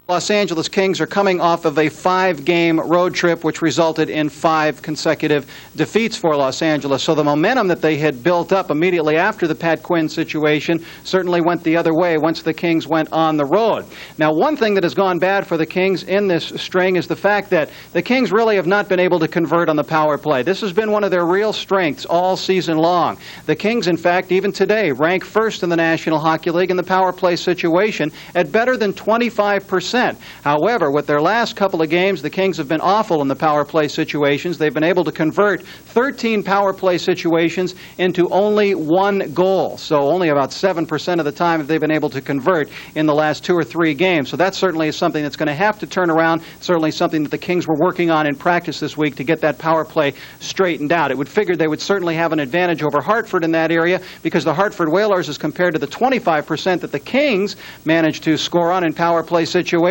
Los Angeles Kings are coming off of a 5-game road trip, which resulted in 5 consecutive defeats for Los Angeles. So the momentum that they had built up immediately after the Pat Quinn situation certainly went the other way once the Kings went on the road. Now, one thing that has gone bad for the Kings in this string is the fact that the Kings really have not been able to convert on the power play. This has been one of their real strengths all season long. The Kings, in fact, even today, rank first in the National Hockey League in the power play situation at better than 25%. However, with their last couple of games, the Kings have been awful in the power play situations. They've been able to convert 13 power play situations into only 1 goal. So only about 7% of the time have they been able to convert in the last 2 or 3 games. So that certainly is something that's going to have to turn around, certainly something that the Kings were working on in practice this week to get that power play straightened out. It would figure they would certainly have an advantage over Hartford in that area because the Hartford Whalers, as compared to the 25% that the Kings managed to score on in power play situations,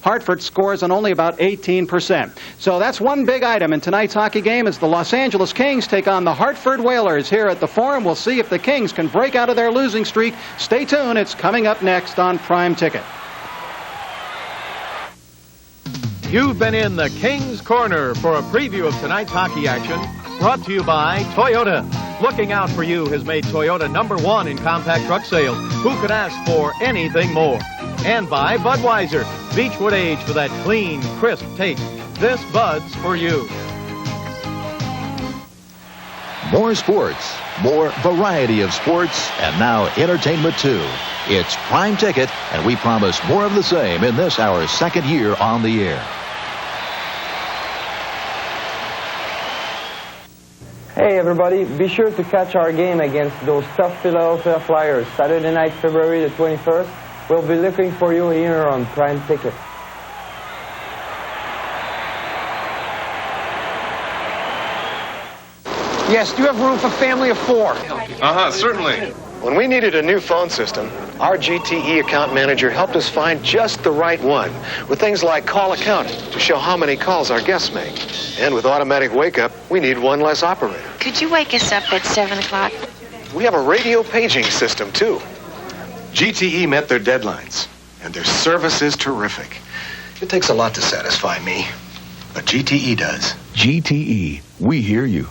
Hartford scores on only about 18%. So that's one big item in tonight's hockey game as the Los Angeles Kings take on the Hartford Whalers here at the Forum. We'll see if the Kings can break out of their losing streak. Stay tuned. It's coming up next on Prime Ticket. You've been in the King's Corner for a preview of tonight's hockey action, brought to you by Toyota. Looking out for you has made Toyota #1 in compact truck sales. Who could ask for anything more? And by Budweiser, Beechwood Age for that clean, crisp taste. This Bud's for you. More sports, more variety of sports, and now entertainment too. It's Prime Ticket, and we promise more of the same in this, our 2nd year on the air. Hey everybody, be sure to catch our game against those tough Philadelphia Flyers Saturday night, February the 21st. We'll be looking for you here on Prime Ticket. Yes, do you have room for family of 4? Certainly. When we needed a new phone system, our GTE account manager helped us find just the right one with things like call accounting to show how many calls our guests make. And with automatic wake-up, we need one less operator. Could you wake us up at 7 o'clock? We have a radio paging system, too. GTE met their deadlines, and their service is terrific. It takes a lot to satisfy me, but GTE does. GTE, we hear you.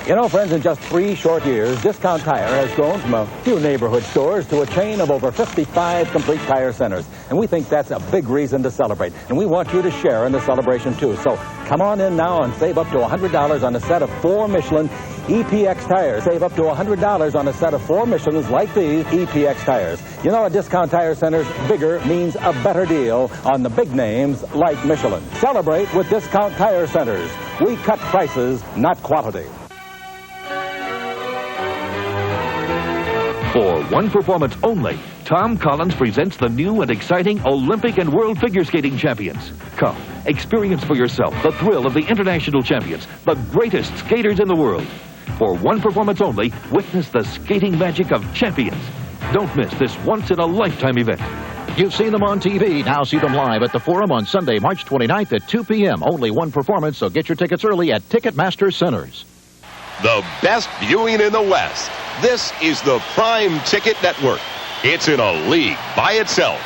You know, friends, in just 3 short years, Discount Tire has grown from a few neighborhood stores to a chain of over 55 complete tire centers. And we think that's a big reason to celebrate. And we want you to share in the celebration, too. So come on in now and save up to $100 on a set of 4 Michelin EPX tires. Save up to $100 on a set of 4 Michelins like these EPX tires. You know, at Discount Tire Centers, bigger means a better deal on the big names like Michelin. Celebrate with Discount Tire Centers. We cut prices, not quality. For one performance only, Tom Collins presents the new and exciting Olympic and World Figure Skating Champions. Come, experience for yourself the thrill of the international champions, the greatest skaters in the world. For one performance only, witness the skating magic of champions. Don't miss this once-in-a-lifetime event. You've seen them on TV. Now see them live at the Forum on Sunday, March 29th at 2 p.m. Only one performance, so get your tickets early at Ticketmaster Centers. The best viewing in the West. This is the Prime Ticket Network. It's in a league by itself.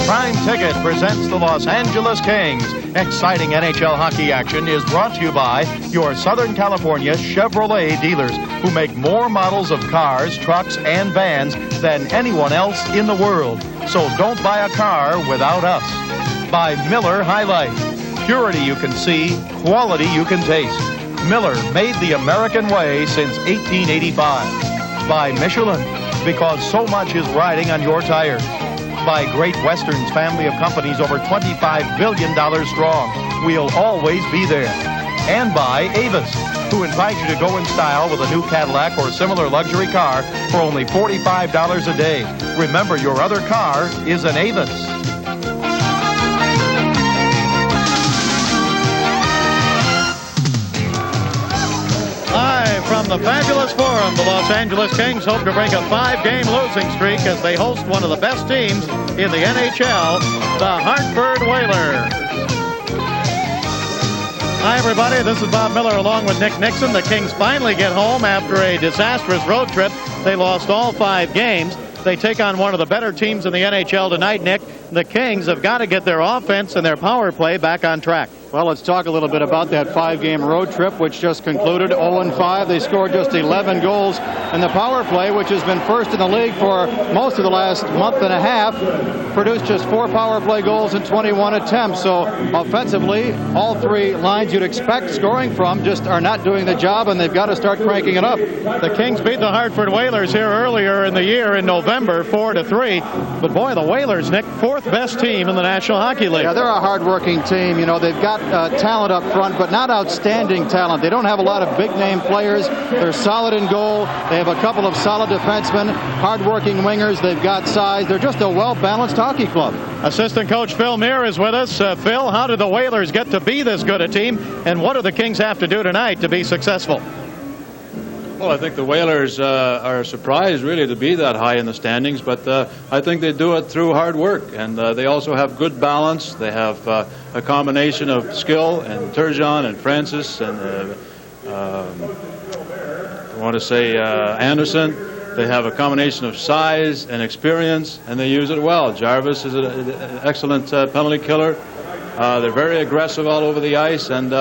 Prime Ticket presents the Los Angeles Kings. Exciting NHL hockey action is brought to you by your Southern California Chevrolet dealers, who make more models of cars, trucks, and vans than anyone else in the world. So don't buy a car without us. By Miller High Life. Purity you can see, quality you can taste. Miller, made the American way since 1885. By Michelin, because so much is riding on your tires. By Great Western's family of companies, over $25 billion strong. We'll always be there. And by Avis, who invite you to go in style with a new Cadillac or similar luxury car for only $45 a day. Remember, your other car is an Avis. Live from the fabulous Forum, the Los Angeles Kings hope to break a 5-game losing streak as they host one of the best teams in the NHL, the Hartford Whalers. Hi, everybody. This is Bob Miller along with Nick Nixon. The Kings finally get home after a disastrous road trip. They lost all 5 games. They take on one of the better teams in the NHL tonight, Nick. The Kings have got to get their offense and their power play back on track. Well, let's talk a little bit about that 5-game road trip, which just concluded 0-5. They scored just 11 goals. And the power play, which has been first in the league for most of the last month and a half, produced just 4 power play goals in 21 attempts. So offensively, all 3 lines you'd expect scoring from just are not doing the job, and they've got to start cranking it up. The Kings beat the Hartford Whalers here earlier in the year in November, 4-3. But boy, the Whalers, Nick, 4th best team in the National Hockey League. Yeah, they're a hard-working team. You know, they've got talent up front, but not outstanding talent. They don't have a lot of big-name players. They're solid in goal. They have a couple of solid defensemen, hard-working wingers. They've got size. They're just a well-balanced hockey club. Assistant coach Phil Muir is with us. Phil, how did the Whalers get to be this good a team, and what do the Kings have to do tonight to be successful? Well, I think the Whalers are surprised, really, to be that high in the standings, but I think they do it through hard work, and they also have good balance. They have a combination of skill, and Turgeon and Francis, and I want to say Anderson. They have a combination of size and experience, and they use it well. Jarvis is an excellent penalty killer. They're very aggressive all over the ice, and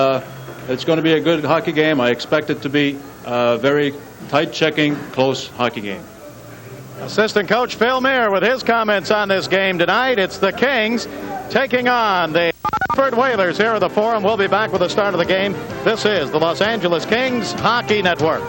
it's going to be a good hockey game. I expect it to be a very tight-checking, close hockey game. Assistant coach Phil Muir with his comments on this game tonight. It's the Kings taking on the Hartford Whalers here at the Forum. We'll be back with the start of the game. This is the Los Angeles Kings Hockey Network.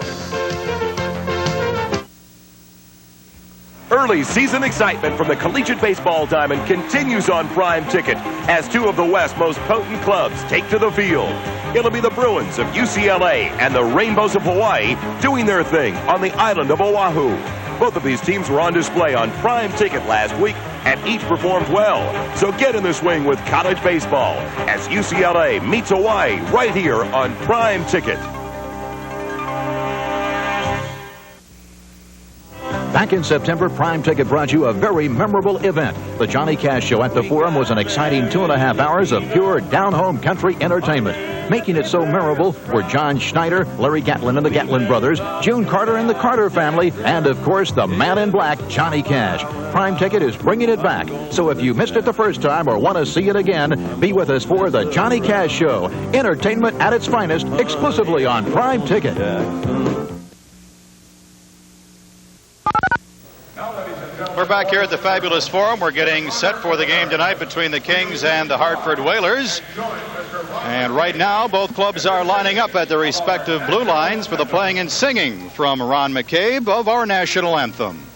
Early season excitement from the Collegiate Baseball Diamond continues on Prime Ticket as 2 of the West's most potent clubs take to the field. It'll be the Bruins of UCLA and the Rainbows of Hawaii doing their thing on the island of Oahu. Both of these teams were on display on Prime Ticket last week and each performed well. So get in the swing with college baseball as UCLA meets Hawaii right here on Prime Ticket. Back in September, Prime Ticket brought you a very memorable event. The Johnny Cash Show at the Forum was an exciting 2.5 hours of pure down-home country entertainment. Making it so memorable were John Schneider, Larry Gatlin and the Gatlin brothers, June Carter and the Carter family, and, of course, the man in black, Johnny Cash. Prime Ticket is bringing it back. So if you missed it the first time or want to see it again, be with us for the Johnny Cash Show. Entertainment at its finest, exclusively on Prime Ticket. We're back here at the fabulous Forum. We're getting set for the game tonight between the Kings and the Hartford Whalers. And right now, both clubs are lining up at their respective blue lines for the playing and singing from Ron McCabe of our national anthem.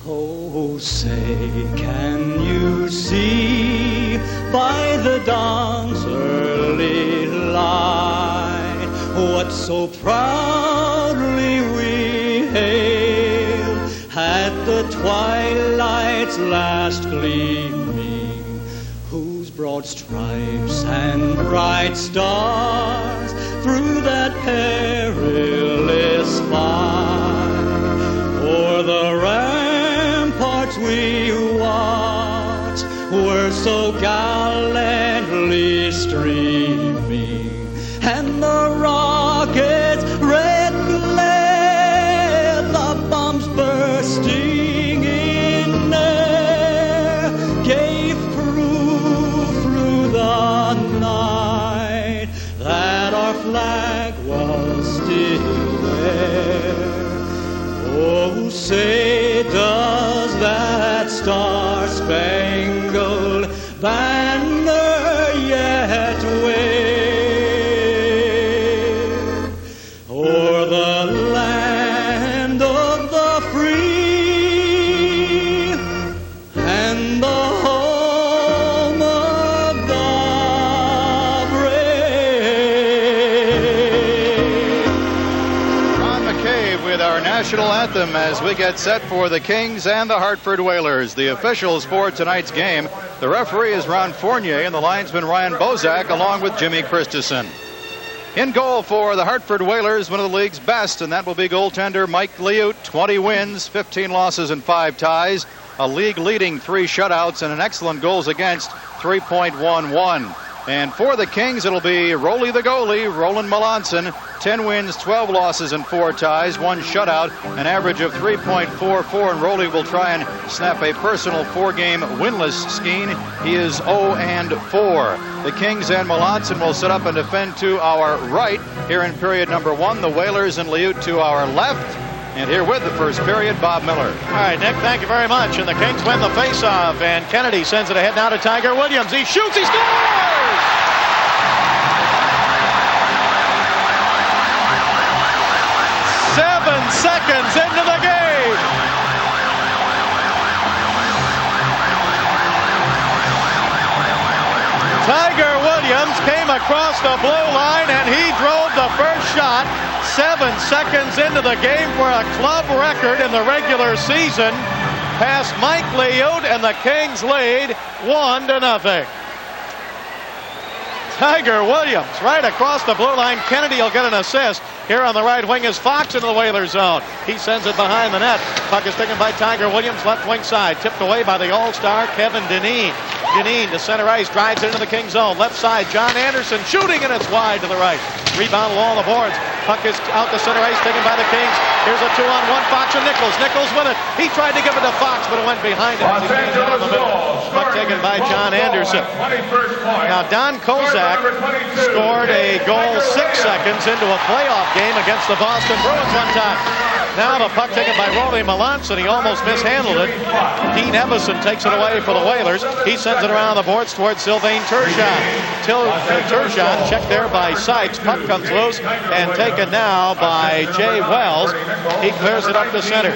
Oh, say, can you see by the dawn's early light what so proudly we hail at the twilight's last gleaming, whose broad stripes and bright stars through that perilous fight o'er the ramparts we watched were so gallantly streaming, and the rockets' red glare, the bombs bursting in air, gave proof through the night that our flag was still there. Oh, say does that star-spangled banner yet wave o'er the land of the free and the home of the brave? Ron McCabe with our national anthem as we get set for the Kings and the Hartford Whalers. The officials for tonight's game, the referee is Ron Fournier and the linesman Ryan Bozak along with Jimmy Christensen. In goal for the Hartford Whalers, one of the league's best, and that will be goaltender Mike Liut. 20 wins, 15 losses, and 5 ties. a league-leading 3 shutouts and an excellent goals against 3.11. And for the Kings, it'll be Roley the goalie, Roland Melanson, 10 wins, 12 losses, and 4 ties, 1 shutout, an average of 3.44. And Roley will try and snap a personal 4-game winless scheme. He is 0-4. The Kings and Melanson will set up and defend to our right here in period number 1. The Whalers and Liut to our left. And here with the first period, Bob Miller. All right, Nick, thank you very much. And the Kings win the faceoff. And Kennedy sends it ahead now to Tiger Williams. He shoots, he scores! 7 seconds into the game. Tiger Williams came across the blue line and he drove the first shot 7 seconds into the game for a club record in the regular season past Mike Liut, and the Kings lead 1-0. Tiger Williams right across the blue line. Kennedy will get an assist. Here on the right wing is Fox into the Whalers zone. He sends it behind the net. Puck is taken by Tiger Williams, left wing side. Tipped away by the All-Star Kevin Dionne. Dionne to center ice, drives into the Kings zone. Left side, John Anderson shooting, and it's wide to the right. Rebound along the boards. Puck is out to center ice, taken by the Kings. Here's a 2-on-1, Fox and Nichols. Nichols with it. He tried to give it to Fox, but it went behind him. He came down the middle. Puck taken by John Anderson. Now, Don Kozak scored a goal 6 seconds into a playoff game against the Boston Bruins one time. Now the puck taken by Roley Melanson. He almost mishandled it. Dean Evison takes it away for the Whalers. He sends it around the boards towards Sylvain Turgeon. Turgeon checked there by Sykes. Puck comes loose and taken now by Jay Wells. He clears it up the center.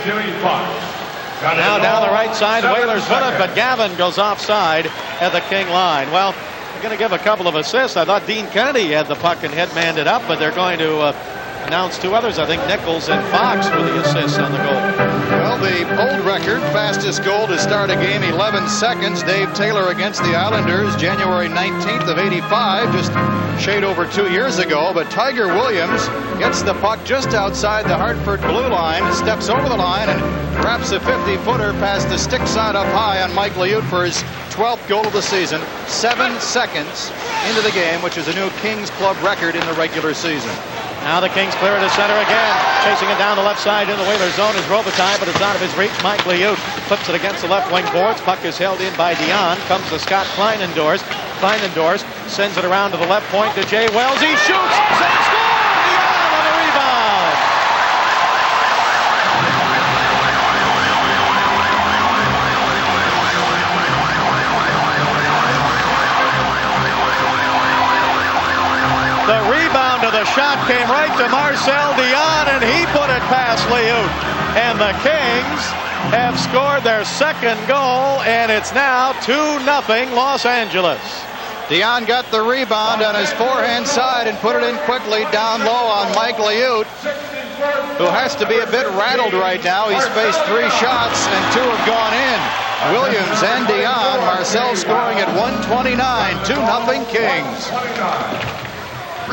Now down the right side, Whalers with it, but Gavin goes offside at the King line. Well, they're going to give a couple of assists. I thought Dean Kennedy had the puck and headmanned it up, but they're going to announce 2 others. I think Nichols and Fox for the assists on the goal. Well, the old record, fastest goal to start a game, 11 seconds. Dave Taylor against the Islanders, January 19th of 85, just shade over 2 years ago. But Tiger Williams gets the puck just outside the Hartford blue line, steps over the line, and wraps a 50-footer past the stick side up high on Mike Liut for his 12th goal of the season. 7 seconds into the game, which is a new Kings Club record in the regular season. Now the Kings clear it to center again. Chasing it down the left side in the Whalers zone is Robitaille, but it's out of his reach. Mike Liut flips it against the left wing boards. Puck is held in by Dionne. Comes to Scott Kleinendorf. Kleinendorf sends it around to the left point to Jay Wells. He shoots. Save score! Dionne on the rebound. The rebound of the shot came right to Marcel Dionne, and he put it past Liut. And the Kings have scored their 2nd goal, and it's now 2-0 Los Angeles. Dionne got the rebound on his forehand side and put it in quickly down low on Mike Liut, who has to be a bit rattled right now. He's faced 3 shots, and 2 have gone in. Williams and Dionne, Marcel scoring at 1:29, 2-0 Kings.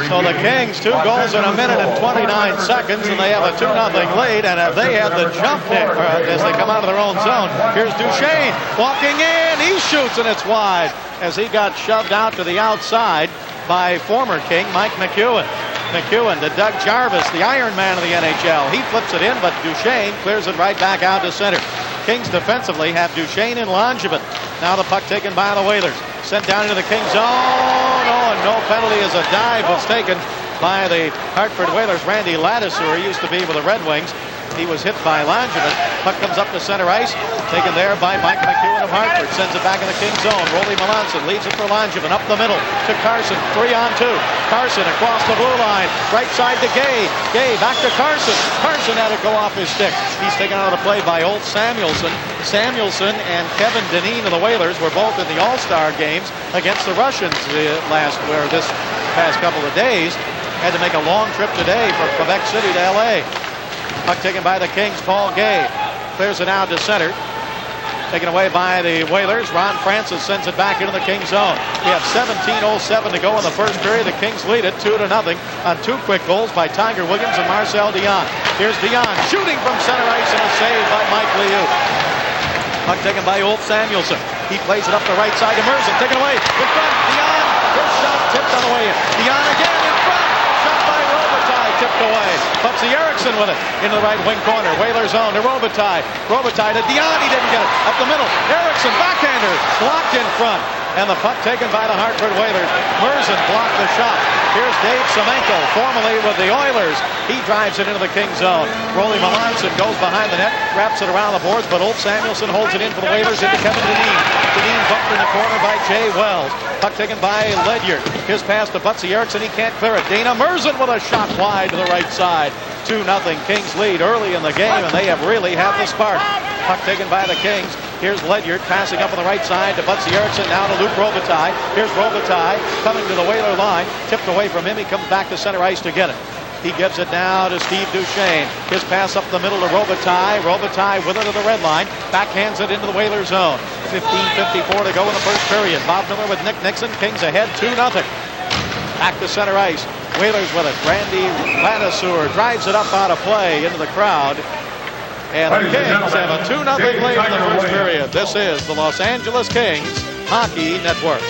So the Kings, 2 goals in a minute and 29 seconds, and they have a 2-0 lead. And if they had the jump as they come out of their own zone, here's Duchesne walking in. He shoots, and it's wide as he got shoved out to the outside by former King Mike McEwen. McEwen to Doug Jarvis, the Iron Man of the NHL. He flips it in, but Duchesne clears it right back out to center. Kings defensively have Duchesne and Langevin. Now the puck taken by the Whalers. Sent down into the Kings zone. Oh, and no penalty as a dive was taken by the Hartford Whalers. Randy Ladouceur used to be with the Red Wings. He was hit by Langevin. Puck comes up to center ice. Taken there by Mike McEwen of Hartford. Sends it back in the Kings zone. Roley Melanson leaves it for Langevin. Up the middle to Carson. 3-on-2. Carson across the blue line. Right side to Gay. Gay back to Carson. Carson had it go off his stick. He's taken out of the play by Old Samuelson. Samuelson and Kevin Dionne of the Whalers were both in the All-Star games against the Russians this past couple of days. Had to make a long trip today from Quebec City to L.A. Puck taken by the Kings, Paul Gay. Clears it out to center. Taken away by the Whalers. Ron Francis sends it back into the Kings zone. We have 17:07 to go in the first period. The Kings lead it 2-0 on 2 quick goals by Tiger Williams and Marcel Dionne. Here's Dionne shooting from center ice, and a save by Mike Liut. Puck taken by Ulf Samuelsson. He plays it up the right side to Merson. Taken away. In front. Dionne. First shot tipped on the way in. Dionne again in front. Shot by Robitaille. Tipped away. Butsy Erickson with it. Into the right wing corner. Whalers zone to Robitaille. Robitaille to Dionne. He didn't get it. Up the middle. Erickson. Backhander. Blocked in front. And the puck taken by the Hartford Whalers. Merson blocked the shot. Here's Dave Semenko, formerly with the Oilers. He drives it into the Kings zone. Rolly Melanson goes behind the net, wraps it around the boards, but Ulf Samuelsson holds it in for the Whalers into Kevin Dionne. Dionne bumped in the corner by Jay Wells. Puck taken by Ledyard. His pass to Butsy Erickson. He can't clear it. Dana Merson with a shot wide to the right side. 2-0 Kings lead early in the game, and they have really had the spark. Puck taken by the Kings. Here's Ledyard passing up on the right side to Butsy Erickson. Now to Luc Robitaille. Here's Robitaille coming to the Whaler line. Tipped away from him. He comes back to center ice to get it. He gives it now to Steve Duchesne. His pass up the middle to Robitaille. Robitaille with it to the red line. Backhands it into the Whaler zone. 15:54 to go in the first period. Bob Miller with Nick Nixon. Kings ahead 2-0. Back to center ice. Whalers with it. Randy Ladouceur drives it up out of play into the crowd. And the Kings have a 2-0 lead in the first period. This is the Los Angeles Kings Hockey Network.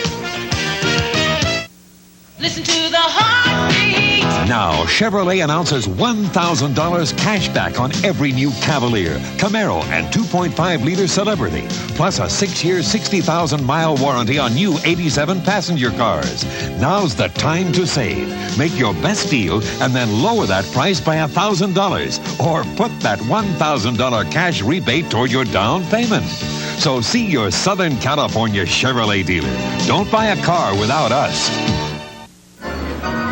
Listen to the heartbeat. Now, Chevrolet announces $1,000 cash back on every new Cavalier, Camaro, and 2.5-liter Celebrity, plus a 6-year, 60,000-mile warranty on new 87 passenger cars. Now's the time to save. Make your best deal and then lower that price by $1,000, or put that $1,000 cash rebate toward your down payment. So see your Southern California Chevrolet dealer. Don't buy a car without us.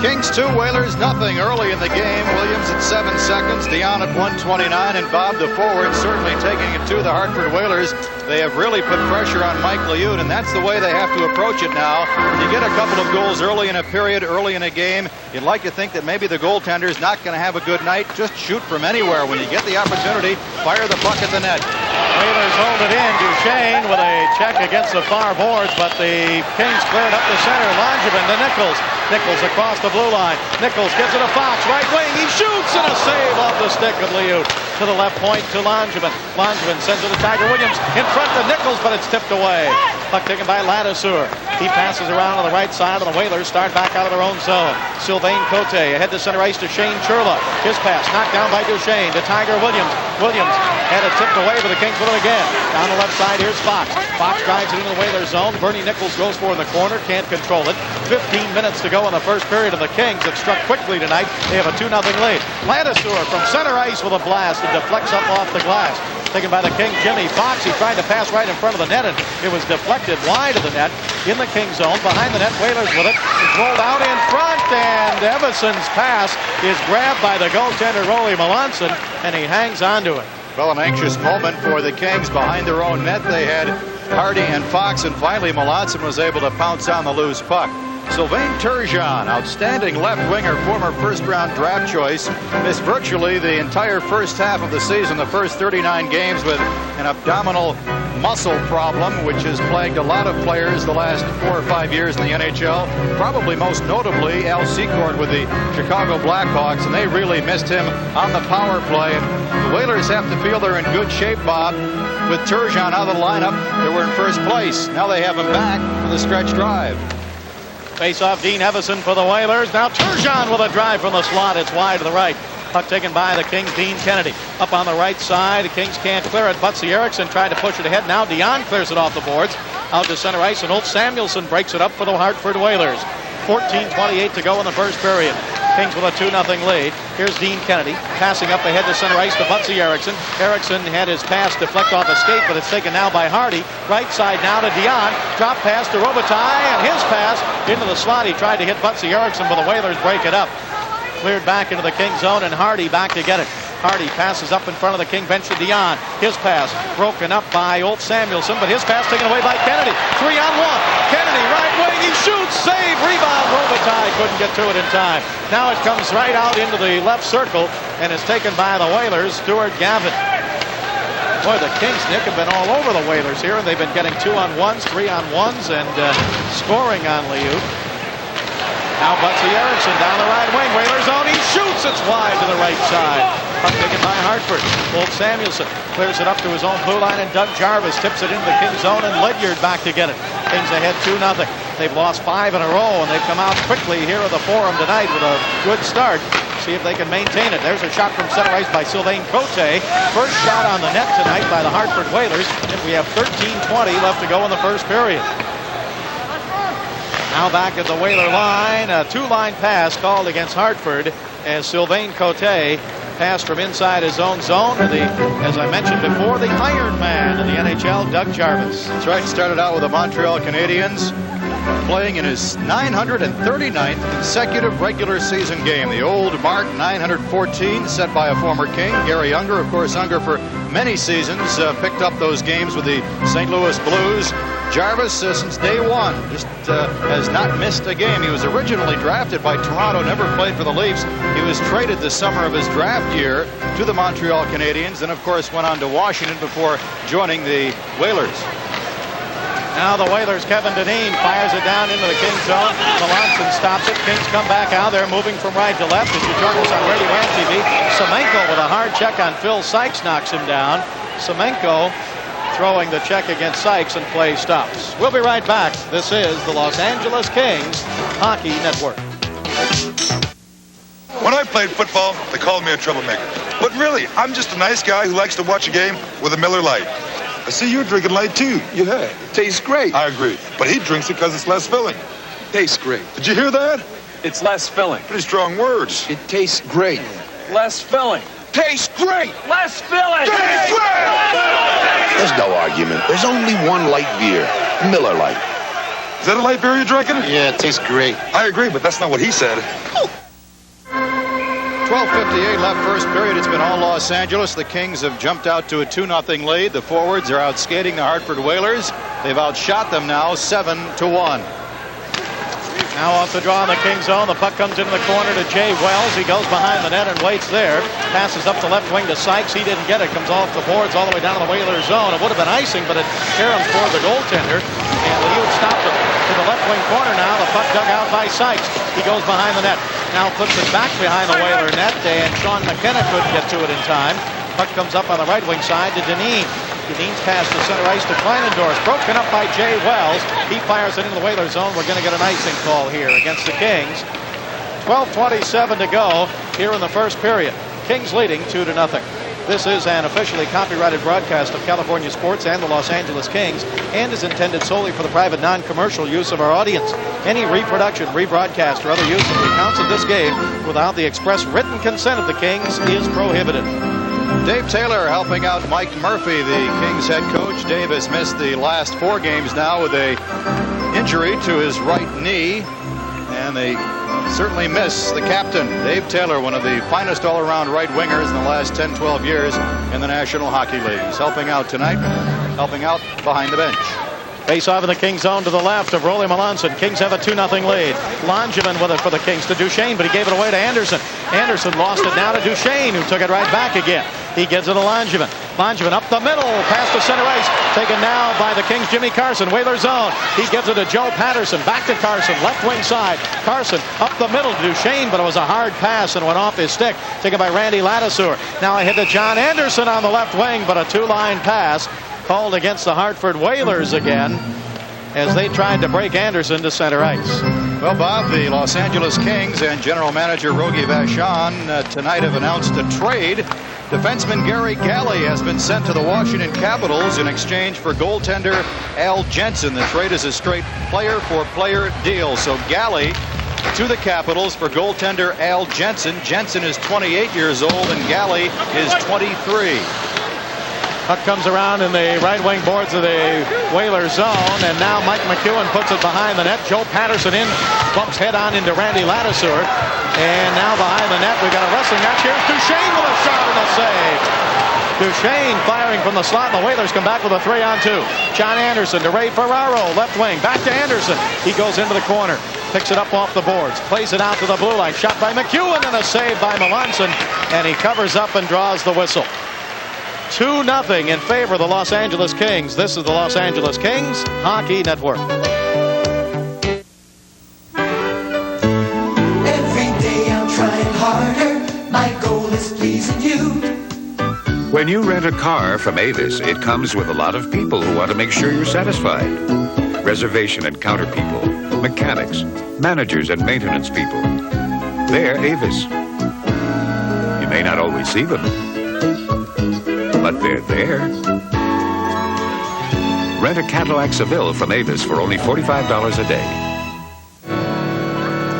Kings 2, Whalers nothing early in the game. Williams at 7 seconds, Dionne at 1:29, and Bob the forward certainly taking it to the Hartford Whalers. They have really put pressure on Mike Liut, and that's the way they have to approach it now. When you get a couple of goals early in a period, early in a game, you'd like to think that maybe the goaltender's not going to have a good night. Just shoot from anywhere. When you get the opportunity, fire the puck at the net. Whalers hold it in. Duchesne with a check against the far boards, but the Kings cleared up the center. Langevin to Nichols. Nichols across the blue line. Nichols gives it a Fox, right wing. He shoots, and a save off the stick of Liut. To the left point to Langevin. Langevin sends it to Tiger Williams. In front to Nichols, but it's tipped away. Puck taken by Ladouceur. He passes around on the right side, and the Whalers start back out of their own zone. Sylvain Cote ahead to center ice to Shane Churla. His pass knocked down by Duchesne to Tiger Williams. Williams had it tipped away, but the Kings with it again. Down the left side, here's Fox. Fox drives it into the Whalers zone. Bernie Nichols goes for in the corner, can't control it. 15 minutes to go in the first period, and the Kings have struck quickly tonight. They have a 2-0 lead. Ladouceur from center ice with a blast and deflects up off the glass. Taken by the King, Jimmy Fox. He tried to pass right in front of the net, and it was deflected wide of the net in the King zone. Behind the net, Whalers with it. It's rolled out in front, and Evanson's pass is grabbed by the goaltender, Rolly Melanson, and he hangs onto it. Well, an anxious moment for the Kings behind their own net. They had Hardy and Fox, and finally Melanson was able to pounce on the loose puck. Sylvain Turgeon, outstanding left winger, former first-round draft choice, missed virtually the entire first half of the season, the first 39 games, with an abdominal muscle problem, which has plagued a lot of players the last 4 or 5 years in the NHL, probably most notably Al Secord with the Chicago Blackhawks, and they really missed him on the power play. And the Whalers have to feel they're in good shape, Bob. With Turgeon out of the lineup, they were in first place. Now they have him back for the stretch drive. Face-off, Dean Evason for the Whalers. Now Turgeon with a drive from the slot. It's wide to the right. Puck taken by the Kings, Dean Kennedy. Up on the right side, the Kings can't clear it. Butsy Erickson tried to push it ahead. Now Dionne clears it off the boards. Out to center ice, and Ulf Samuelsson breaks it up for the Hartford Whalers. 14:28 to go in the first period. Kings with a 2-0 lead. Here's Dean Kennedy passing up ahead to center ice to Butsy Erickson. Erickson had his pass deflect off a skate, but it's taken now by Hardy. Right side now to Dionne. Drop pass to Robitaille, and his pass into the slot. He tried to hit Butsy Erickson, but the Whalers break it up. Cleared back into the King zone, and Hardy back to get it. Hardy passes up in front of the King bench to Dionne. His pass broken up by Ulf Samuelsson, but his pass taken away by Kennedy. 3-on-1. Kennedy, right wing, he shoots, save, rebound. Robitaille couldn't get to it in time. Now it comes right out into the left circle, and is taken by the Whalers, Stuart Gavin. Boy, the Kings, Nick, have been all over the Whalers here, and they've been getting 2-on-1s, 3-on-1s, and scoring on Liut. Now Butsy Erickson down the right wing. Whalers zone. He shoots. It's wide to the right side. Puck taken by Hartford. Old Samuelson clears it up to his own blue line, and Doug Jarvis tips it into the Kings zone, and Ledyard back to get it. Kings ahead 2-0. They've lost 5 in a row, and they've come out quickly here at the Forum tonight with a good start. See if they can maintain it. There's a shot from center ice by Sylvain Cote. First shot on the net tonight by the Hartford Whalers, and we have 13:20 left to go in the first period. Now back at the Whaler line, a 2-line pass called against Hartford as Sylvain Cote passed from inside his own zone to the, as I mentioned before, the Iron Man in the NHL, Doug Jarvis. That's right, started out with the Montreal Canadiens, playing in his 939th consecutive regular season game. The old mark, 914, set by a former King, Gary Unger. Of course, Unger for many seasons picked up those games with the St. Louis Blues. Jarvis, since day one, just has not missed a game. He was originally drafted by Toronto, never played for the Leafs. He was traded the summer of his draft year to the Montreal Canadiens, and of course went on to Washington before joining the Whalers. Now the Whalers' Kevin Dionne fires it down into the Kings zone. Melanson stops it. Kings come back out. They're moving from right to left. As you join us on Radio and TV, Semenko with a hard check on Phil Sykes knocks him down. Semenko throwing the check against Sykes, and play stops. We'll be right back. This is the Los Angeles Kings Hockey Network. When I played football, they called me a troublemaker. But really, I'm just a nice guy who likes to watch a game with a Miller Lite. I see you're drinking light too. Yeah, it tastes great. I agree. But he drinks it because it's less filling. Tastes great. Did you hear that? It's less filling. Pretty strong words. It tastes great. Less filling. Tastes great. Less filling. Tastes great. There's no argument. There's only one light beer, Miller Lite. Is that a light beer you're drinking? Yeah, it tastes great. I agree, but that's not what he said. 12:58 left first period. It's been all Los Angeles. The Kings have jumped out to a 2-0 lead. The forwards are out skating the Hartford Whalers. They've outshot them now 7-1. Now off the draw in the Kings zone. The puck comes into the corner to Jay Wells. He goes behind the net and waits there. Passes up the left wing to Sykes. He didn't get it. Comes off the boards all the way down to the Whalers zone. It would have been icing, but it caromed toward the goaltender. And Liu stopped it to the left wing corner now. The puck dug out by Sykes. He goes behind the net. Now flips it back behind the Whaler net, and Sean McKenna couldn't get to it in time. Puck comes up on the right wing side to Dionne. Dionne's pass to center ice to Kleinendorf. Broken up by Jay Wells. He fires it into the Whaler zone. We're going to get an icing call here against the Kings. 12:27 to go here in the first period. Kings leading 2-0. This is an officially copyrighted broadcast of California sports and the Los Angeles Kings, and is intended solely for the private non-commercial use of our audience. Any reproduction, rebroadcast, or other use of the accounts of this game without the express written consent of the Kings is prohibited. Dave Taylor helping out Mike Murphy, the Kings head coach. Dave has missed the last 4 games now with a injury to his right knee, and they certainly miss the captain, Dave Taylor, one of the finest all-around right wingers in the last 10-12 years in the National Hockey League. He's helping out tonight, helping out behind the bench. Face off in the Kings zone to the left of Rolly Melanson. Kings have a 2-0 lead. Langevin with it for the Kings to Duchesne, but he gave it away to Anderson. Anderson lost it now to Duchesne, who took it right back again. He gives it to Langevin. Langevin up the middle, past the center ice, taken now by the Kings' Jimmy Carson, Whaler zone. He gives it to Joe Patterson, back to Carson, left wing side. Carson up the middle to Duchesne, but it was a hard pass and went off his stick, taken by Randy Ladouceur. Now I hit to John Anderson on the left wing, but a 2-line pass called against the Hartford Whalers again as they tried to break Anderson to center ice. Well, Bob, the Los Angeles Kings and general manager Rogie Vachon tonight have announced a trade. Defenseman Gary Galley has been sent to the Washington Capitals in exchange for goaltender Al Jensen. The trade is a straight player-for-player deal. So Galley to the Capitals for goaltender Al Jensen. Jensen is 28 years old and Galley is 23. Puck comes around in the right wing boards of the Whaler zone, and now Mike McEwen puts it behind the net. Joe Patterson in, bumps head on into Randy Ladouceur, and now behind the net we've got a wrestling match. Here's Duchesne with a shot and a save. Duchesne firing from the slot, and the Whalers come back with a 3-on-2. John Anderson to Ray Ferraro, left wing, back to Anderson. He goes into the corner, picks it up off the boards, plays it out to the blue line. Shot by McEwen and a save by Melanson, and he covers up and draws the whistle. 2-0 in favor of the Los Angeles Kings. This is the Los Angeles Kings Hockey Network. Every day I'm trying harder. My goal is pleasing you. When you rent a car from Avis, it comes with a lot of people who want to make sure you're satisfied. Reservation and counter people, mechanics, managers and maintenance people. They're Avis. You may not always see them, but they're there. Rent a Cadillac Seville from Avis for only $45 a day.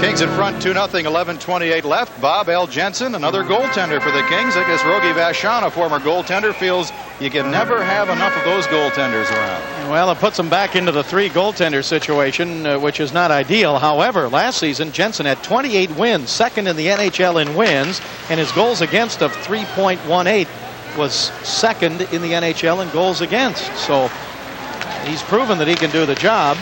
Kings in front 2-0, 11:28 left. Bob L. Jensen, another goaltender for the Kings. I guess Rogie Vachon, a former goaltender, feels you can never have enough of those goaltenders around. Well, it puts them back into the 3 goaltender situation, which is not ideal. However, last season, Jensen had 28 wins, second in the NHL in wins, and his goals against of 3.18 was second in the NHL in goals against. So he's proven that he can do the job.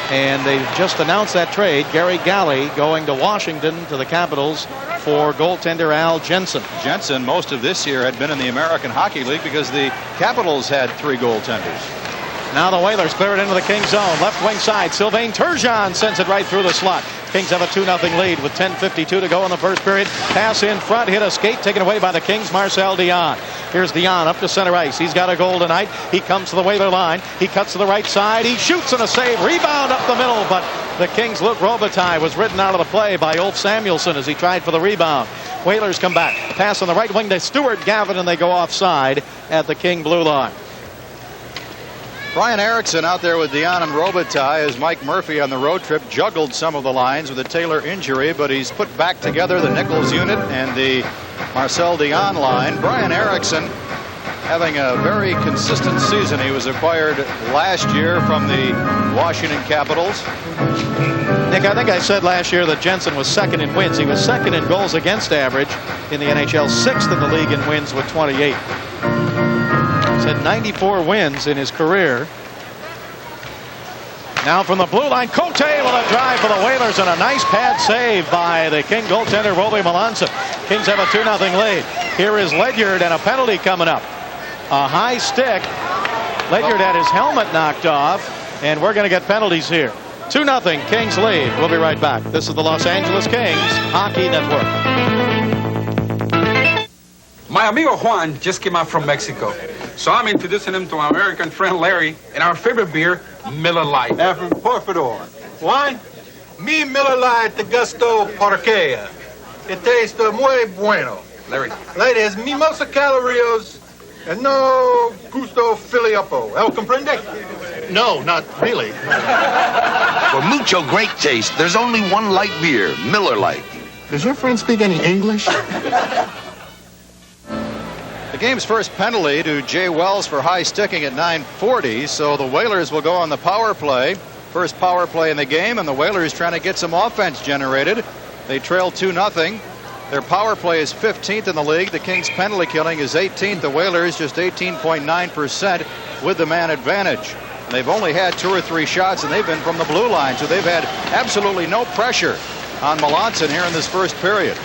And they just announced that trade. Gary Galley going to Washington to the Capitals for goaltender Al Jensen. Jensen, most of this year, had been in the American Hockey League because the Capitals had 3 goaltenders. Now the Whalers clear it into the Kings zone. Left wing side. Sylvain Turgeon sends it right through the slot. Kings have a 2-0 lead with 10:52 to go in the first period. Pass in front. Hit a skate taken away by the Kings. Marcel Dionne. Here's Dionne up to center ice. He's got a goal tonight. He comes to the Whaler line. He cuts to the right side. He shoots and a save. Rebound up the middle. But the Kings' Luc Robitaille was ridden out of the play by Ulf Samuelsson as he tried for the rebound. Whalers come back. Pass on the right wing to Stuart Gavin, and they go offside at the King blue line. Brian Erickson out there with Dionne and Robitaille as Mike Murphy on the road trip juggled some of the lines with a Taylor injury, but he's put back together the Nichols unit and the Marcel Dionne line. Brian Erickson having a very consistent season. He was acquired last year from the Washington Capitals. Nick, I think I said last year that Jensen was second in wins. He was second in goals against average in the NHL, 6th in the league in wins with 28. He's had 94 wins in his career. Now from the blue line, Cote with a drive for the Whalers and a nice pad save by the King goaltender, Robbie Melanson. Kings have a 2-0 lead. Here is Ledyard and a penalty coming up. A high stick. Ledyard had his helmet knocked off, and we're going to get penalties here. 2-0 Kings lead. We'll be right back. This is the Los Angeles Kings Hockey Network. My amigo Juan just came out from Mexico, so I'm introducing him to my American friend Larry and our favorite beer, Miller Lite. Por favor. Wine? Mi Miller Lite de gusto porque it tastes muy bueno. Larry. Ladies, mimosa calorías and no gusto filiapo. ¿El comprende? No, not really. For mucho great taste, there's only one light beer, Miller Lite. Does your friend speak any English? The game's first penalty to Jay Wells for high sticking at 9:40, so the Whalers will go on the power play. First power play in the game, and the Whalers trying to get some offense generated. They trail 2-0. Their power play is 15th in the league. The Kings' penalty killing is 18th. The Whalers just 18.9% with the man advantage. They've only had 2 or 3 shots, and they've been from the blue line, so they've had absolutely no pressure on Melanson here in this first period.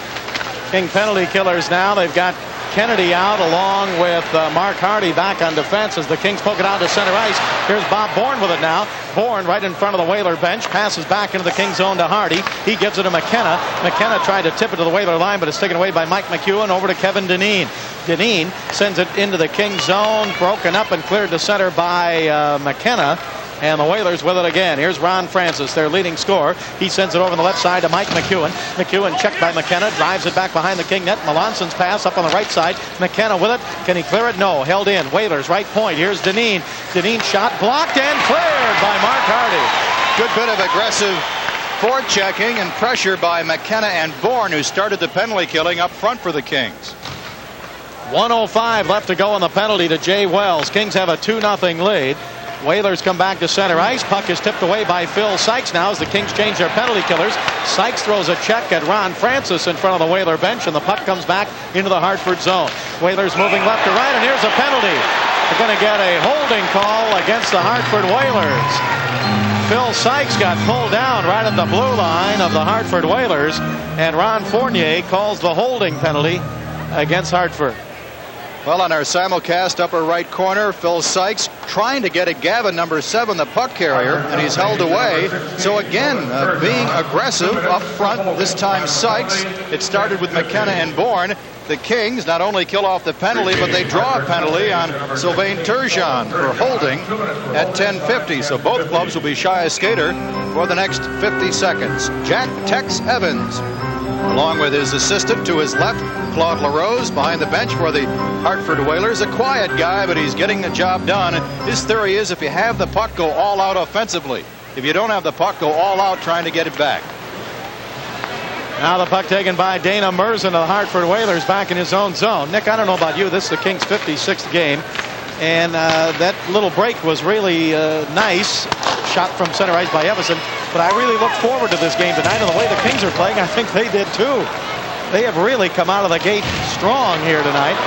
King penalty killers now. They've got Kennedy out along with Mark Hardy back on defense as the Kings poke it out to center ice. Here's Bob Bourne with it now. Bourne right in front of the Whaler bench. Passes back into the King zone to Hardy. He gives it to McKenna. McKenna tried to tip it to the Whaler line, but it's taken away by Mike McEwen over to Kevin Dineen. Dineen sends it into the King zone. Broken up and cleared to center by McKenna. And the Whalers with it again. Here's Ron Francis, their leading scorer. He sends it over on the left side to Mike McEwen. McEwen checked by McKenna, drives it back behind the King net. Melanson's pass up on the right side. McKenna with it. Can he clear it? No. Held in. Whalers right point. Here's Dineen. Dineen shot blocked and cleared by Mark Hardy. Good bit of aggressive forechecking and pressure by McKenna and Bourne, who started the penalty killing up front for the Kings. 1:05 left to go on the penalty to Jay Wells. Kings have a 2-0 lead. Whalers come back to center ice. Puck is tipped away by Phil Sykes now as the Kings change their penalty killers. Sykes throws a check at Ron Francis in front of the Whaler bench, and the puck comes back into the Hartford zone. Whalers moving left to right, and here's a penalty. They're going to get a holding call against the Hartford Whalers. Phil Sykes got pulled down right at the blue line of the Hartford Whalers, and Ron Fournier calls the holding penalty against Hartford. Well, on our simulcast upper right corner, Phil Sykes trying to get at Gavin, number 7, the puck carrier, and he's held away. So again, being aggressive up front, this time Sykes. It started with McKenna and Bourne. The Kings not only kill off the penalty, but they draw a penalty on Sylvain Turgeon for holding at 10:50. So both clubs will be shy a skater for the next 50 seconds. Jack Tex Evans, along with his assistant to his left, Claude LaRose, behind the bench for the Hartford Whalers. A quiet guy, but he's getting the job done. His theory is if you have the puck, go all out offensively. If you don't have the puck, go all out trying to get it back. Now the puck taken by Dana Merzen of the Hartford Whalers back in his own zone. Nick, I don't know about you. This is the Kings' 56th game. And that little break was really nice. Shot from center ice by Everson. But I really look forward to this game tonight. And the way the Kings are playing, I think they did too. They have really come out of the gate strong here tonight.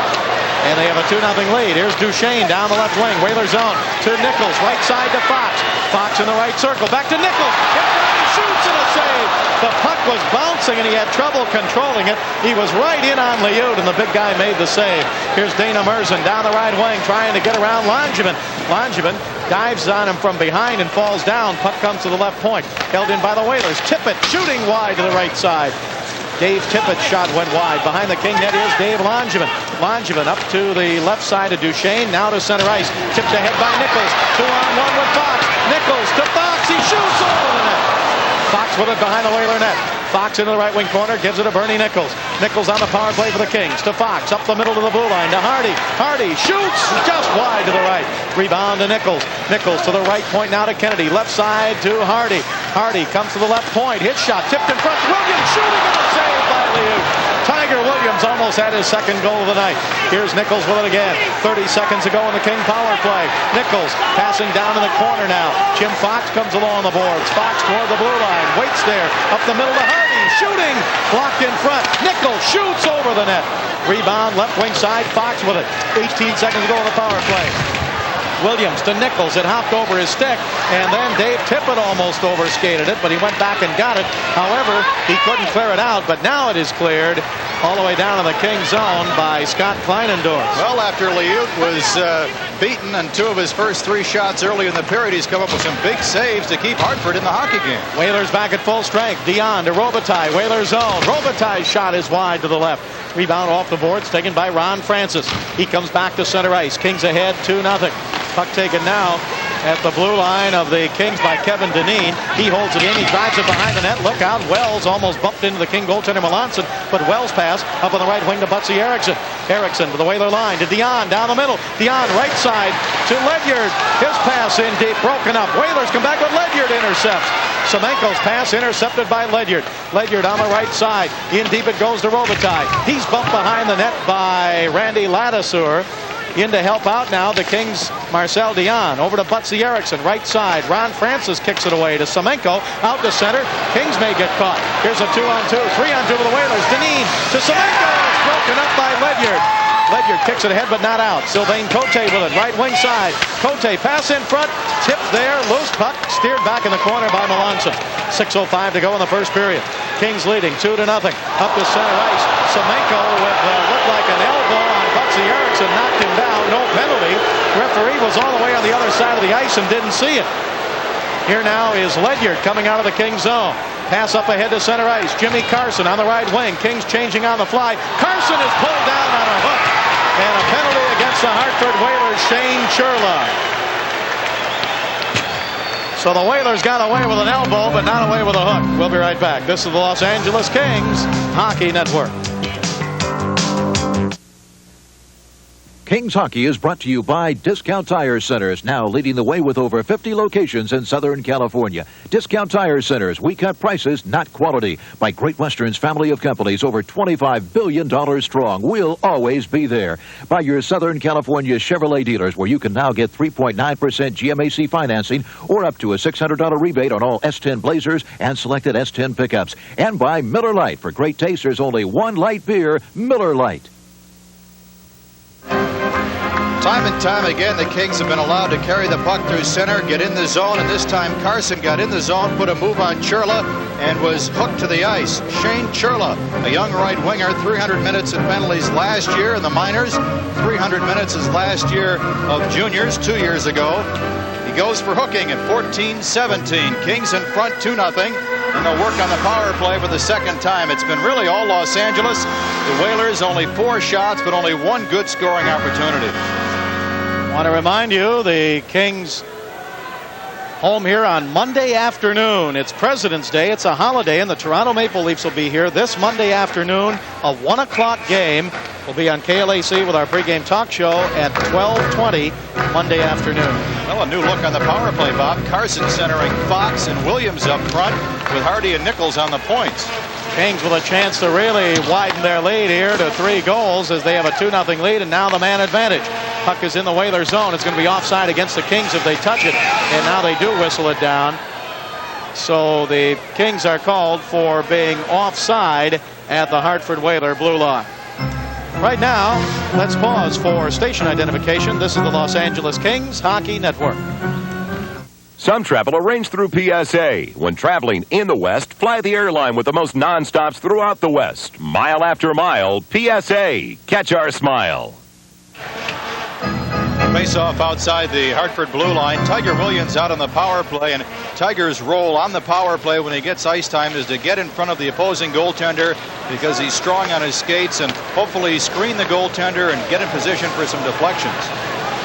And they have a 2-0 lead. Here's Duchesne down the left wing. Whaler zone to Nichols. Right side to Fox. Fox in the right circle. Back to Nichols. He shoots and a save. The puck was bouncing and he had trouble controlling it. He was right in on Liut and the big guy made the save. Here's Dana Merzen down the right wing trying to get around Langevin. Langevin dives on him from behind and falls down. Puck comes to the left point. Held in by the Whalers. Tippett shooting wide to the right side. Dave Tippett's shot went wide. Behind the King net is Dave Langevin. Langevin up to the left side of Duchesne. Now to center ice. Tipped ahead by Nichols. 2-on-1 with Fox. Nichols to Fox. He shoots over the net. Fox with it behind the Whaler net. Fox into the right wing corner. Gives it to Bernie Nichols. Nichols on the power play for the Kings. To Fox. Up the middle to the blue line. To Hardy. Hardy shoots just wide to the right. Rebound to Nichols. Nichols to the right point now to Kennedy. Left side to Hardy. Hardy comes to the left point. Hit shot. Tipped in front. Williams shooting and a save by Liut. Tiger Williams almost had his second goal of the night. Here's Nichols with it again. 30 seconds to go in the King power play. Nichols passing down in the corner now. Jim Fox comes along the boards. Fox toward the blue line. Waits there. Up the middle to Hardy. Shooting. Blocked in front. Nichols shoots over the net. Rebound left wing side. Fox with it. 18 seconds to go in the power play. Williams to Nichols. It hopped over his stick, and then Dave Tippett almost overskated it, but he went back and got it. However, he couldn't clear it out, but now it is cleared all the way down in the King's zone by Scott Kleinendorf. Well, after Liut was beaten on 2 of his first 3 shots early in the period, he's come up with some big saves to keep Hartford in the hockey game. Whalers back at full strength. Dionne to Robitaille. Whalers zone. Robitaille's shot is wide to the left. Rebound off the boards taken by Ron Francis. He comes back to center ice. Kings ahead 2-0. Puck taken now at the blue line of the Kings by Kevin Dineen. He holds it in. He drives it behind the net. Look out. Wells almost bumped into the King goaltender Melanson, but Wells pass up on the right wing to Butsy Erickson. Erickson to the Whaler line to Dionne down the middle. Dionne right side to Ledyard. His pass in deep, broken up. Whalers come back with Ledyard intercepts. Semenko's pass intercepted by Ledyard. Ledyard on the right side. In deep it goes to Robitaille. He's bumped behind the net by Randy Ladouceur. In to help out now the Kings' Marcel Dionne. Over to Butsy Erickson, right side. Ron Francis kicks it away to Semenko. Out to center. Kings may get caught. Here's a 2-on-2. 3-on-2 with the Whalers. Dineen to Semenko. It's broken up by Ledyard. Ledyard kicks it ahead, but not out. Sylvain Cote with it. Right wing side. Cote pass in front. Tipped there. Loose puck. Steered back in the corner by Melanson. 6:05 to go in the first period. Kings leading 2-0. Up to center ice. Semenko with looked like an elbow on Butsy Erickson. Knocked him down. No penalty. Referee was all the way on the other side of the ice and didn't see it. Here now is Ledyard coming out of the Kings zone. Pass up ahead to center ice. Jimmy Carson on the right wing. Kings changing on the fly. Carson is pulled down on a hook. And a penalty against the Hartford Whalers, Shane Churla. So the Whalers got away with an elbow, but not away with a hook. We'll be right back. This is the Los Angeles Kings Hockey Network. Kings Hockey is brought to you by Discount Tire Centers, now leading the way with over 50 locations in Southern California. Discount Tire Centers, we cut prices, not quality. By Great Western's family of companies, over $25 billion strong. We'll always be there. By your Southern California Chevrolet dealers, where you can now get 3.9% GMAC financing or up to a $600 rebate on all S10 Blazers and selected S10 pickups. And by Miller Lite. For great taste, there's only one light beer, Miller Lite. Time and time again, the Kings have been allowed to carry the puck through center, get in the zone, and this time Carson got in the zone, put a move on Churla, and was hooked to the ice. Shane Churla, a young right winger, 300 minutes in penalties last year in the minors, 300 minutes his last year of juniors 2 years ago. He goes for hooking at 14-17. Kings in front 2-0. And they'll work on the power play for the second time. It's been really all Los Angeles. The Whalers only 4 shots, but only 1 good scoring opportunity. I want to remind you, the Kings home here on Monday afternoon. It's President's Day. It's a holiday, and the Toronto Maple Leafs will be here this Monday afternoon. A 1 o'clock game will be on KLAC with our pregame talk show at 12:20 Monday afternoon. Well, a new look on the power play, Bob. Carson centering Fox and Williams up front with Hardy and Nichols on the points. Kings with a chance to really widen their lead here to 3 goals as they have a 2-0 lead, and now the man advantage. Puck is in the Whaler zone. It's going to be offside against the Kings if they touch it, and now they do whistle it down. So the Kings are called for being offside at the Hartford Whaler blue line. Right now, let's pause for station identification. This is the Los Angeles Kings Hockey Network. Some travel arranged through PSA. When traveling in the West, fly the airline with the most nonstops throughout the West. Mile after mile, PSA. Catch our smile. Face-off outside the Hartford blue line. Tiger Williams out on the power play, and Tiger's role on the power play when he gets ice time is to get in front of the opposing goaltender because he's strong on his skates and hopefully screen the goaltender and get in position for some deflections.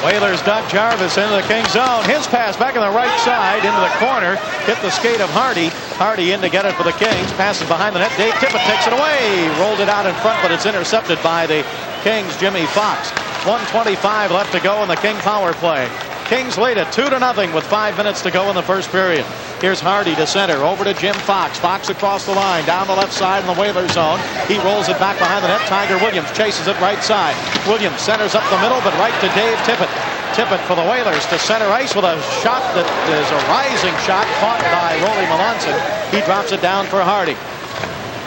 Whalers duck Jarvis into the Kings zone. His pass back on the right side into the corner. Hit the skate of Hardy. Hardy in to get it for the Kings. Passes behind the net. Dave Tippett takes it away. Rolled it out in front, but it's intercepted by the Kings' Jimmy Fox. 1:25 left to go in the King power play. Kings lead it 2-0 with 5 minutes to go in the first period. Here's Hardy to center, over to Jim Fox. Fox across the line, down the left side in the Whaler zone. He rolls it back behind the net. Tiger Williams chases it right side. Williams centers up the middle, but right to Dave Tippett. Tippett for the Whalers to center ice with a shot that is a rising shot caught by Rolly Melanson. He drops it down for Hardy.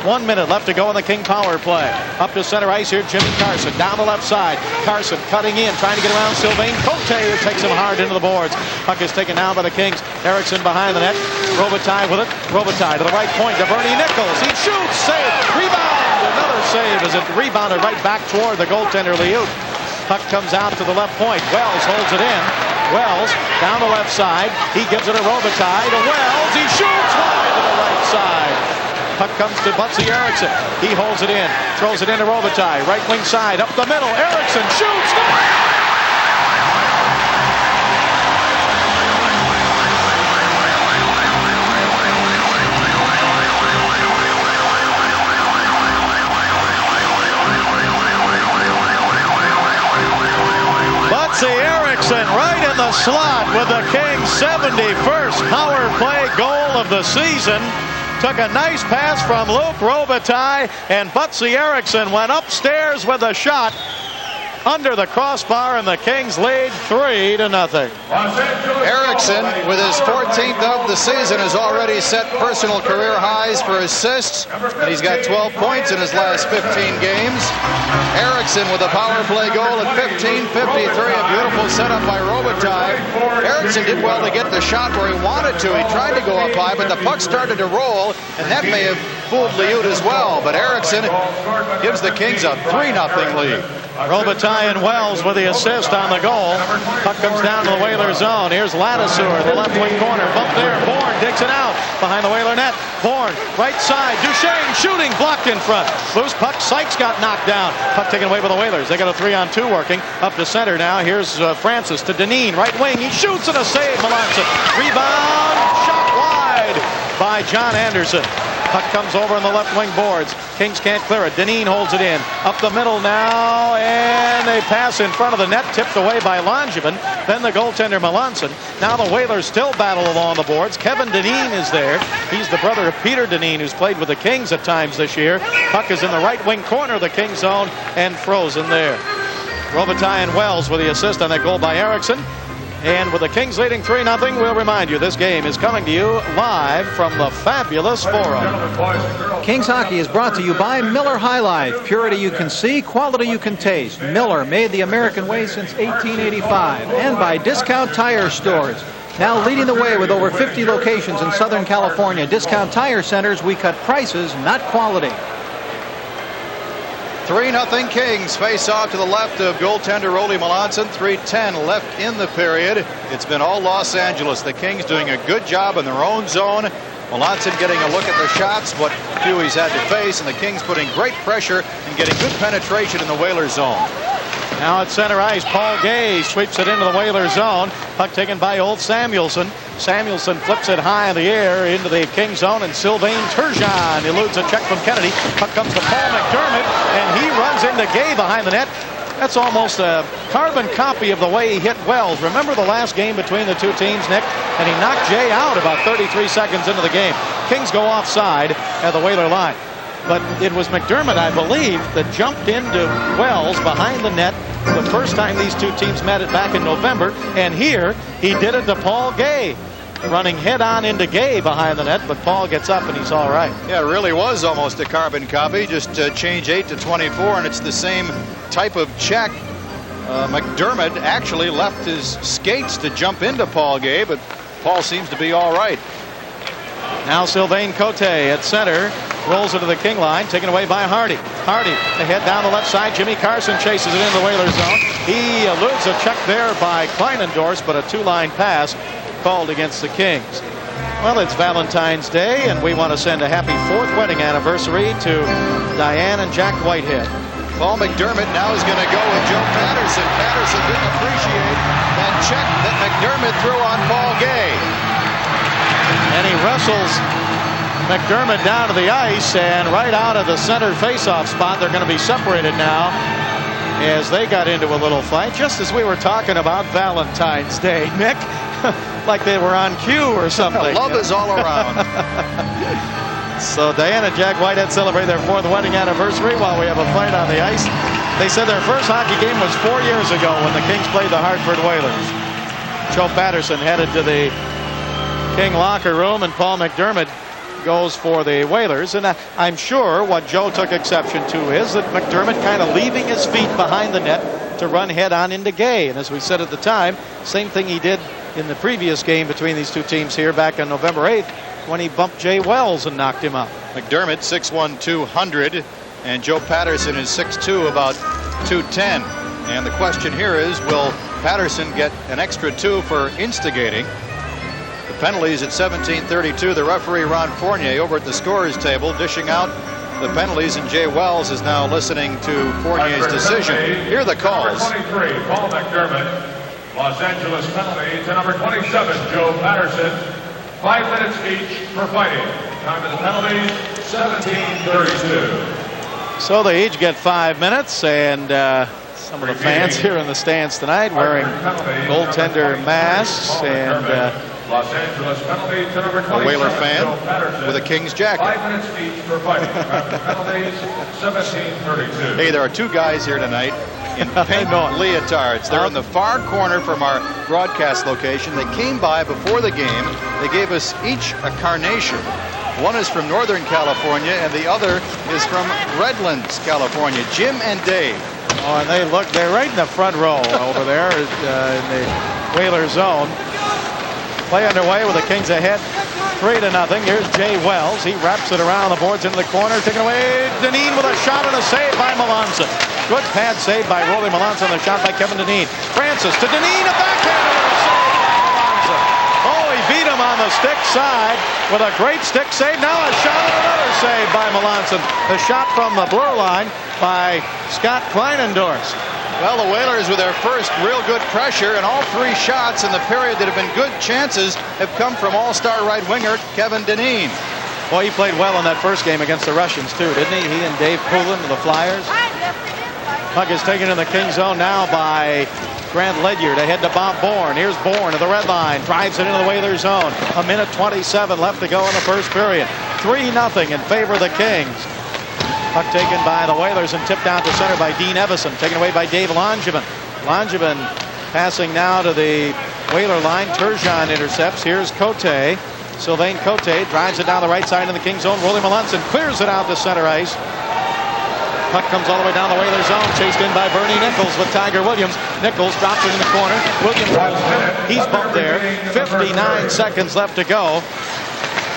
1 minute left to go in the King power play. Up to center ice here, Jimmy Carson. Down the left side. Carson cutting in, trying to get around Sylvain Cote, who takes him hard into the boards. Puck is taken down by the Kings. Erickson behind the net. Robitaille with it. Robitaille to the right point to Bernie Nichols. He shoots, save, rebound. Another save as it rebounded right back toward the goaltender, Liut. Puck comes out to the left point. Wells holds it in. Wells down the left side. He gives it to Robitaille. To Wells. He shoots wide to the right side. Puck comes to Butsy Erickson. He holds it in. Throws it into Robitaille. Right wing side. Up the middle. Erickson shoots. Butsy Erickson right in the slot with the Kings' 71st power play goal of the season. Took a nice pass from Luke Robitaille, and Butsy Erickson went upstairs with a shot under the crossbar, and the Kings lead 3-0. Erickson, with his 14th of the season, has already set personal career highs for assists, and he's got 12 points in his last 15 games. Erickson with a power play goal at 15:53, a beautiful setup by Robitaille. Erickson did well to get the shot where he wanted to. He tried to go up high, but the puck started to roll, and that may have fooled Liut as well. But Erickson gives the Kings a 3-0 lead. Robitaille and Wells with the assist on the goal. Puck comes down to the Whaler zone. Here's Ladouceur, the left wing corner. Bump there. Bourne digs it out behind the Whaler net. Bourne, right side. Duchesne shooting, blocked in front. Loose puck. Sykes got knocked down. Puck taken away by the Whalers. They got a 3-on-2 working. Up to center now. Here's Francis to Dineen, right wing. He shoots and a save. Melanson. Rebound. Shot wide by John Anderson. Puck comes over on the left wing boards. Kings can't clear it. Dineen holds it in. Up the middle now, and they pass in front of the net, tipped away by Langevin. Then the goaltender Melanson. Now the Whalers still battle along the boards. Kevin Dineen is there. He's the brother of Peter Dineen, who's played with the Kings at times this year. Puck is in the right wing corner of the Kings zone and frozen there. Robitaille and Wells with the assist on that goal by Erickson. And with the Kings leading 3-0, we'll remind you this game is coming to you live from the fabulous Forum. Kings Hockey is brought to you by Miller High Life. Purity you can see, quality you can taste. Miller, made the American way since 1885. And by Discount Tire Stores. Now leading the way with over 50 locations in Southern California. Discount Tire Centers, we cut prices, not quality. 3-0 Kings face off to the left of goaltender Rolly Melanson. 3:10 left in the period. It's been all Los Angeles. The Kings doing a good job in their own zone. Melanson getting a look at the shots, what few he's had to face, and the Kings putting great pressure and getting good penetration in the Whalers zone. Now at center ice, Paul Gay sweeps it into the Whalers zone. Puck taken by Old Samuelson. Samuelson flips it high in the air into the King zone, and Sylvain Turgeon eludes a check from Kennedy. Puck comes to Paul McDermott, and he runs into Gay behind the net. That's almost a carbon copy of the way he hit Wells. Remember the last game between the two teams, Nick? And he knocked Jay out about 33 seconds into the game. Kings go offside at the Whaler line. But it was McDermott, I believe, that jumped into Wells behind the net the first time these two teams met it back in November. And here, he did it to Paul Gay, running head-on into Gay behind the net, but Paul gets up and he's all right. Yeah, it really was almost a carbon copy. Just change 8 to 24, and it's the same type of check. McDermott actually left his skates to jump into Paul Gay, but Paul seems to be all right. Now Sylvain Cote at center, rolls it to the King line, taken away by Hardy. Hardy ahead down the left side. Jimmy Carson chases it in the Whalers zone. He eludes a check there by Kleinendorf, but a two-line pass called against the Kings. Well, it's Valentine's Day, and we want to send a happy 4th wedding anniversary to Dionne and Jack Whitehead. Paul McDermott now is going to go with Joe Patterson. Patterson didn't appreciate that check that McDermott threw on Paul Gay. And he wrestles McDermott down to the ice, and right out of the center face-off spot, they're going to be separated now as they got into a little fight, just as we were talking about Valentine's Day, Nick. Like they were on cue or something. Love is all around. So Dionne and Jack Whitehead celebrate their 4th wedding anniversary while we have a fight on the ice. They said their first hockey game was 4 years ago when the Kings played the Hartford Whalers. Joe Patterson headed to the King locker room, and Paul McDermott goes for the Whalers. And I'm sure what Joe took exception to is that McDermott kind of leaving his feet behind the net to run head on into Gay. And as we said at the time, same thing he did in the previous game between these two teams here back on November 8th when he bumped Jay Wells and knocked him out. McDermott 6'1", 200, and Joe Patterson is 6'2", about 210. And the question here is, will Patterson get an extra 2 for instigating? The penalties at 17:32. The referee Ron Fournier over at the scorer's table dishing out the penalties, and Jay Wells is now listening to Fournier's decision. Here are the calls. Number 23, Paul McDermott. Los Angeles penalty to number 27, Joe Patterson. 5 minutes each for fighting. Time of the penalties, 17:32. So they each get 5 minutes, and some of the fans here in the stands tonight wearing goaltender masks, and Los Angeles penalty to number 27, a Whaler fan with a Kings jacket. 5 minutes each for fighting. Penalties, 17:32. Hey, there are 2 guys here tonight in pink leotards. They're in the far corner from our broadcast location. They came by before the game. They gave us each a carnation. One is from Northern California, and the other is from Redlands, California. Jim and Dave. Oh, and they're right in the front row over there in the Whaler zone. Play underway with the Kings ahead 3-0. Here's Jay Wells. He wraps it around the boards into the corner. Taken away. Dineen with a shot and a save by Melanson. Good pad save by Rolly Melanson. The shot by Kevin Dineen. Francis to Dineen. A backhander and a save by Melanson. Oh, he beat him on the stick side with a great stick save. Now a shot and another save by Melanson. The shot from the blue line by Scott Kleinendorf. Well, the Whalers with their first real good pressure, and all 3 shots in the period that have been good chances have come from all-star right winger Kevin Dineen. Boy, he played well in that first game against the Russians too, didn't he? He and Dave Poulin of the Flyers. Puck is taken in the King zone now by Grant Ledyard ahead to Bob Bourne. Here's Bourne to the red line, drives it into the Whalers zone. 1:27 left to go in the first period. 3-0 in favor of the Kings. Puck taken by the Whalers and tipped down to center by Dean Evison. Taken away by Dave Langevin. Langevin passing now to the Whaler line. Turgeon intercepts. Here's Cote. Sylvain Cote drives it down the right side in the King zone. Rolly Melanson clears it out to center ice. Puck comes all the way down the Whaler zone, chased in by Bernie Nichols with Tiger Williams. Nichols drops it in the corner. Williams, he's bumped there. 59 seconds left to go.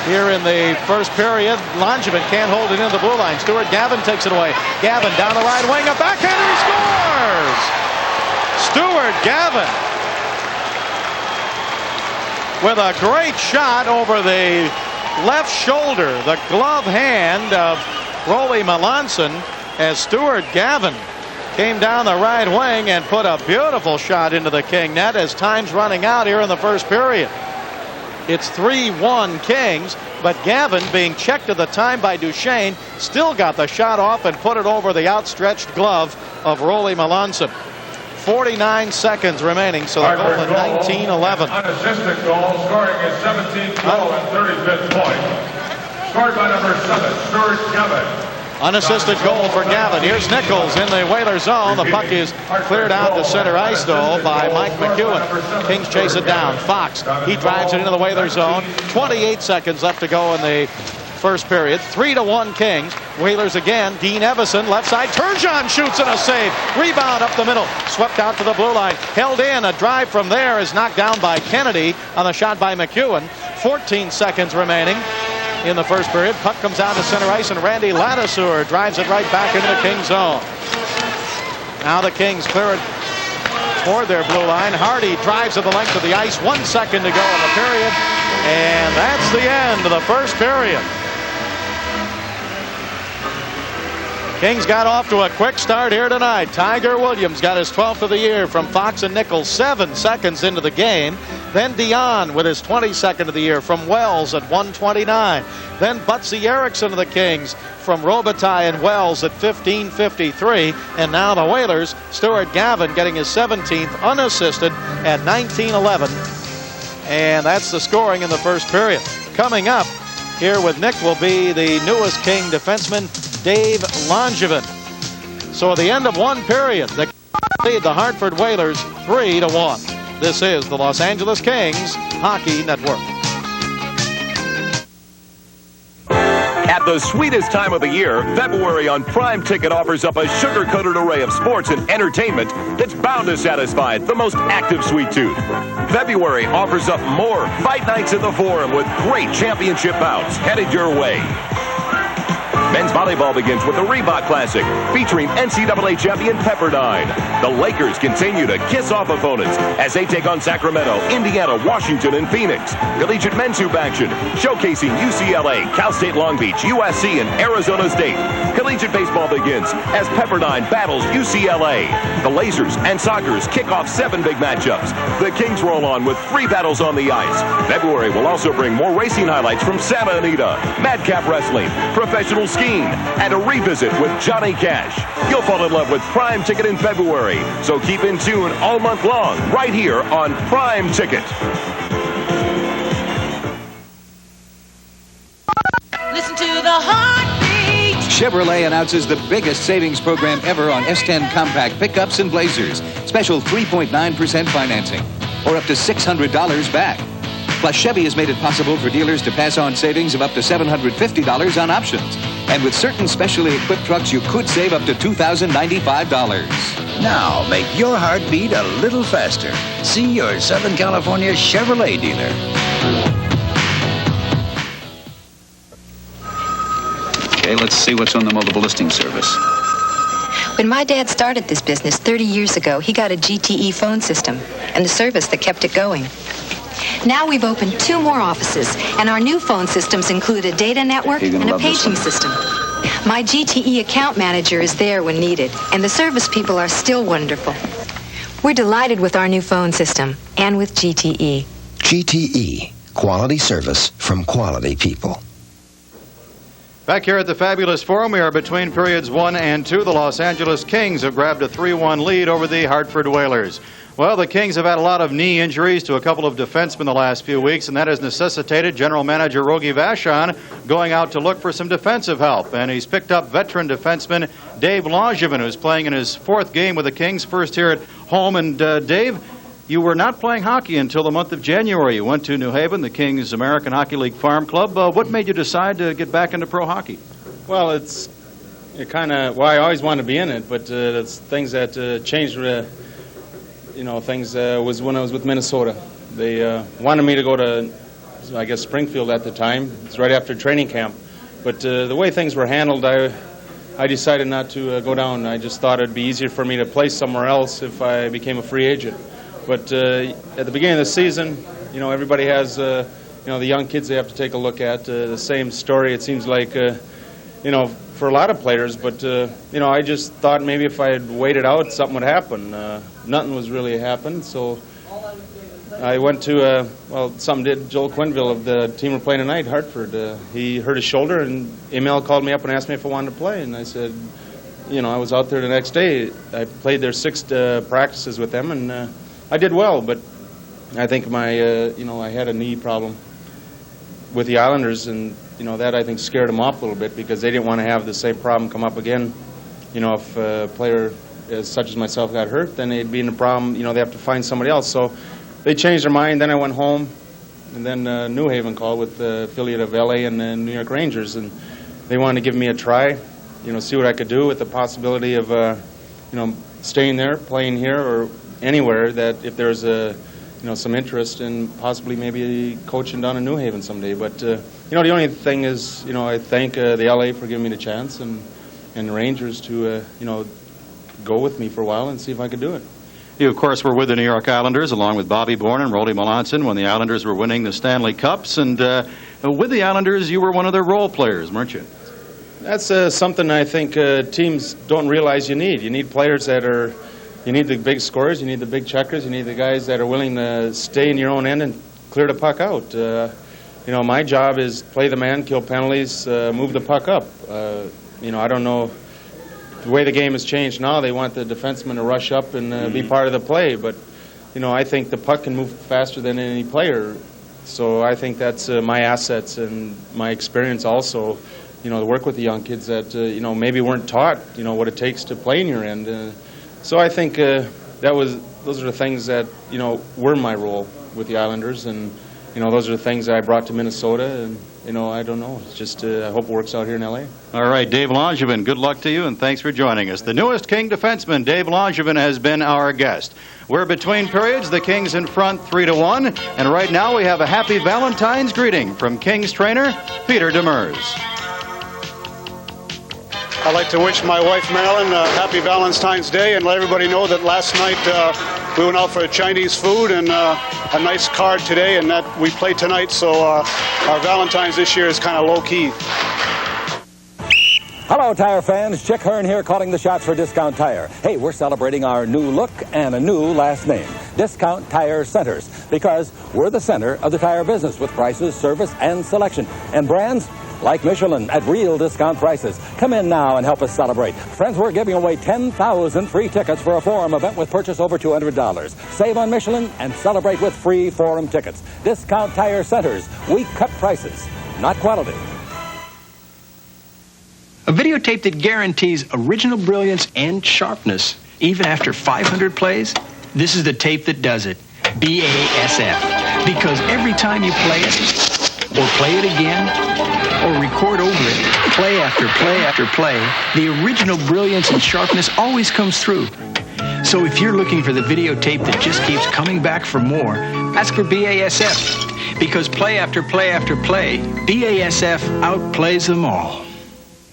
Here in the first period, Langevin can't hold it into the blue line. Stuart Gavin takes it away. Gavin down the right wing, a backhander, he scores! Stuart Gavin with a great shot over the left shoulder, the glove hand of Rolly Melanson, as Stuart Gavin came down the right wing and put a beautiful shot into the King net as time's running out here in the first period. It's 3-1 Kings, but Gavin, being checked at the time by Duchesne, still got the shot off and put it over the outstretched glove of Rolly Melanson. 49 seconds remaining, so the goal at 19-11. Unassisted goal, scoring his 17th goal and 35th point. Scored by number 7, Stuart Gavin. Unassisted goal for Gavin. Here's Nichols in the Whaler zone. The puck is cleared out to center ice, though, by Mike McEwen. Kings chase it down. Fox, he drives it into the Whaler zone. 28 seconds left to go in the first period. 3-1 Kings. Whalers again. Dean Evison, left side. Turgeon shoots and a save. Rebound up the middle. Swept out to the blue line. Held in. A drive from there is knocked down by Kennedy on the shot by McEwen. 14 seconds remaining in the first period. Puck comes out to center ice, and Randy Ladouceur drives it right back into the Kings zone. Now the Kings clear it toward their blue line. Hardy drives to the length of the ice. 1 second to go in the period, and that's the end of the first period. Kings got off to a quick start here tonight. Tiger Williams got his 12th of the year from Fox and Nichols 7 seconds into the game. Then Dionne with his 22nd of the year from Wells at 1:29. Then Butsy Erickson of the Kings from Robitaille and Wells at 15:53. And now the Whalers, Stuart Gavin getting his 17th unassisted at 19:11. And that's the scoring in the first period. Coming up here with Nick will be the newest King defenseman, Dave Langevin. So at the end of one period, they lead the Hartford Whalers 3-1. This is the Los Angeles Kings Hockey Network. At the sweetest time of the year, February on Prime Ticket offers up a sugar-coated array of sports and entertainment that's bound to satisfy the most active sweet tooth. February offers up more fight nights at the Forum with great championship bouts headed your way. Men's volleyball begins with the Reebok Classic, featuring NCAA champion Pepperdine. The Lakers continue to kiss off opponents as they take on Sacramento, Indiana, Washington, and Phoenix. Collegiate men's hoop action, showcasing UCLA, Cal State Long Beach, USC, and Arizona State. Collegiate baseball begins as Pepperdine battles UCLA. The Lasers and Sockers kick off 7 big matchups. The Kings roll on with 3 battles on the ice. February will also bring more racing highlights from Santa Anita, Madcap Wrestling, professional skiing, and a revisit with Johnny Cash. You'll fall in love with Prime Ticket in February, so keep in tune all month long right here on Prime Ticket. Listen to the heartbeat. Chevrolet announces the biggest savings program ever on S10 compact pickups and Blazers. Special 3.9% financing, or up to $600 back. Plus, Chevy has made it possible for dealers to pass on savings of up to $750 on options. And with certain specially equipped trucks, you could save up to $2,095. Now, make your heart beat a little faster. See your Southern California Chevrolet dealer. Okay, let's see what's on the multiple listing service. When my dad started this business 30 years ago, he got a GTE phone system and the service that kept it going. Now we've opened 2 more offices, and our new phone systems include a data network and a paging system. My GTE account manager is there when needed, and the service people are still wonderful. We're delighted with our new phone system and with GTE. GTE, quality service from quality people. Back here at the Fabulous Forum, we are between periods 1 and 2. The Los Angeles Kings have grabbed a 3-1 lead over the Hartford Whalers. Well, the Kings have had a lot of knee injuries to a couple of defensemen the last few weeks, and that has necessitated General Manager Rogie Vachon going out to look for some defensive help. And he's picked up veteran defenseman Dave Langevin, who's playing in his 4th game with the Kings, first here at home. And Dave, You were not playing hockey until the month of January. You went to New Haven, the Kings American Hockey League Farm Club. What made you decide to get back into pro hockey? Well, it kind of, well, I always wanted to be in it, but it's things that changed, things was when I was with Minnesota. They wanted me to go to, I guess, Springfield at the time. It's right after training camp. But the way things were handled, I decided not to go down. I just thought it'd be easier for me to play somewhere else if I became a free agent. But at the beginning of the season, everybody has, the young kids they have to take a look at. The same story, it seems like, for a lot of players. But, I just thought maybe if I had waited out, something would happen. Nothing was really happened, so I went to, something did. Joel Quinville of the team we're playing tonight, Hartford. He hurt his shoulder, and Emil called me up and asked me if I wanted to play. And I said, I was out there the next day. I played their 6 practices with them, and I did well. But I think I had a knee problem with the Islanders, and, that I think scared them off a little bit because they didn't want to have the same problem come up again. If a player such as myself got hurt, then they'd be in a problem, they have to find somebody else. So they changed their mind. Then I went home, and then New Haven called with the affiliate of LA and the New York Rangers, and they wanted to give me a try, see what I could do with the possibility of, staying there, playing here, or anywhere that if there's some interest in possibly maybe coaching down in New Haven someday. But, the only thing is, I thank the LA for giving me the chance and the Rangers to, go with me for a while and see if I could do it. You, of course, were with the New York Islanders along with Bobby Bourne and Rollie Melanson when the Islanders were winning the Stanley Cups. And with the Islanders, you were one of their role players, weren't you? That's something I think teams don't realize you need. You need players you need the big scorers, you need the big checkers, you need the guys that are willing to stay in your own end and clear the puck out. My job is play the man, kill penalties, move the puck up. I don't know. The way the game has changed now, they want the defenseman to rush up and be part of the play. But, I think the puck can move faster than any player. So I think that's my assets and my experience also, to work with the young kids that, maybe weren't taught, what it takes to play in your end. So I think those are the things that, were my role with the Islanders. And, those are the things that I brought to Minnesota. And, I don't know. It's just I hope it works out here in L.A. All right, Dave Langevin, good luck to you, and thanks for joining us. The newest King defenseman, Dave Langevin, has been our guest. We're between periods. The Kings in front 3-1. And right now we have a happy Valentine's greeting from Kings trainer Peter Demers. I'd like to wish my wife, Marilyn, a happy Valentine's Day and let everybody know that last night we went out for Chinese food and a nice card today, and that we play tonight, so our Valentine's this year is kind of low-key. Hello, Tire fans. Chick Hearn here calling the shots for Discount Tire. Hey, we're celebrating our new look and a new last name, Discount Tire Centers, because we're the center of the tire business with prices, service, and selection. And brands like Michelin at real discount prices. Come in now and help us celebrate. Friends, we're giving away 10,000 free tickets for a forum event with purchase over $200. Save on Michelin and celebrate with free forum tickets. Discount Tire Centers. We cut prices, not quality. A videotape that guarantees original brilliance and sharpness, even after 500 plays. This is the tape that does it. BASF. Because every time you play it, or play it again, or record over it, play after play after play, the original brilliance and sharpness always comes through. So if you're looking for the videotape that just keeps coming back for more, ask for BASF. Because play after play after play, BASF outplays them all.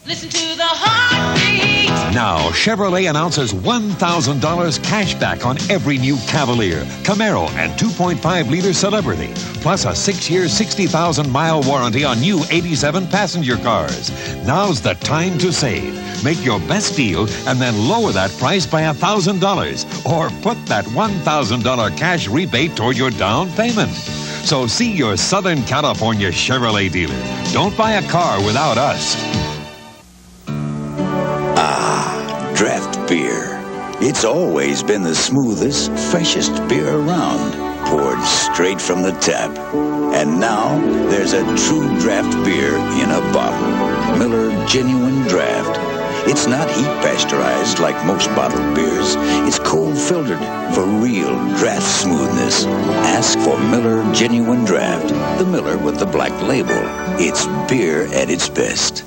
Listen to the heartbeat. Now, Chevrolet announces $1,000 cash back on every new Cavalier, Camaro, and 2.5-liter Celebrity, plus a 6-year, 60,000-mile warranty on new 87 passenger cars. Now's the time to save. Make your best deal and then lower that price by $1,000, or put that $1,000 cash rebate toward your down payment. So see your Southern California Chevrolet dealer. Don't buy a car without us. Draft beer. It's always been the smoothest, freshest beer around, poured straight from the tap. And now there's a true draft beer in a bottle. Miller Genuine Draft. It's not heat pasteurized like most bottled beers. It's cold filtered for real draft smoothness. Ask for Miller Genuine Draft, the Miller with the black label. It's beer at its best.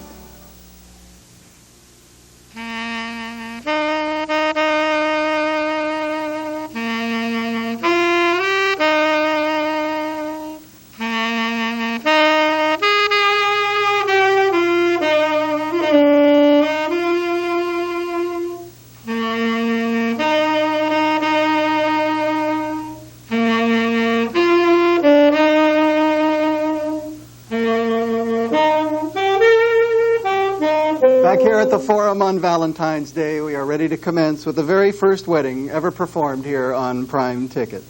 Back here at the Forum on Valentine's Day, we are ready to commence with the very first wedding ever performed here on Prime Ticket.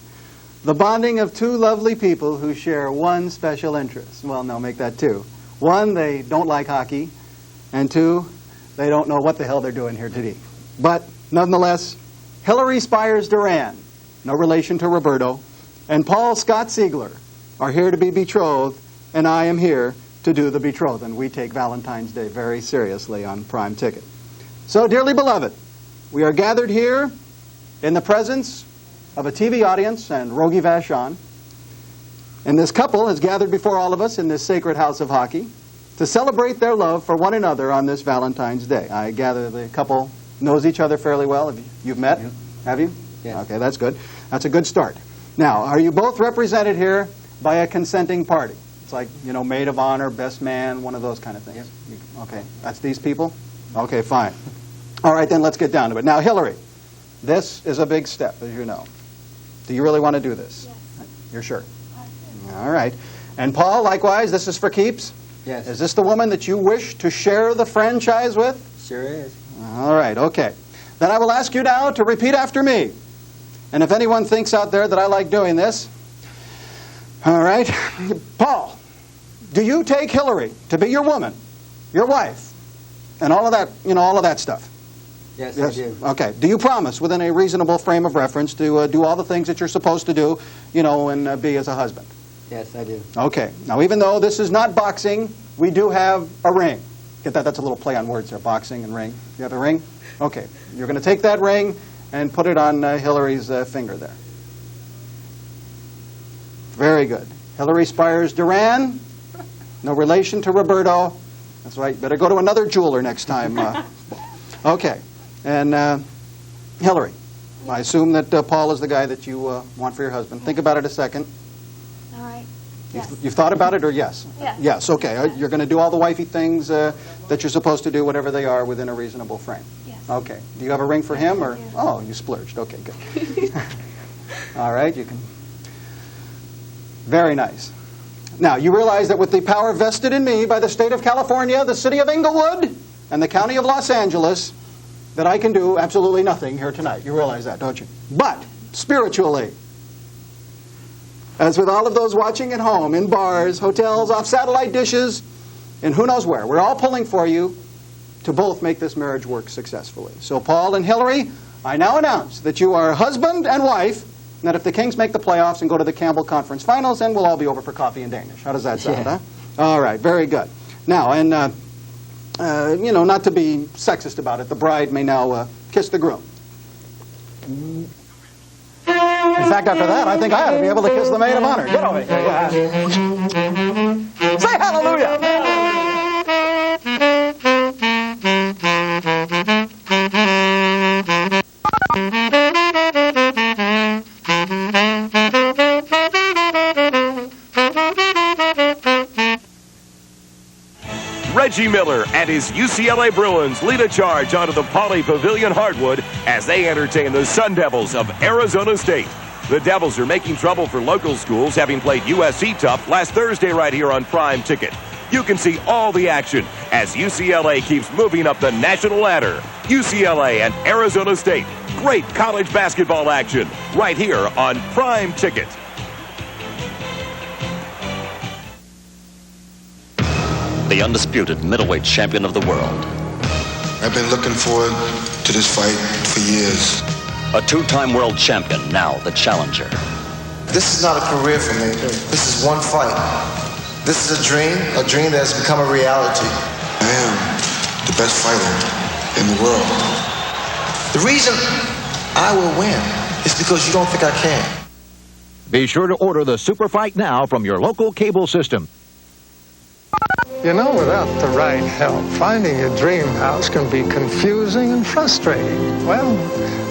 The bonding of two lovely people who share one special interest. Well, no, make that two. One, they don't like hockey, and two, they don't know what the hell they're doing here today. But nonetheless, Hillary Spires Duran, no relation to Roberto, and Paul Scott Siegler are here to be betrothed, and I am here to do the betrothal. We take Valentine's Day very seriously on Prime Ticket. So, dearly beloved, we are gathered here in the presence of a TV audience and Rogie Vachon. And this couple has gathered before all of us in this sacred house of hockey to celebrate their love for one another on this Valentine's Day. I gather the couple knows each other fairly well. You've met? Yeah. Have you? Yes. Okay, that's good. That's a good start. Now, are you both represented here by a consenting party? It's like, you know, maid of honor, best man, one of those kind of things. Yep. Okay, that's these people? Okay, fine. All right, then let's get down to it. Now, Hillary, this is a big step, as you know. Do you really want to do this? Yes. You're sure? All right. And Paul, likewise, this is for keeps? Yes. Is this the woman that you wish to share the franchise with? Sure is. All right, okay. Then I will ask you now to repeat after me. And if anyone thinks out there that I like doing this, all right. Paul, do you take Hillary to be your woman, your wife, and all of that, you know, all of that stuff? Yes, I do. Okay. Do you promise, within a reasonable frame of reference, to do all the things that you're supposed to do, you know, and be as a husband? Yes, I do. Okay. Now, even though this is not boxing, we do have a ring. Get that? That's a little play on words there, boxing and ring. You have a ring? Okay. You're going to take that ring and put it on Hillary's finger there. Very good. Hillary Spires Duran, no relation to Roberto. That's right. Better go to another jeweler next time. Okay. And Hillary, I assume that Paul is the guy that you want for your husband. Think about it a second. All right. Yes. You've thought about it, or yes? Yes. Yes, okay. You're going to do all the wifey things that you're supposed to do, whatever they are, within a reasonable frame. Yes. Okay. Do you have a ring for him, or? Oh, you splurged. Okay, good. All right, you can. Very nice. Now, you realize that with the power vested in me by the state of California, the city of Inglewood, and the county of Los Angeles, that I can do absolutely nothing here tonight. You realize that, don't you? But, spiritually, as with all of those watching at home, in bars, hotels, off satellite dishes, and who knows where, we're all pulling for you to both make this marriage work successfully. So, Paul and Hillary, I now announce that you are husband and wife, and that if the Kings make the playoffs and go to the Campbell Conference Finals, then we'll all be over for coffee and Danish. How does that sound, huh? All right, very good. Now, and, you know, not to be sexist about it, the bride may now kiss the groom. In fact, after that, I think I ought to be able to kiss the maid of honor. Get over here. Yeah. Say hallelujah. Reggie Miller and his UCLA Bruins lead a charge onto the Pauley Pavilion hardwood as they entertain the Sun Devils of Arizona State. The Devils are making trouble for local schools, having played USC tough last Thursday right here on Prime Ticket. You can see all the action as UCLA keeps moving up the national ladder. UCLA and Arizona State. Great college basketball action right here on Prime Ticket. The undisputed middleweight champion of the world. I've been looking forward to this fight for years. A two-time world champion, now the challenger. This is not a career for me. This is one fight. This is a dream that has become a reality. I am the best fighter in the world. The reason I will win is because you don't think I can. Be sure to order the Super Fight now from your local cable system. You know, without the right help, finding your dream house can be confusing and frustrating. Well,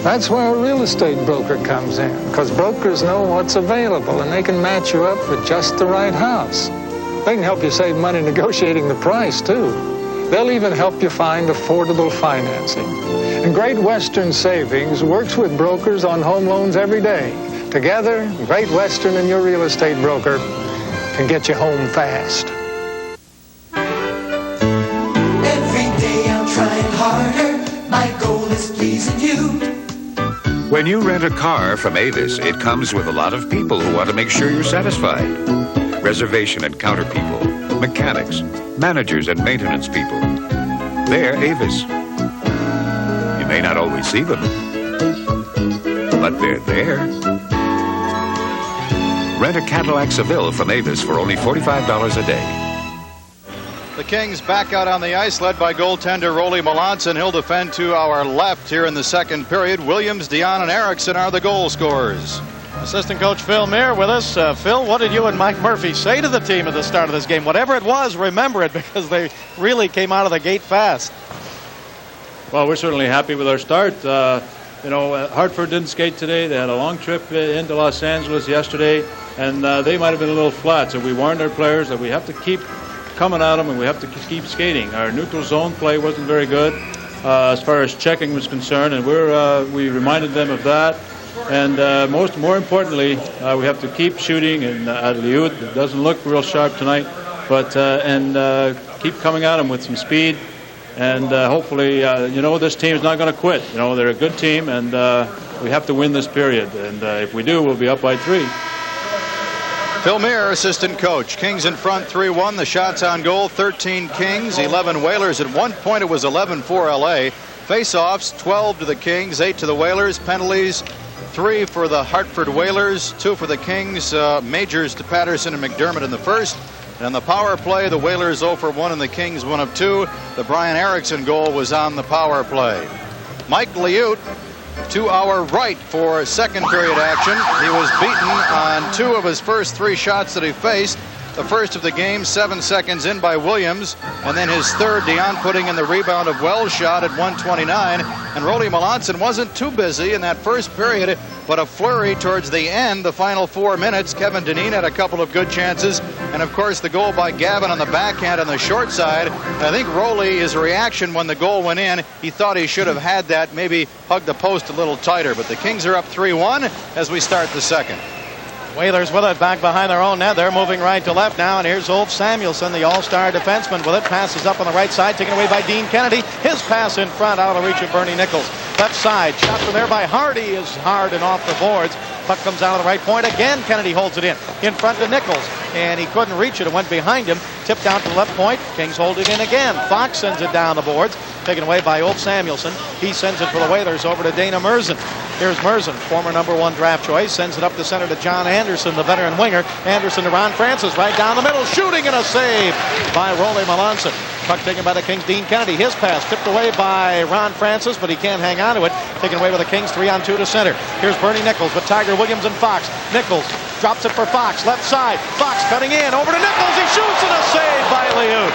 that's where a real estate broker comes in, because brokers know what's available and they can match you up with just the right house. They can help you save money negotiating the price, too. They'll even help you find affordable financing. And Great Western Savings works with brokers on home loans every day. Together, Great Western and your real estate broker can get you home fast. My goal is pleasing you. When you rent a car from Avis, it comes with a lot of people who want to make sure you're satisfied. Reservation and counter people, mechanics, managers and maintenance people. They're Avis. You may not always see them, but they're there. Rent a Cadillac Seville from Avis for only $45 a day. The Kings back out on the ice, led by goaltender Rolly Melanson. He'll defend to our left here in the second period. Williams, Dionne, and Erickson are the goal scorers. Assistant coach Phil Mayer with us. Phil, what did you and Mike Murphy say to the team at the start of this game? Whatever it was, remember it, because they really came out of the gate fast. Well, we're certainly happy with our start. Hartford didn't skate today. They had a long trip into Los Angeles yesterday, and they might have been a little flat. So we warned our players that we have to keep coming at them and we have to keep skating. Our neutral zone play wasn't very good as far as checking was concerned, and we reminded them of that. And more importantly, we have to keep shooting and at Liut. It doesn't look real sharp tonight, but keep coming at them with some speed. And hopefully, this team is not going to quit. They're a good team, and we have to win this period. And if we do, we'll be up by 3. Phil Mayer, assistant coach. Kings in front 3-1. The shots on goal, 13 Kings, 11 Whalers. At one point, it was 11-4 LA. Face-offs, 12 to the Kings, 8 to the Whalers. Penalties, 3 for the Hartford Whalers, 2 for the Kings. Majors to Patterson and McDermott in the first. And the power play, the Whalers 0 for 1 and the Kings 1 of 2. The Brian Erickson goal was on the power play. Mike Liut to our right for second period action. He was beaten on 2 of his first 3 shots that he faced. The first of the game, 7 seconds in by Williams, and then his third, Dionne putting in the rebound of Wells' shot at 1:29. And Rolly Melanson wasn't too busy in that first period, but a flurry towards the end, the final 4 minutes. Kevin Dineen had a couple of good chances, and of course the goal by Gavin on the backhand on the short side. I think Rolly, his reaction when the goal went in, he thought he should have had that, maybe hugged the post a little tighter. But the Kings are up 3-1 as we start the second. Whalers with it back behind their own net. They're moving right to left now, and here's Ulf Samuelsson, the all-star defenseman, with it. Passes up on the right side, taken away by Dean Kennedy. His pass in front, out of the reach of Bernie Nichols. Left side, shot from there by Hardy is hard and off the boards. Puck comes out of the right point again. Kennedy holds it in front to Nichols, and he couldn't reach it. It went behind him, tipped out to the left point. Kings hold it in again. Fox sends it down the boards, taken away by Ulf Samuelsson. He sends it for the Whalers over to Dana Merzen. Here's Merzen, former #1 draft choice, sends it up the center to John Anderson, the veteran winger. Anderson to Ron Francis, right down the middle, shooting and a save by Rolly Melanson. Puck taken by the Kings, Dean Kennedy. His pass tipped away by Ron Francis, but he can't hang on to it. Taken away by the Kings, 3-on-2 to center. Here's Bernie Nichols with Tiger Williams and Fox. Nichols drops it for Fox, left side. Fox cutting in, over to Nichols. He shoots and a save by Liut.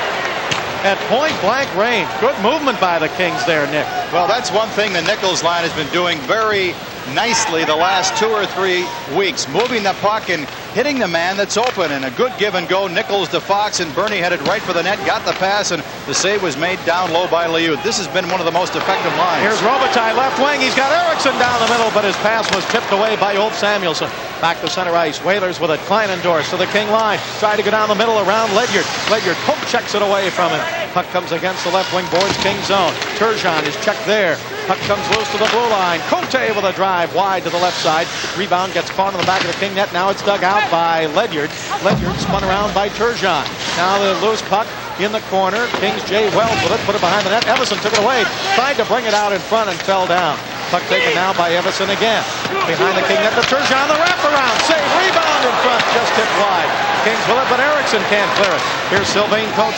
At point-blank range. Good movement by the Kings there, Nick. Well, that's one thing the Nichols line has been doing very nicely the last 2 or 3 weeks, moving the puck and hitting the man that's open, and a good give and go. Nichols to Fox, and Bernie headed right for the net, got the pass, and the save was made down low by Liut. This has been one of the most effective lines. Here's Robitaille, left wing. He's got Erickson down the middle, but his pass was tipped away by Ulf Samuelsson. Back to center ice. Whalers with it. Kleinendorf to the King line. Tried to go down the middle around Ledyard. Ledyard poke checks it away from him. Puck comes against the left wing boards. King zone. Turgeon is checked there. Puck comes loose to the blue line. Cote with a drive wide to the left side. Rebound gets caught in the back of the King net. Now it's dug out by Ledyard. Ledyard spun around by Turgeon. Now the loose puck in the corner. Kings Jay Wells with it. Put it behind the net. Everson took it away. Tried to bring it out in front and fell down. Puck taken now by Everson again. Behind the King net to Turgeon. The wraparound. Save. Rebound in front. Just tipped wide. Kings with it, but Erickson can't clear it. Here's Sylvain Cote.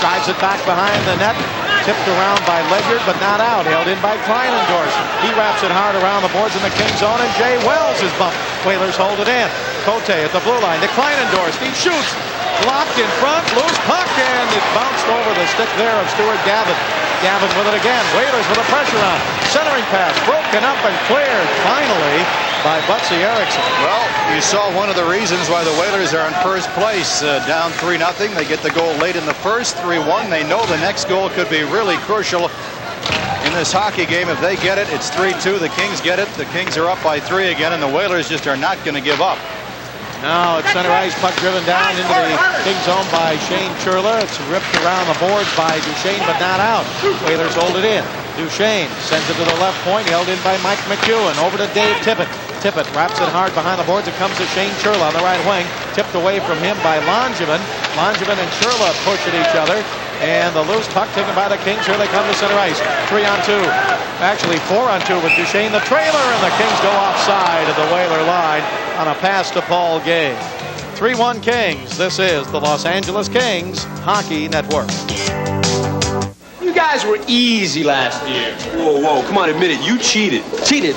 Drives it back behind the net. tipped around by Ledyard, but not out. Held in by Kleinendorf. He wraps it hard around the boards in the King zone, and Jay Wells is bumped. Whalers hold it in. Cote at the blue line to Kleinendorf. He shoots. Blocked in front, loose puck, and it bounced over the stick there of Stuart Gavin. Gavin with it again. Whalers with the pressure on. Centering pass, broken up and cleared finally by Butsy Erickson. Well, you saw one of the reasons why the Whalers are in first place. Down 3-0. They get the goal late in the first, 3-1. They know the next goal could be really crucial in this hockey game. If they get it, it's 3-2. The Kings get it. The Kings are up by 3 again, and the Whalers just are not going to give up. Now it's center ice, puck driven down into the King zone by Shane Churla. It's ripped around the boards by Duchesne, but not out. Whalers hold it in. Duchesne sends it to the left point, held in by Mike McEwen. Over to Dave Tippett. Tippett wraps it hard behind the boards. It comes to Shane Churla on the right wing. Tipped away from him by Langevin. Langevin and Churla push at each other. And the loose puck taken by the Kings. Here they come to center ice. 3-on-2. Actually 4-on-2 with Duchesne. The trailer, and the Kings go offside at the Whaler line on a pass to Paul Gay. 3-1 Kings. This is the Los Angeles Kings Hockey Network. You guys were easy last year. Whoa, come on, admit it. You cheated. Cheated?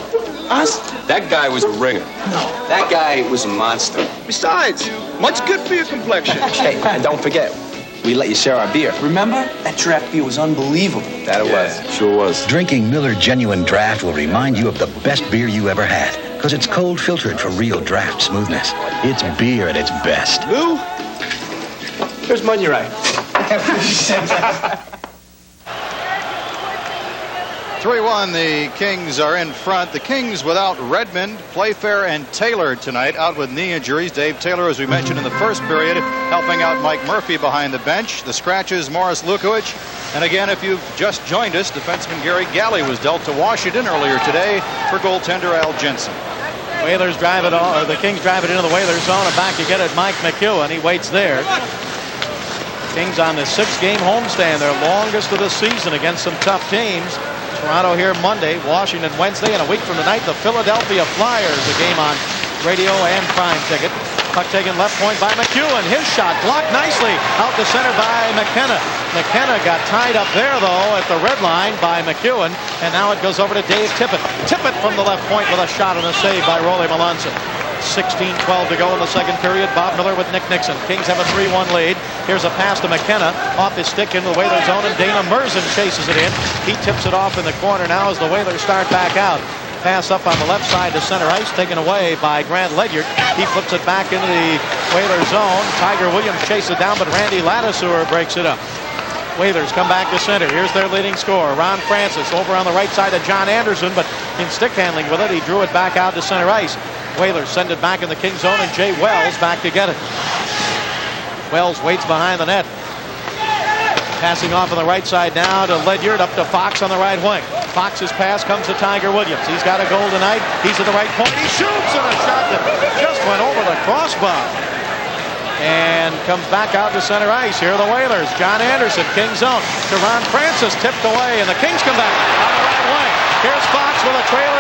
Us? That guy was a ringer. No. That guy was a monster. Besides, much good for your complexion. Hey, and don't forget, we let you share our beer. Remember? That draft beer was unbelievable. That it was. Sure was. Drinking Miller Genuine Draft will remind you of the best beer you ever had, because it's cold filtered for real draft smoothness. It's beer at its best. Lou, here's money right. 3-1, the Kings are in front. The Kings without Redmond, Playfair, and Taylor tonight, out with knee injuries. Dave Taylor, as we mentioned in the first period, helping out Mike Murphy behind the bench. The scratches, Morris Lukovic. And again, if you've just joined us, defenseman Gary Galley was dealt to Washington earlier today for goaltender Al Jensen. Whalers drive it on, or the Kings drive it into the Whalers zone, and back to get it, Mike McEwen. He waits there. Kings on the 6-game homestand, their longest of the season against some tough teams. Toronto here Monday, Washington Wednesday, and a week from tonight, the Philadelphia Flyers, a game on radio and prime ticket. Puck taken left point by McEwen. His shot blocked nicely out to center by McKenna. McKenna got tied up there, though, at the red line by McEwen, and now it goes over to Dave Tippett. Tippett from the left point with a shot and a save by Rolly Melanson. 16-12 to go in the second period. Bob Miller with Nick Nixon. Kings have a 3-1 lead. Here's a pass to McKenna. Off his stick into the Whalers zone, and Dana Merzen chases it in. He tips it off in the corner now as the Whalers start back out. Pass up on the left side to center ice, taken away by Grant Ledyard. He flips it back into the Whalers zone. Tiger Williams chases it down, but Randy Ladouceur breaks it up. Whalers come back to center. Here's their leading scorer, Ron Francis, over on the right side of John Anderson, but in stick handling with it, he drew it back out to center ice. Whalers send it back in the King zone, and Jay Wells back to get it. Wells waits behind the net. Passing off on the right side now to Ledyard, up to Fox on the right wing. Fox's pass comes to Tiger Williams. He's got a goal tonight. He's at the right point. He shoots, and a shot that just went over the crossbar. And comes back out to center ice. Here are the Whalers. John Anderson, King zone. To Ron Francis, tipped away, and the Kings come back on the right wing. Here's Fox with a trailer,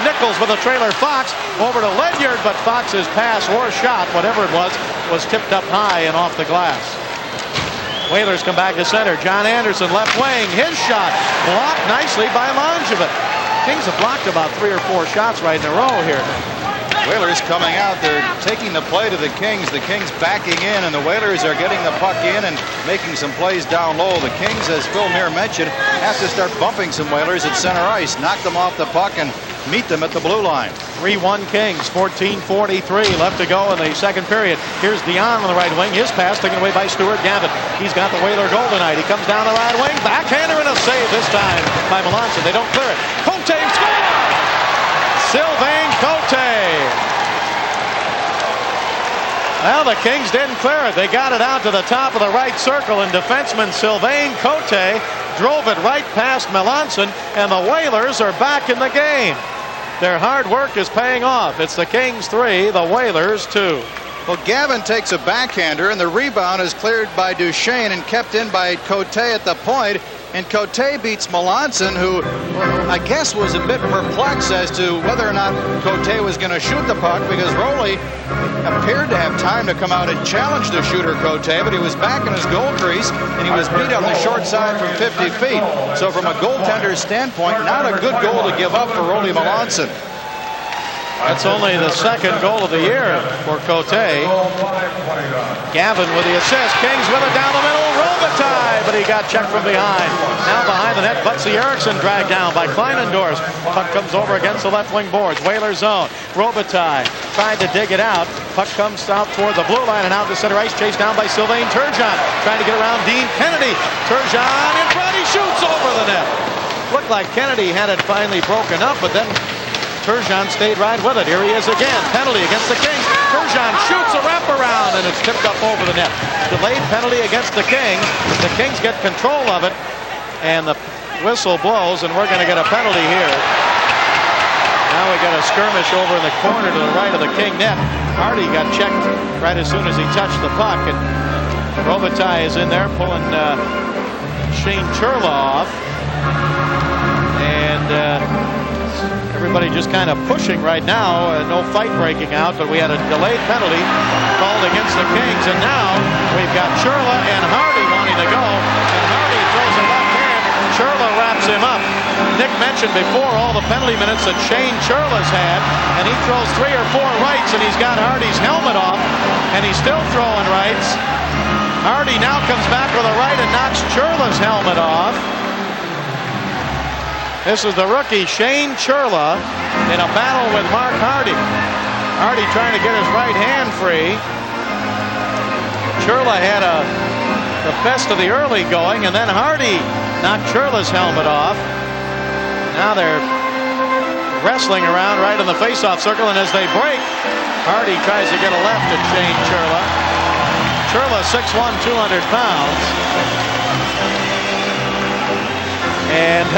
Nichols with a trailer, Fox over to Ledyard, but Fox's pass or shot, whatever it was tipped up high and off the glass. Whalers come back to center. John Anderson, left wing. His shot blocked nicely by Langevin. Kings have blocked about 3 or 4 shots right in a row here. Whalers coming out. They're taking the play to the Kings. The Kings backing in, and the Whalers are getting the puck in and making some plays down low. The Kings, as Phil Muir mentioned, have to start bumping some Whalers at center ice, knock them off the puck, and meet them at the blue line. 3-1 Kings, 14:43 left to go in the second period. Here's Dionne on the right wing. His pass taken away by Stuart Gavin. He's got the Whaler goal tonight. He comes down the right wing. Backhander and a save this time by Melanson. They don't clear it. Cote scores! Sylvain Cote. Well, the Kings didn't clear it. They got it out to the top of the right circle, and defenseman Sylvain Cote drove it right past Melanson, and the Whalers are back in the game. Their hard work is paying off. It's the Kings 3, the Whalers 2. Well, Gavin takes a backhander, and the rebound is cleared by Duchesne and kept in by Cote at the point. And Cote beats Melanson, who I guess was a bit perplexed as to whether or not Cote was going to shoot the puck, because Rowley appeared to have time to come out and challenge the shooter Cote, but he was back in his goal crease, and he was beat on the short side from 50 feet. So from a goaltender's standpoint, not a good goal to give up for Rowley Melanson. That's only the second goal of the year for Cote. Gavin with the assist. Kings with it down the middle. Robitaille, but he got checked from behind. Now behind the net, Butsy Erickson dragged down by Kleinendorf. Puck comes over against the left wing boards. Whaler zone. Robitaille tried to dig it out. Puck comes out toward the blue line and out to center ice. Chased down by Sylvain Turgeon. Trying to get around Dean Kennedy. Turgeon in front. He shoots over the net. Looked like Kennedy had it finally broken up, but then Turgeon stayed right with it. Here he is again. Penalty against the Kings. Turgeon shoots a wraparound, and it's tipped up over the net. Delayed penalty against the Kings. The Kings get control of it, and the whistle blows, and we're going to get a penalty here. Now we got a skirmish over in the corner to the right of the King net. Hardy got checked right as soon as he touched the puck, and Robitaille is in there pulling Shane Churla off. And everybody just kind of pushing right now. No fight breaking out, but we had a delayed penalty called against the Kings, and now we've got Churla and Hardy wanting to go, and Hardy throws a left hand. Churla wraps him up. Nick mentioned before all the penalty minutes that Shane Churla's had, and he throws 3 or 4 rights, and he's got Hardy's helmet off, and he's still throwing rights. Hardy now comes back with a right and knocks Churla's helmet off. This is the rookie Shane Churla in a battle with Mark Hardy. Hardy trying to get his right hand free. Churla had the best of the early going, and then Hardy knocked Churla's helmet off. Now they're wrestling around right in the face-off circle, and as they break, Hardy tries to get a left at Shane Churla. Churla 6'1", 200 pounds. And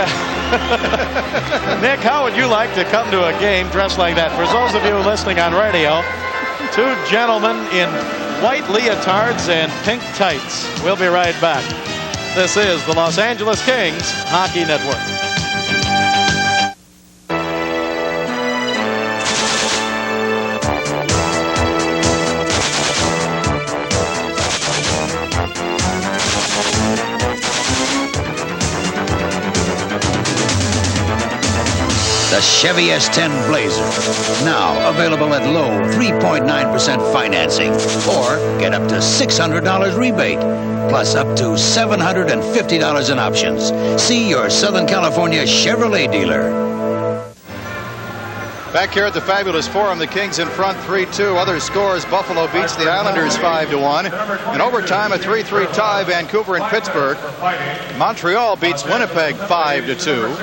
Nick, how would you like to come to a game dressed like that? For those of you listening on radio, 2 gentlemen in white leotards and pink tights. We'll be right back. This is the Los Angeles Kings Hockey Network. The Chevy S10 Blazer. Now available at low 3.9% financing. Or get up to $600 rebate. Plus up to $750 in options. See your Southern California Chevrolet dealer. Back here at the Fabulous Forum, the Kings in front 3-2. Other scores, Buffalo beats the Islanders 5-1. In overtime, a 3-3 tie, Vancouver and Pittsburgh. Montreal beats Winnipeg 5-2.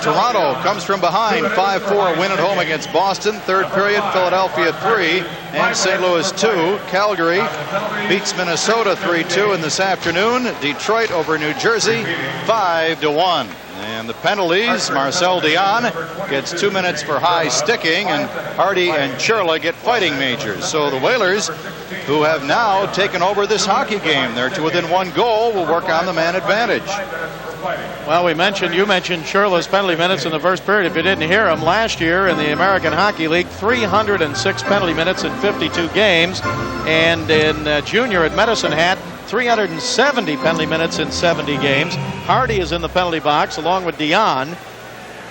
Toronto comes from behind, 5-4 win at home against Boston. Third period, Philadelphia 3 and St. Louis 2. Calgary beats Minnesota 3-2, and this afternoon, Detroit over New Jersey 5-1. And the penalties, Marcel Dionne gets 2 minutes for high sticking, and Hardy and Churla get fighting majors. So the Whalers, who have now taken over this hockey game, they're to within 1 goal, will work on the man advantage. Well, you mentioned Churla's penalty minutes in the first period. If you didn't hear him, last year in the American Hockey League, 306 penalty minutes in 52 games. And in junior at Medicine Hat, 370 penalty minutes in 70 games. Hardy is in the penalty box along with Dionne.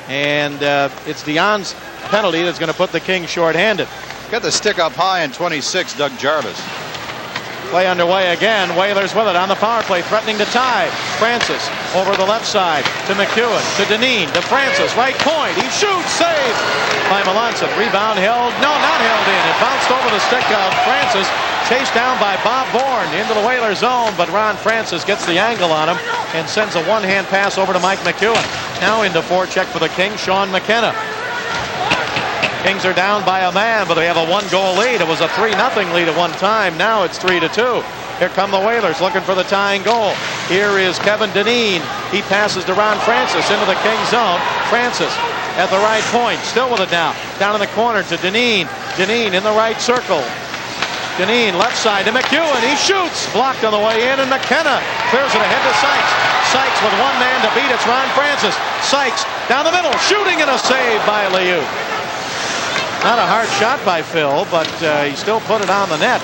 And it's Dionne's penalty that's going to put the Kings shorthanded. Got the stick up high in 26, Doug Jarvis. Play underway again. Whalers with it on the power play, threatening to tie. Francis over the left side to McEwen, to Dineen, to Francis, right point. He shoots, saved by Melanson. Rebound held, no, not held in. It bounced over the stick of Francis, chased down by Bob Bourne into the Whaler zone, but Ron Francis gets the angle on him and sends a one-hand pass over to Mike McEwen. Now into forecheck for the Kings, Sean McKenna. Kings are down by a man, but they have a 1-goal lead. It was a 3-0 lead at one time. Now it's 3-2. Here come the Whalers looking for the tying goal. Here is Kevin Dineen. He passes to Ron Francis into the Kings zone. Francis at the right point, still with it now. Down in the corner to Dineen. Dineen in the right circle. Dionne left side to McEwen. He shoots. Blocked on the way in, and McKenna clears it ahead to Sykes. Sykes with one man to beat. It's Ron Francis. Sykes down the middle, shooting, and a save by Liut. Not a hard shot by Phil, but he still put it on the net.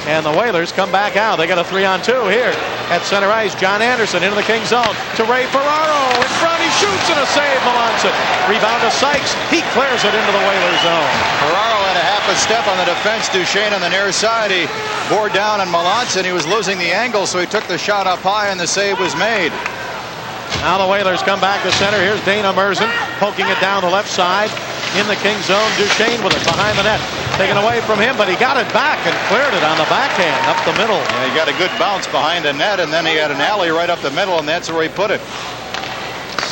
And the Whalers come back out. They got a 3-on-2 here at center ice. John Anderson into the King zone to Ray Ferraro. In front, he shoots and a save. Melanson. Rebound to Sykes. He clears it into the Whalers zone. Ferraro had a half a step on the defense. Duchesne on the near side. He bore down on Melanson. He was losing the angle, so he took the shot up high, and the save was made. Now the Whalers come back to center. Here's Dana Merzen poking it down the left side. In the King zone, Duchesne with it behind the net. Taken away from him, but he got it back and cleared it on the backhand up the middle. Yeah, he got a good bounce behind the net, and then he had an alley right up the middle, and that's where he put it.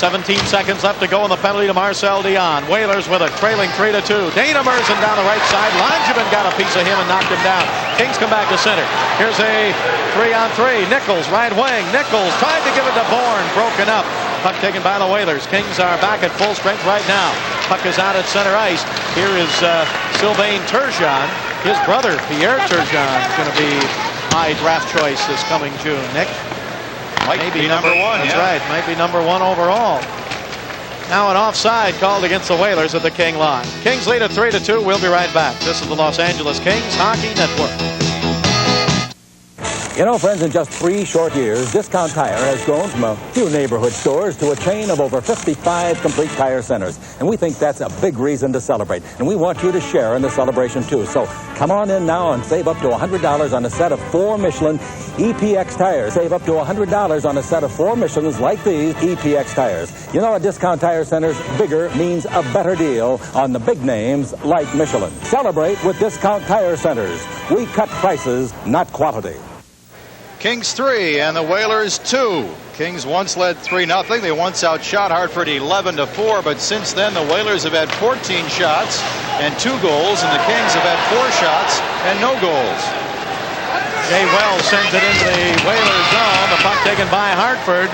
17 seconds left to go in the penalty to Marcel Dionne. Whalers with it, trailing 3-2. Dana Merzen down the right side. Langevin got a piece of him and knocked him down. Kings come back to center. Here's a 3-on-3. Nichols, right wing. Nichols tried to give it to Bourne. Broken up. Puck taken by the Whalers. Kings are back at full strength right now. Puck is out at center ice. Here is Sylvain Turgeon. His brother, Pierre Turgeon, is going to be high draft choice this coming June. Nick? Might be number one. That's right. Might be number one overall. Now an offside called against the Whalers at the King line. Kings lead at 3-2. We'll be right back. This is the Los Angeles Kings Hockey Network. You know, friends, in just 3 short years, Discount Tire has grown from a few neighborhood stores to a chain of over 55 complete tire centers. And we think that's a big reason to celebrate. And we want you to share in the celebration, too. So come on in now and save up to $100 on a set of 4 Michelin EPX tires. Save up to $100 on a set of 4 Michelins like these EPX tires. You know, at Discount Tire Centers, bigger means a better deal on the big names like Michelin. Celebrate with Discount Tire Centers. We cut prices, not quality. Kings 3 and the Whalers 2. Kings once led 3-0. They once outshot Hartford 11-4, but since then the Whalers have had 14 shots and 2 goals, and the Kings have had 4 shots and no goals. Jay Wells sends it into the Whalers zone. The puck taken by Hartford.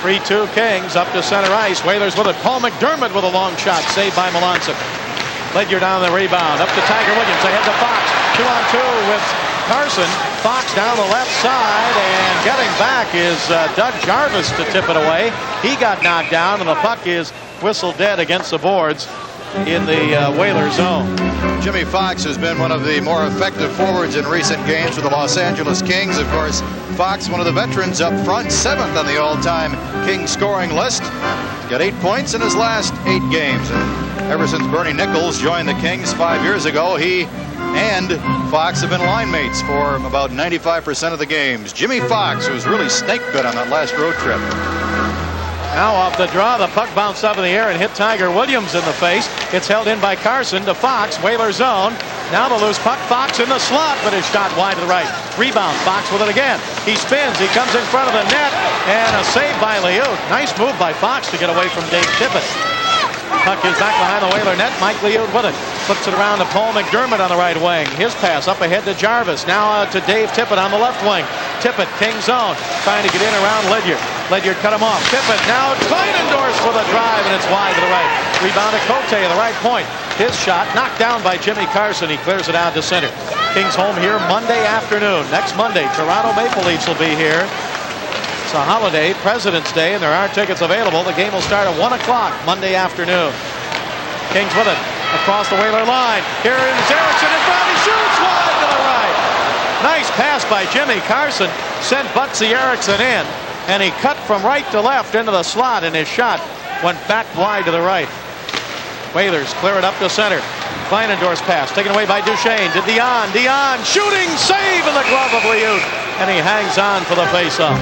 3-2 Kings up to center ice. Whalers with it. Paul McDermott with a long shot. Saved by Melanson. Ledyard down the rebound. Up to Tiger Williams. Ahead to Fox. 2-on-2 with Carson. Fox down the left side, and getting back is Doug Jarvis to tip it away. He got knocked down, and the puck is whistled dead against the boards in the Whaler zone. Jimmy Fox has been one of the more effective forwards in recent games for the Los Angeles Kings. Of course, Fox, one of the veterans up front, 7th on the all-time Kings scoring list. Got 8 points in his last 8 games. And ever since Bernie Nichols joined the Kings 5 years ago, he and Fox have been line mates for about 95% of the games. Jimmy Fox, who was really snake bit on that last road trip. Now off the draw, the puck bounced up in the air and hit Tiger Williams in the face. It's held in by Carson to Fox, Whaler zone. Now the loose puck, Fox in the slot, but his shot wide to the right. Rebound, Fox with it again. He spins, he comes in front of the net, and a save by Liut. Nice move by Fox to get away from Dave Tippett. Puck is back behind the Whaler net. Mike Liut with it. Flips it around to Paul McDermott on the right wing. His pass up ahead to Jarvis. Now to Dave Tippett on the left wing. Tippett, King zone, trying to get in around Ledyard. Ledyard cut him off. Tippett now Kleinendorf for the drive, and it's wide to the right. Rebound to Cote at the right point. His shot knocked down by Jimmy Carson. He clears it out to center. Kings home here Monday afternoon. Next Monday, Toronto Maple Leafs will be here. It's a holiday, President's Day, and there are tickets available. The game will start at 1 o'clock Monday afternoon. Kings with it across the Whaler line. Here is Erickson in front. He shoots wide to the right. Nice pass by Jimmy Carson. Sent Butsy Erickson in, and he cut from right to left into the slot, and his shot went back wide to the right. Whalers clear it up to center. Kleinendorf's pass taken away by Duchesne to Dionne. Dionne shooting, save in the glove of Liut, and he hangs on for the faceoff.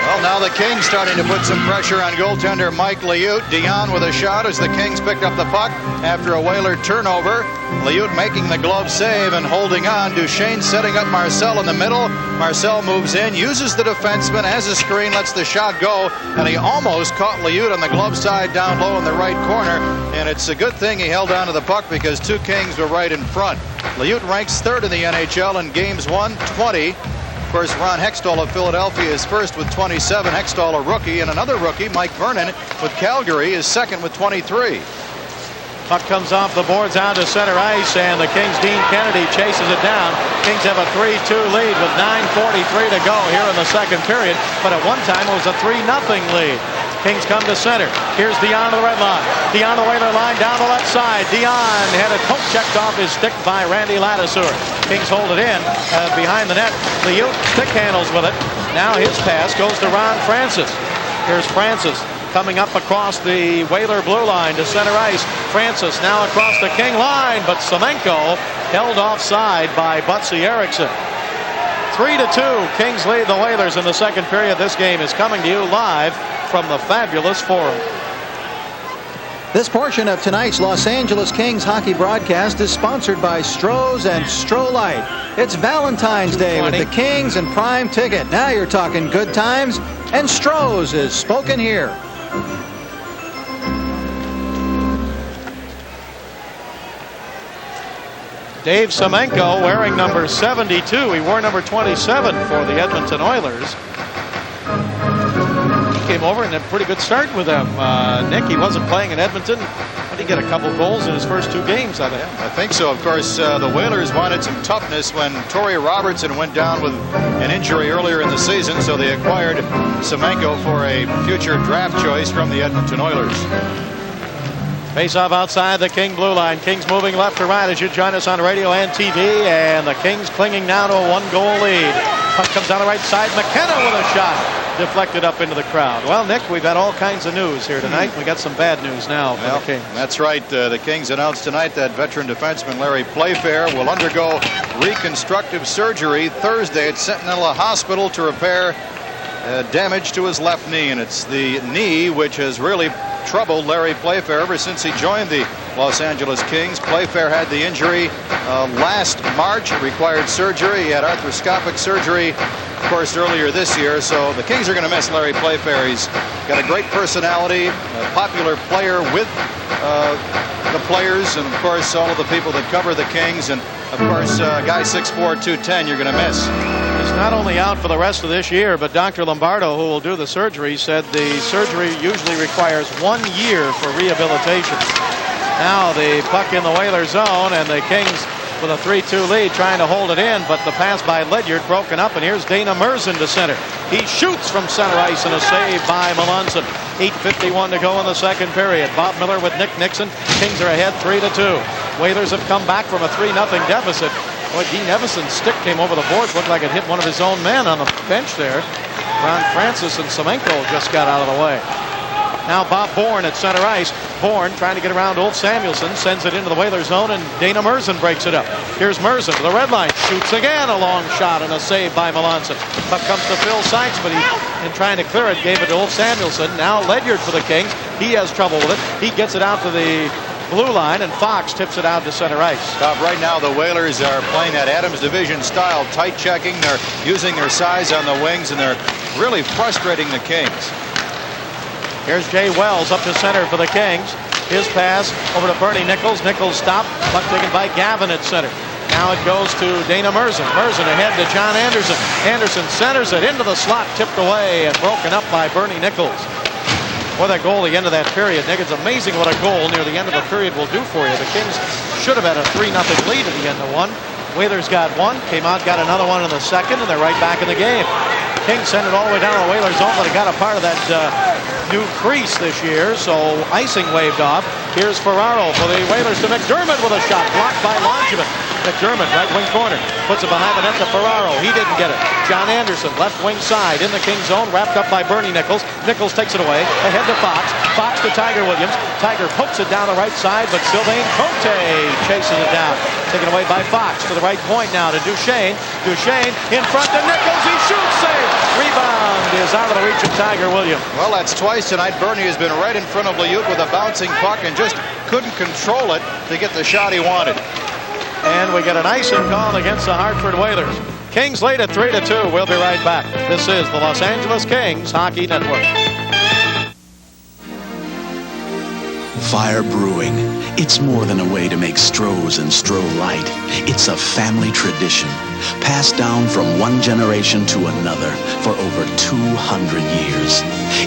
Well, now the Kings starting to put some pressure on goaltender Mike Liut. Dionne with a shot as the Kings picked up the puck after a Whaler turnover. Liut making the glove save and holding on. Duchesne setting up Marcel in the middle. Marcel moves in, uses the defenseman as a screen, lets the shot go, and he almost caught Liut on the glove side down low in the right corner. And it's a good thing he held on to the puck because 2 Kings were right in front. Liut ranks 3rd in the NHL in games won, 20. Of course, Ron Hextall of Philadelphia is first with 27. Hextall, a rookie, and another rookie, Mike Vernon, with Calgary, is second with 23. Puck comes off the boards out to center ice, and the Kings' Dean Kennedy chases it down. Kings have a 3-2 lead with 9:43 to go here in the second period, but at one time it was a 3-0 lead. Kings come to center. Here's Dionne to the red line. Dionne the Whaler line down the left side. Dionne had a poke checked off his stick by Randy Ladouceur. Kings hold it in behind the net. Liut stick handles with it. Now his pass goes to Ron Francis. Here's Francis coming up across the Whaler blue line to center ice. Francis now across the King line, but Semenko held offside by Butsy Erickson. 3-2, Kings lead the Whalers in the second period. This game is coming to you live from the fabulous Forum. This portion of tonight's Los Angeles Kings hockey broadcast is sponsored by Stroh's and Stroh-Lite. It's Valentine's Day with the Kings and Prime Ticket. Now you're talking good times, and Stroh's is spoken here. Dave Semenko wearing number 72. He wore number 27 for the Edmonton Oilers. He came over and had a pretty good start with them. Nick, he wasn't playing in Edmonton. Did he get a couple goals in his first two games out of him? I think so. Of course, the Whalers wanted some toughness when Torrey Robertson went down with an injury earlier in the season, so they acquired Semenko for a future draft choice from the Edmonton Oilers. Face-off outside the King blue line. Kings moving left to right as you join us on radio and TV. And the Kings clinging now to a one-goal lead. Puck comes down the right side. McKenna with a shot. Deflected up into the crowd. Well, Nick, we've got all kinds of news here tonight. We got some bad news now for the Kings. That's right. The Kings announced tonight that veteran defenseman Larry Playfair will undergo reconstructive surgery Thursday at Sentinella Hospital to repair damage to his left knee. And it's the knee which has really troubled Larry Playfair ever since he joined the Los Angeles Kings. Playfair had the injury last March. It required surgery. He had arthroscopic surgery, of course, earlier this year. So the Kings are going to miss Larry Playfair. He's got a great personality, a popular player with the players, and of course all of the people that cover the Kings, and of course guy 6'4", 210 you're going to miss. He's not only out for the rest of this year, but Dr. Lombardo, who will do the surgery, said the surgery usually requires 1 year for rehabilitation. Now the puck in the Whaler zone, and the Kings with a 3-2 lead trying to hold it in, but the pass by Ledyard broken up, and here's Dana Merzen to center. He shoots from center ice, and a save by Melanson. 8:51 to go in the second period. Bob Miller with Nick Nixon. Kings are ahead 3-2. Whalers have come back from a 3-0 deficit. Boy, Dean Evason's stick came over the boards. Looked like it hit one of his own men on the bench there. Ron Francis and Semenko just got out of the way. Now Bob Bourne at center ice. Bourne trying to get around Ulf Samuelsson. Sends it into the Whaler zone, and Dana Merzen breaks it up. Here's Merzen to the red line. Shoots again. A long shot and a save by Melanson. Puck comes to Phil Sykes, but he, in trying to clear it, gave it to Ulf Samuelsson. Now Ledyard for the Kings. He has trouble with it. He gets it out to the blue line, and Fox tips it out to center ice. Right now the Whalers are playing that Adams Division style, tight checking. They're using their size on the wings, and they're really frustrating the Kings. Here's Jay Wells up to center for the Kings. His pass over to Bernie Nichols. Nichols stopped. Puck taken by Gavin at center. Now it goes to Dana Merzen. Merzen ahead to John Anderson. Anderson centers it into the slot, tipped away and broken up by Bernie Nichols. Boy, that goal at the end of that period, Nick, it's amazing what a goal near the end of the period will do for you. The Kings should have had a 3-0 lead at the end of one. Whalers got one, came out, got another one in the second, and they're right back in the game. Kings sent it all the way down to the Whalers zone, but it got a part of that new crease this year, so icing waved off. Here's Ferraro for the Whalers to McDermott with a shot, blocked by Langevin. McDermott, right wing corner, puts it behind the net to Ferraro. He didn't get it. John Anderson, left wing side, in the Kings zone, wrapped up by Bernie Nichols. Nichols takes it away, ahead to Fox. Fox to Tiger Williams. Tiger pokes it down the right side, but Sylvain Cote chases it down. Taken away by Fox to the right point now to Duchesne. Duchesne in front to Nichols. He shoots, save. Rebound is out of the reach of Tiger Williams. Well, that's twice tonight. Bernie has been right in front of Liut with a bouncing puck and just couldn't control it to get the shot he wanted. And we get an icing call against the Hartford Whalers. Kings lead at 3-2. We'll be right back. This is the Los Angeles Kings Hockey Network. fire brewing. It's more than a way to make Stroh's and Stroh Light. It's a family tradition, passed down from one generation to another for over 200 years.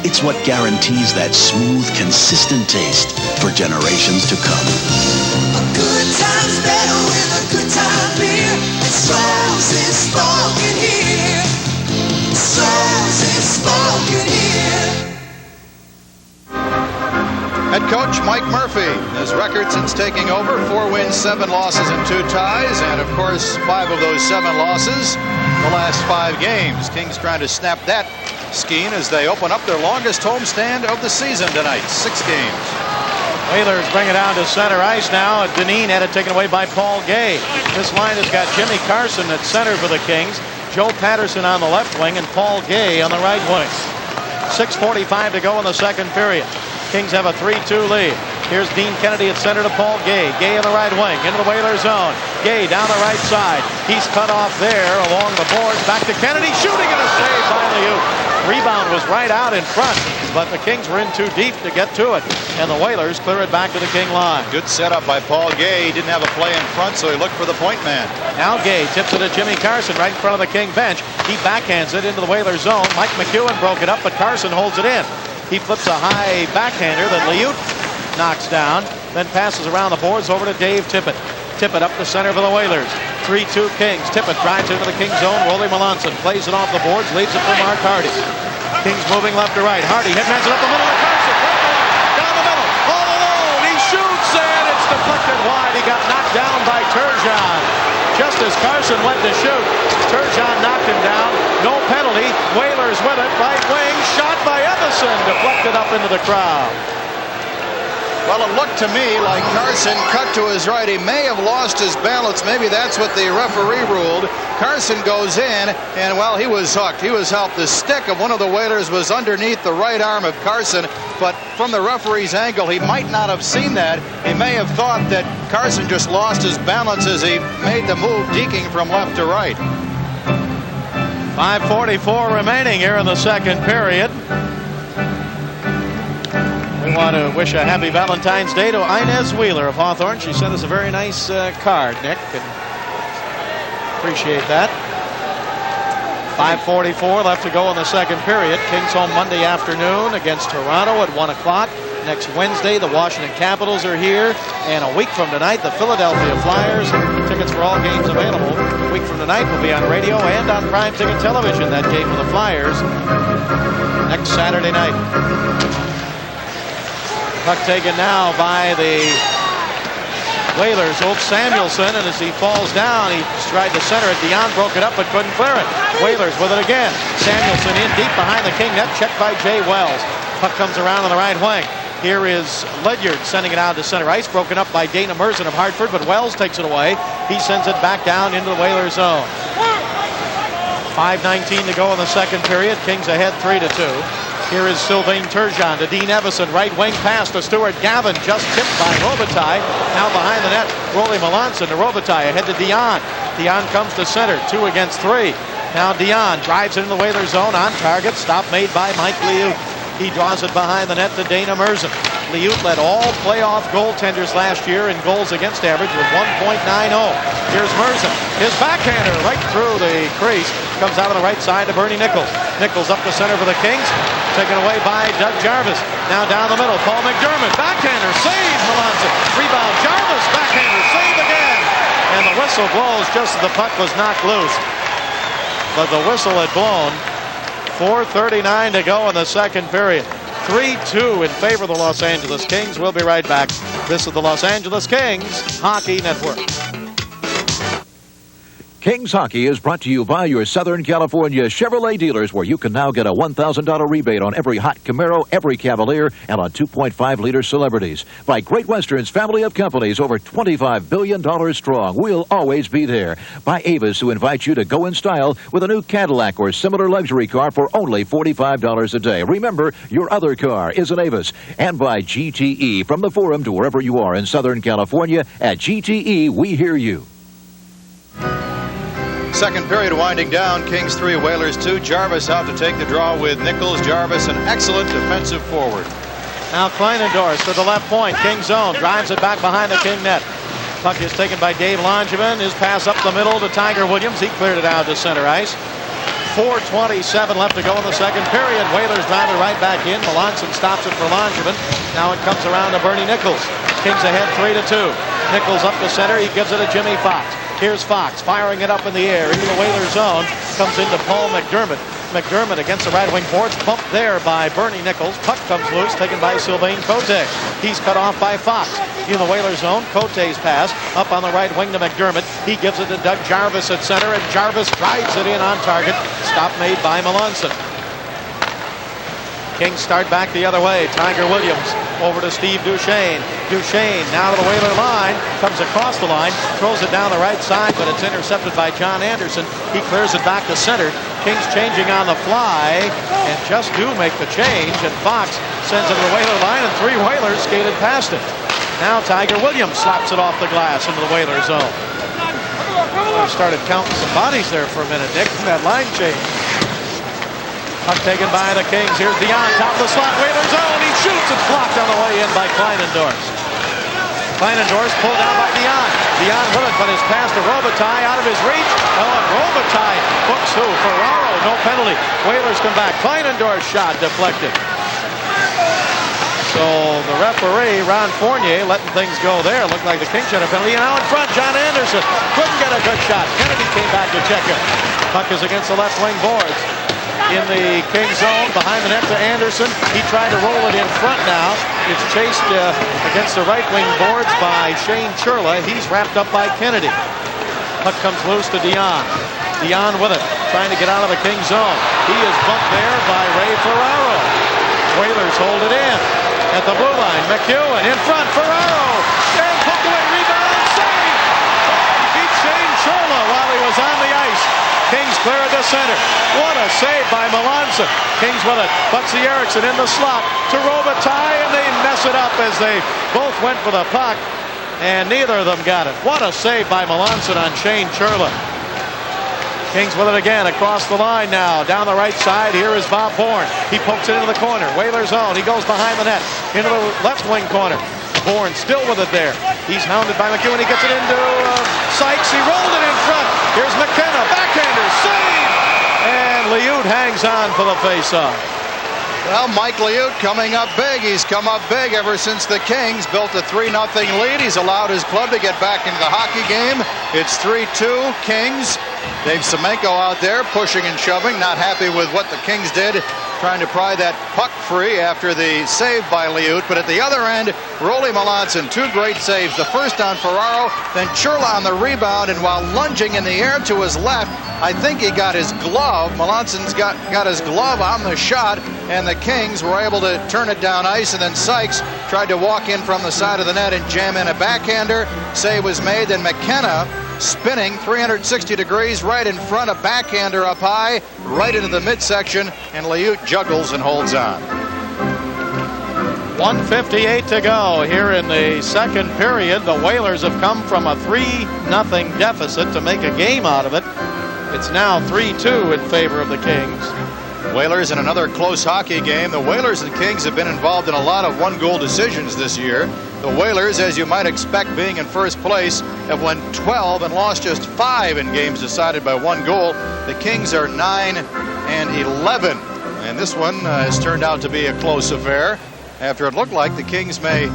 It's what guarantees that smooth, consistent taste for generations to come. A good time's better with a good time beer. And Stroh's is spoken here. Stroh's is spoken here. Head coach Mike Murphy, his record since taking over, 4 wins, 7 losses, and 2 ties. And, of course, 5 of those 7 losses, the last 5 games. Kings trying to snap that skein as they open up their longest homestand of the season tonight, 6 games. Whalers bring it down to center ice now. Dionne had it taken away by Paul Gay. This line has got Jimmy Carson at center for the Kings, Joe Patterson on the left wing, and Paul Gay on the right wing. 6:45 to go in the second period. Kings have a 3-2 lead. Here's Dean Kennedy at center to Paul Gay. Gay in the right wing, into the Whaler zone. Gay down the right side. He's cut off there along the boards. Back to Kennedy, shooting, and a save by Liut. Rebound was right out in front, but the Kings were in too deep to get to it, and the Whalers clear it back to the King line. Good setup by Paul Gay. He didn't have a play in front, so he looked for the point man. Now Gay tips it to Jimmy Carson right in front of the King bench. He backhands it into the Whaler zone. Mike McEwen broke it up, but Carson holds it in. He flips a high backhander that Liut knocks down, then passes around the boards over to Dave Tippett. Tippett up the center for the Whalers. 3-2 Kings. Tippett drives into the King zone. Rolly Melanson plays it off the boards, leaves it for Mark Hardy. Kings moving left to right. Hardy hitmans it up the middle of Carson. Down the middle, all alone. He shoots, and it's deflected wide. He got knocked down by Turgeon. Just as Carson went to shoot, Turgeon knocked him down. No penalty. Whalers with it. Right wing shot by Everson. Deflected up into the crowd. Well, it looked to me like Carson cut to his right. He may have lost his balance. Maybe that's what the referee ruled. Carson goes in, and, well, he was hooked. He was helped. The stick of one of the Whalers was underneath the right arm of Carson, but from the referee's angle, he might not have seen that. He may have thought that Carson just lost his balance as he made the move, deking from left to right. 5:44 remaining here in the second period. We want to wish a happy Valentine's Day to Inez Wheeler of Hawthorne. She sent us a very nice card, Nick, and appreciate that. 5:44 left to go in the second period. Kings home Monday afternoon against Toronto at 1 o'clock. Next Wednesday, the Washington Capitals are here. And a week from tonight, the Philadelphia Flyers. Tickets for all games available. A week from tonight will be on radio and on Prime Ticket Television. That game with the Flyers next Saturday night. Puck taken now by the Whalers. Old Samuelson, and as he falls down, he tried to center it. Dionne broke it up but couldn't clear it. Whalers with it again. Samuelson in deep behind the King net, checked by Jay Wells. Puck comes around on the right wing. Here is Ledyard sending it out to center ice, broken up by Dana Merson of Hartford, but Wells takes it away. He sends it back down into the Whalers zone. 5:19 to go in the second period. Kings ahead 3-2. Here is Sylvain Turgeon to Dean Evison. Right wing pass to Stuart Gavin. Just tipped by Robitaille. Now behind the net, Rolly Melanson to Robitaille. Ahead to Dionne. Dionne comes to center. 2 against 3. Now Dionne drives it in the Whalers zone. On target. Stop made by Mike Liut. He draws it behind the net to Dana Merson. Liut led all playoff goaltenders last year in goals against average with 1.90. Here's Merson. His backhander right through the crease. Comes out on the right side to Bernie Nichols. Nichols up the center for the Kings. Taken away by Doug Jarvis. Now down the middle, Paul McDermott. Backhander, save Melanson. Rebound, Jarvis, backhander, save again. And the whistle blows just as the puck was knocked loose. But the whistle had blown. 4:39 to go in the second period. 3-2 in favor of the Los Angeles Kings. We'll be right back. This is the Los Angeles Kings Hockey Network. Kings Hockey is brought to you by your Southern California Chevrolet dealers, where you can now get a $1,000 rebate on every hot Camaro, every Cavalier, and on 2.5-liter Celebrities. By Great Western's family of companies, over $25 billion strong. We'll always be there. By Avis, who invites you to go in style with a new Cadillac or similar luxury car for only $45 a day. Remember, your other car is an Avis. And by GTE, from the Forum to wherever you are in Southern California, at GTE, we hear you. Second period winding down. Kings 3, Whalers 2. Jarvis out to take the draw with Nichols. Jarvis, an excellent defensive forward. Now Kleinendorf to the left point. King zone. Drives it back behind the King net. Puck is taken by Dave Langevin. His pass up the middle to Tiger Williams. He cleared it out to center ice. 4:27 left to go in the second period. Whalers drive it right back in. Melanson stops it for Langevin. Now it comes around to Bernie Nichols. Kings ahead 3-2. Nichols up the center. He gives it to Jimmy Fox. Here's Fox firing it up in the air into the Whalers zone. Comes into Paul McDermott. McDermott against the right wing boards. Bumped there by Bernie Nichols. Puck comes loose, taken by Sylvain Cote. He's cut off by Fox. In the Whalers zone, Cote's pass up on the right wing to McDermott. He gives it to Doug Jarvis at center, and Jarvis drives it in on target. Stop made by Melanson. Kings start back the other way. Tiger Williams over to Steve Duchesne. Duchesne now to the Whaler line. Comes across the line. Throws it down the right side, but it's intercepted by John Anderson. He clears it back to center. Kings changing on the fly and just do make the change. And Fox sends it to the Whaler line, and 3 Whalers skated past it. Now Tiger Williams slaps it off the glass into the Whaler zone. I started counting some bodies there for a minute, Nick, in that line change. Puck taken by the Kings. Here's Dionne, top of the slot, Whaler zone. He shoots. It's blocked on the way in by Kleinendorf. Kleinendorf pulled down by Dionne. Dionne with it, but his pass to Robitaille out of his reach. Oh, and Robitaille hooks who? Ferraro, no penalty. Whalers come back. Kleinendorf's shot deflected. So the referee, Ron Fournier, letting things go there. Looked like the Kings had a penalty. And now in front, John Anderson couldn't get a good shot. Kennedy came back to check it. Puck is against the left wing boards. In the King zone, behind the net to Anderson. He tried to roll it in front now. It's chased against the right wing boards by Shane Churla. He's wrapped up by Kennedy. Puck comes loose to Dionne. Dionne with it, trying to get out of the King zone. He is bumped there by Ray Ferraro. Whalers hold it in. At the blue line, McEwen in front, Ferraro. And poked away, rebound, save! Beat Shane Churla while he was on the ice. Kings clear at the center. What a save by Melanson. Kings with it. Butsy Erickson in the slot to Robitaille, and they mess it up as they both went for the puck, and neither of them got it. What a save by Melanson on Shane Churla. Kings with it again across the line now. Down the right side, here is Bob Bourne. He pokes it into the corner. Whaler zone. He goes behind the net into the left wing corner. Bourne still with it there. He's hounded by McEwen. He gets it into Sykes. He rolled it in front. Here's McKenna. Backhander. Save! And Liut hangs on for the faceoff. Well, Mike Liut coming up big. He's come up big ever since the Kings built a 3-0 lead. He's allowed his club to get back into the hockey game. It's 3-2 Kings. Dave Semenko out there pushing and shoving, not happy with what the Kings did, trying to pry that puck free after the save by Liut. But at the other end, Rolly Melanson, 2 great saves. The first on Ferraro, then Churla on the rebound, and while lunging in the air to his left, I think he got his glove. Melanson's got his glove on the shot, and the Kings were able to turn it down ice, and then Sykes tried to walk in from the side of the net and jam in a backhander. Save was made, then McKenna spinning 360 degrees right in front, a backhander up high, right into the midsection, and Liut juggles and holds on. 1:58 to go here in the second period. The Whalers have come from a 3-0 deficit to make a game out of it. It's now 3-2 in favor of the Kings. Whalers in another close hockey game. The Whalers and Kings have been involved in a lot of one-goal decisions this year. The Whalers, as you might expect, being in first place, have won 12 and lost just 5 in games decided by 1 goal. The Kings are 9-11, and this one has turned out to be a close affair after it looked like the Kings may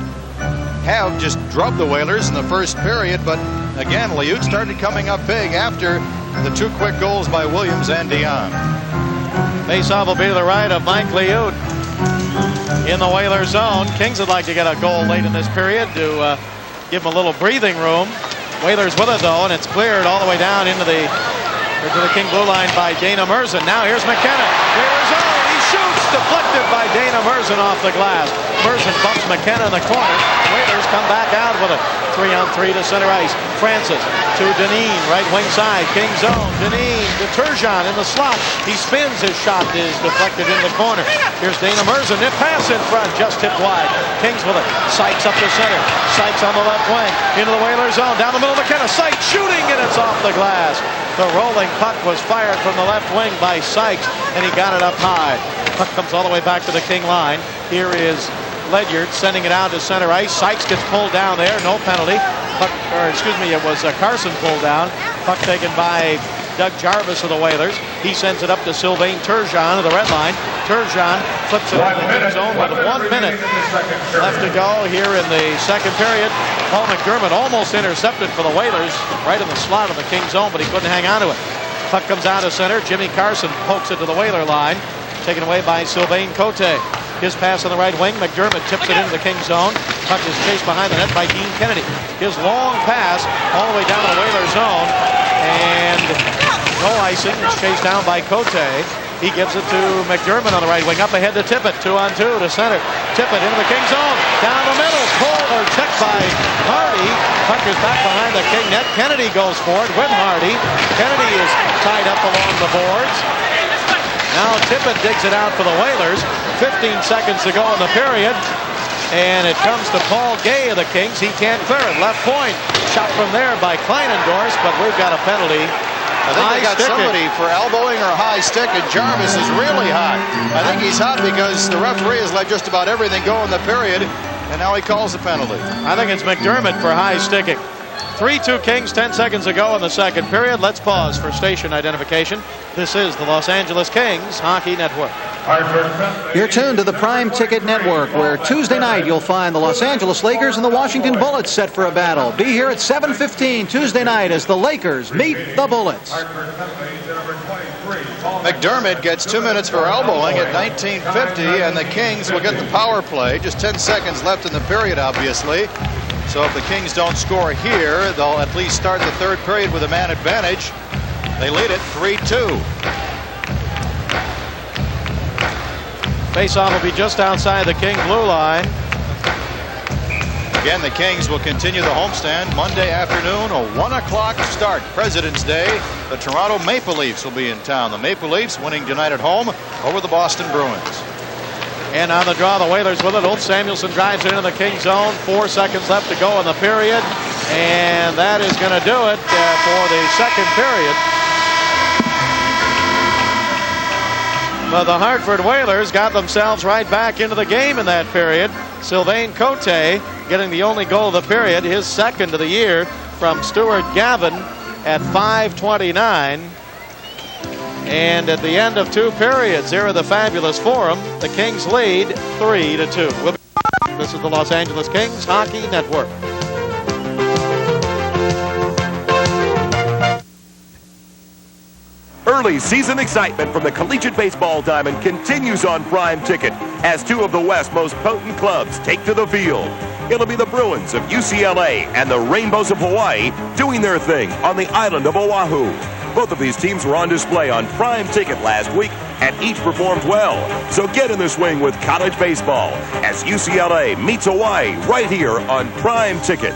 have just drubbed the Whalers in the first period, but again, Liut started coming up big after the 2 quick goals by Williams and Dionne. Faceoff will be to the right of Mike Liut in the Whaler zone. Kings would like to get a goal late in this period to give them a little breathing room. Whalers with it though, and it's cleared all the way down into the King blue line by Dana Merzen. Now here's McKenna. Whaler zone. He shoots, deflected by Dana Merzen off the glass. Merzen bumps McKenna in the corner. Whalers come back out with a 3-on-3 to center ice. Francis to Dineen, right wing side. King zone. Dineen to Turgeon in the slot. He spins. His shot is deflected in the corner. Here's Dana Merzen. It pass in front, just tipped wide. Kings with it. Sykes up the center. Sykes on the left wing. Into the Whaler zone. Down the middle. McKenna. Sykes shooting, and it's off the glass. The rolling puck was fired from the left wing by Sykes, and he got it up high. Puck comes all the way back to the King line. Here is Ledyard sending it out to center ice. Sykes gets pulled down there. No penalty. It was Carson pulled down. Puck taken by Doug Jarvis of the Whalers. He sends it up to Sylvain Turgeon of the red line. Turgeon flips it into the Kings zone with 1 minute left to go here in the second period. Paul McDermott almost intercepted for the Whalers right in the slot of the Kings zone, but he couldn't hang on to it. Puck comes out of center. Jimmy Carson pokes it to the Whaler line. Taken away by Sylvain Cote. His pass on the right wing. McDermott tips it into the King zone. Puck is chased behind the net by Dean Kennedy. His long pass all the way down to the Whaler zone. And no icing. It's chased down by Cote. He gives it to McDermott on the right wing. Up ahead to Tippett. 2-on-2 to center. Tippett into the King zone. Down the middle. Pulled or checked by Hardy. Puck is back behind the King net. Kennedy goes for it with Hardy. Kennedy is tied up along the boards. Now Tippett digs it out for the Whalers. 15 seconds to go in the period. And it comes to Paul Gay of the Kings. He can't clear it. Left point. Shot from there by Kleinendorf, but we've got a penalty. I think they got somebody for elbowing or high stick, and Jarvis is really hot. I think he's hot because the referee has let just about everything go in the period, and now he calls the penalty. I think it's McDermott for high sticking. 3-2 Kings, 10 seconds to go in the second period. Let's pause for station identification. This is the Los Angeles Kings Hockey Network. You're tuned to the Prime Ticket Network, where Tuesday night you'll find the Los Angeles Lakers and the Washington Bullets set for a battle. Be here at 7:15 Tuesday night as the Lakers meet the Bullets. McDermott gets 2 minutes for elbowing at 19:50, and the Kings will get the power play. Just 10 seconds left in the period, obviously. So if the Kings don't score here, they'll at least start the third period with a man advantage. They lead it 3-2. Faceoff will be just outside the King blue line. Again, the Kings will continue the homestand Monday afternoon, a 1 o'clock start. President's Day. The Toronto Maple Leafs will be in town. The Maple Leafs winning tonight at home over the Boston Bruins. And on the draw, the Whalers with it. Ulf Samuelsson drives it into the King zone. 4 seconds left to go in the period. And that is going to do it for the second period. But the Hartford Whalers got themselves right back into the game in that period. Sylvain Cote getting the only goal of the period, his second of the year, from Stuart Gavin at 5:29. And at the end of 2 periods here at the Fabulous Forum, the Kings lead 3-2. This is the Los Angeles Kings Hockey Network. Early season excitement from the Collegiate Baseball Diamond continues on Prime Ticket as 2 of the West's most potent clubs take to the field. It'll be the Bruins of UCLA and the Rainbows of Hawaii doing their thing on the island of Oahu. Both of these teams were on display on Prime Ticket last week, and each performed well. So get in the swing with college baseball as UCLA meets Hawaii right here on Prime Ticket.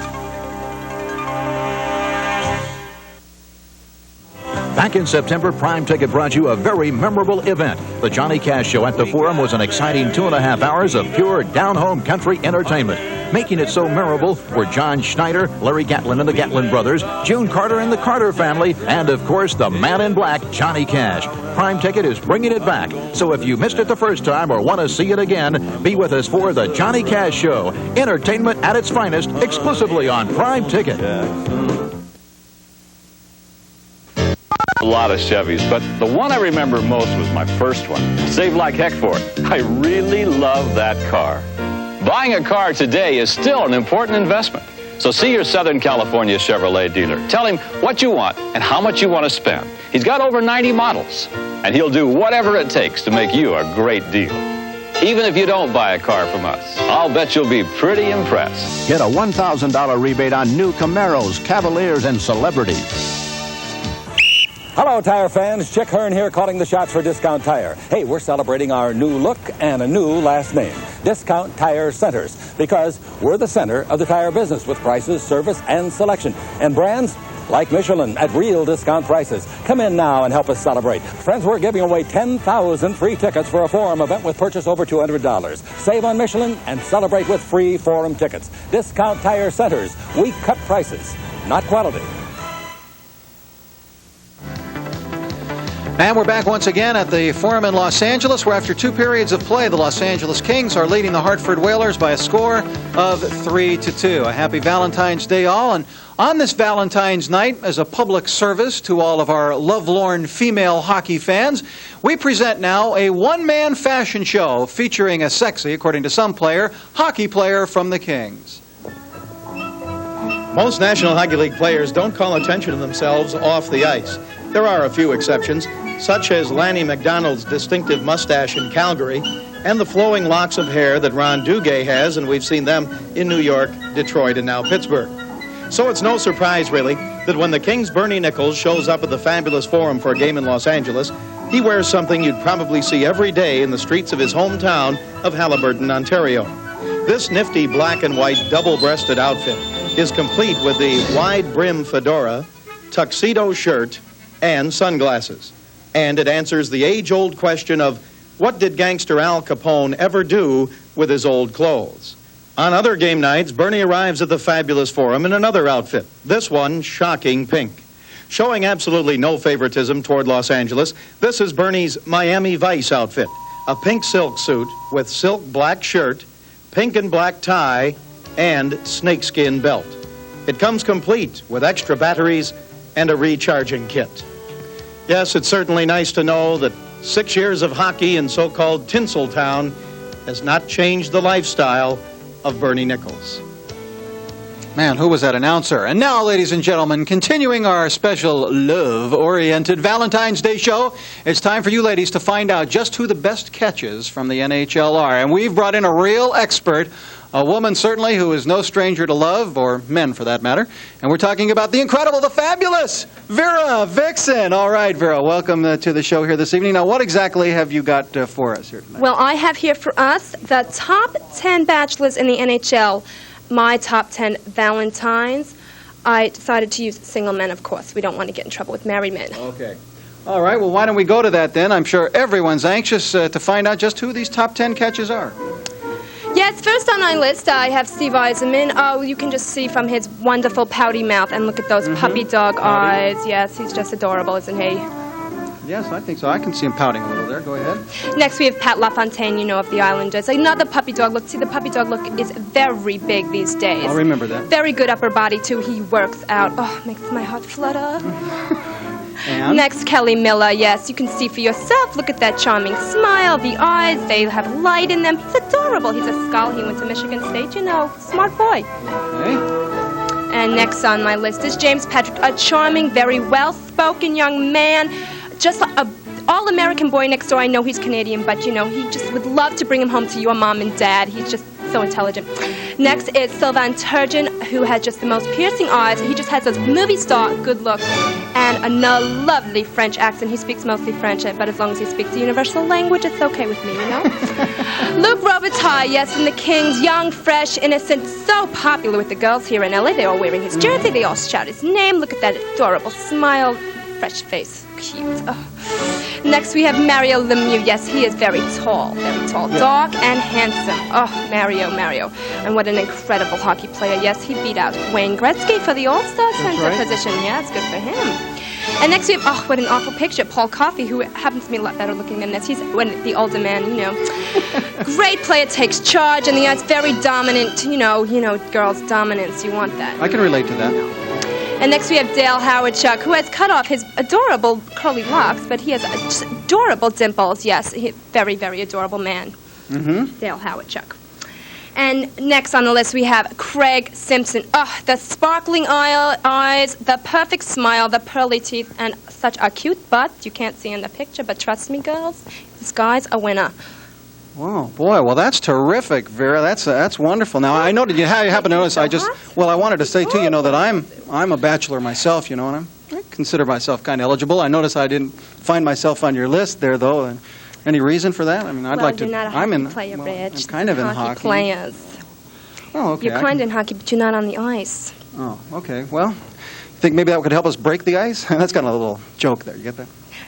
Back in September, Prime Ticket brought you a very memorable event. The Johnny Cash Show at the Forum was an exciting 2.5 hours of pure down-home country entertainment. Making it so memorable were John Schneider, Larry Gatlin and the Gatlin Brothers, June Carter and the Carter family, and of course the man in black, Johnny Cash. Prime Ticket is bringing it back. So if you missed it the first time or want to see it again, be with us for the Johnny Cash Show. Entertainment at its finest, exclusively on Prime Ticket. A lot of Chevys, but the one I remember most was my first one. Saved like heck for it. I really love that car. Buying a car today is still an important investment. So see your Southern California Chevrolet dealer. Tell him what you want and how much you want to spend. He's got over 90 models, and he'll do whatever it takes to make you a great deal. Even if you don't buy a car from us, I'll bet you'll be pretty impressed. Get a $1,000 rebate on new Camaros, Cavaliers, and Celebrities. Hello, tire fans. Chick Hearn here calling the shots for Discount Tire. Hey, we're celebrating our new look and a new last name, Discount Tire Centers, because we're the center of the tire business with prices, service, and selection. And brands like Michelin at real discount prices. Come in now and help us celebrate. Friends, we're giving away 10,000 free tickets for a Forum event with purchase over $200. Save on Michelin and celebrate with free Forum tickets. Discount Tire Centers. We cut prices, not quality. And we're back once again at the Forum in Los Angeles, where after 2 periods of play, the Los Angeles Kings are leading the Hartford Whalers by a score of 3-2. A happy Valentine's Day, all. And on this Valentine's night, as a public service to all of our lovelorn female hockey fans, we present now a one-man fashion show featuring a sexy, according to some player, hockey player from the Kings. Most National Hockey League players don't call attention to themselves off the ice. There are a few exceptions, such as Lanny McDonald's distinctive mustache in Calgary and the flowing locks of hair that Ron Duguay has, and we've seen them in New York, Detroit, and now Pittsburgh. So it's no surprise, really, that when the Kings' Bernie Nichols shows up at the fabulous Forum for a game in Los Angeles, he wears something you'd probably see every day in the streets of his hometown of Haliburton, Ontario. This nifty black and white double-breasted outfit is complete with the wide-brim fedora, tuxedo shirt, and sunglasses. And it answers the age-old question of, what did gangster Al Capone ever do with his old clothes? On other game nights, Bernie arrives at the fabulous Forum in another outfit, this one shocking pink. Showing absolutely no favoritism toward Los Angeles, this is Bernie's Miami Vice outfit, a pink silk suit with silk black shirt, pink and black tie, and snakeskin belt. It comes complete with extra batteries and a recharging kit. Yes, it's certainly nice to know that 6 years of hockey in so-called Tinseltown has not changed the lifestyle of Bernie Nichols. Man, who was that announcer? And now, ladies and gentlemen, continuing our special love-oriented Valentine's Day show, it's time for you ladies to find out just who the best catches from the NHL are. And we've brought in a real expert, a woman certainly who is no stranger to love, or men for that matter. And we're talking about the incredible, the fabulous Vera Vixen. All right, Vera, welcome to the show here this evening. Now, what exactly have you got for us here tonight? Well, I have here for us the top 10 bachelors in the NHL. My top 10 Valentines. I decided to use single men, of course. We don't want to get in trouble with married men. Okay. All right, well, why don't we go to that then? I'm sure everyone's anxious to find out just who these top 10 catches are. Yes, first on my list, I have Steve Yzerman. Oh, you can just see from his wonderful pouty mouth, and look at those puppy dog eyes. Yes, he's just adorable, isn't he? Yes, I think so. I can see him pouting a little there. Go ahead. Next, we have Pat LaFontaine, you know, of the Islanders. Another puppy dog look. See, the puppy dog look is very big these days. I'll remember that. Very good upper body, too. He works out. Oh, makes my heart flutter. And? Next, Kelly Miller. Yes, you can see for yourself. Look at that charming smile, the eyes. They have light in them. He's adorable. He's a Skull. He went to Michigan State, you know. Smart boy. Okay. And next on my list is James Patrick, a charming, very well-spoken young man. Just a all-American boy next door. I know he's Canadian, but, you know, he just would love to bring him home to your mom and dad. He's just so intelligent. Next is Sylvain Turgeon, who has just the most piercing eyes. He just has those movie star good looks and a lovely French accent. He speaks mostly French, but as long as he speaks the universal language, it's okay with me, you know? Luc Robitaille, yes, from the Kings, young, fresh, innocent, so popular with the girls here in L.A. They're all wearing his jersey. They all shout his name. Look at that adorable smile, fresh face. Cute. Oh. Next, we have Mario Lemieux. Yes, he is very tall, dark and handsome. Oh, Mario. And what an incredible hockey player. Yes, he beat out Wayne Gretzky for the All-Star center position. Yes, good for him. And next we have, oh, what an awful picture, Paul Coffey, who happens to be a lot better looking than this. He's the older man, you know. Great player, takes charge, and it's very dominant, you know, girls' dominance. You want that. I can relate to that. And next we have Dale Howard-Chuck, who has cut off his adorable curly locks, but he has just adorable dimples. Yes, very, very adorable man. Dale Howard-Chuck. And next on the list we have Craig Simpson. Oh, the sparkling eyes, the perfect smile, the pearly teeth, and such a cute butt. You can't see in the picture, but trust me, girls, this guy's a winner. Oh, boy. Well, that's terrific, Vera. That's wonderful. Now, I know that you happen to notice, I wanted to say, too, you know, that I'm a bachelor myself, you know, and I consider myself kind of eligible. I notice I didn't find myself on your list there, though. Any reason for that? I mean, I'd like to. You're not a hockey player, Rich. I'm kind of in hockey. Players. Oh, okay. You're kind in hockey, but you're not on the ice. Oh, okay. Well, you think maybe that could help us break the ice? That's kind of a little joke there. You get that?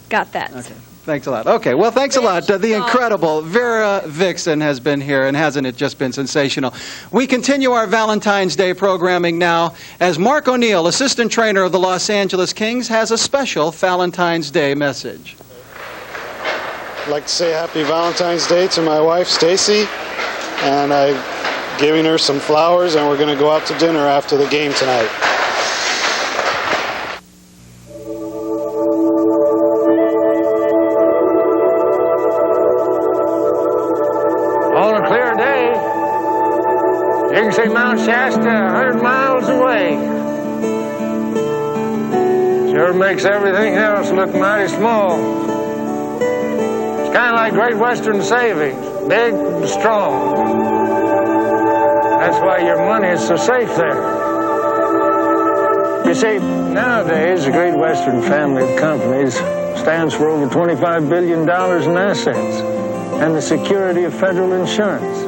Got that. Okay. Thanks a lot. Okay, well, thanks a lot. The incredible Vera Vixen has been here, and hasn't it just been sensational? We continue our Valentine's Day programming now as Mark O'Neill, assistant trainer of the Los Angeles Kings, has a special Valentine's Day message. I'd like to say happy Valentine's Day to my wife, Stacy, and I'm giving her some flowers, and we're going to go out to dinner after the game tonight. On a clear day, you can see Mount Shasta 100 miles away. Sure makes everything else look mighty small. It's kind of like Great Western savings, big and strong. That's why your money is so safe there. You see, nowadays, the Great Western family of companies stands for over $25 billion in assets and the security of federal insurance.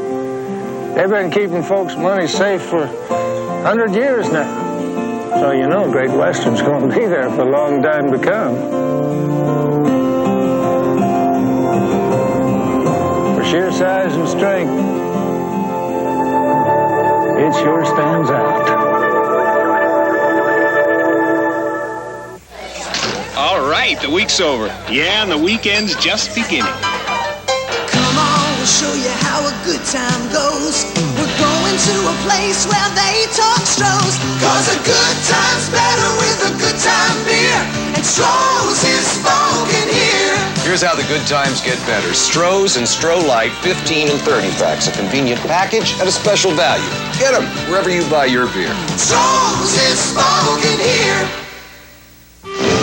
They've been keeping folks' money safe for 100 years now. So you know Great Western's going to be there for a long time to come. For sheer size and strength, it sure stands out. All right, the week's over. Yeah, and the weekend's just beginning. Come on, we'll show you how a good time goes. We're going to a place where they talk Stroh's. 'Cause a good time's better with a good time beer. And Stroh's is spoken here. Here's how the good times get better. Stroh's and Stroh Light 15 and 30 packs. A convenient package at a special value. Get them wherever you buy your beer. Stroh's is spoken here.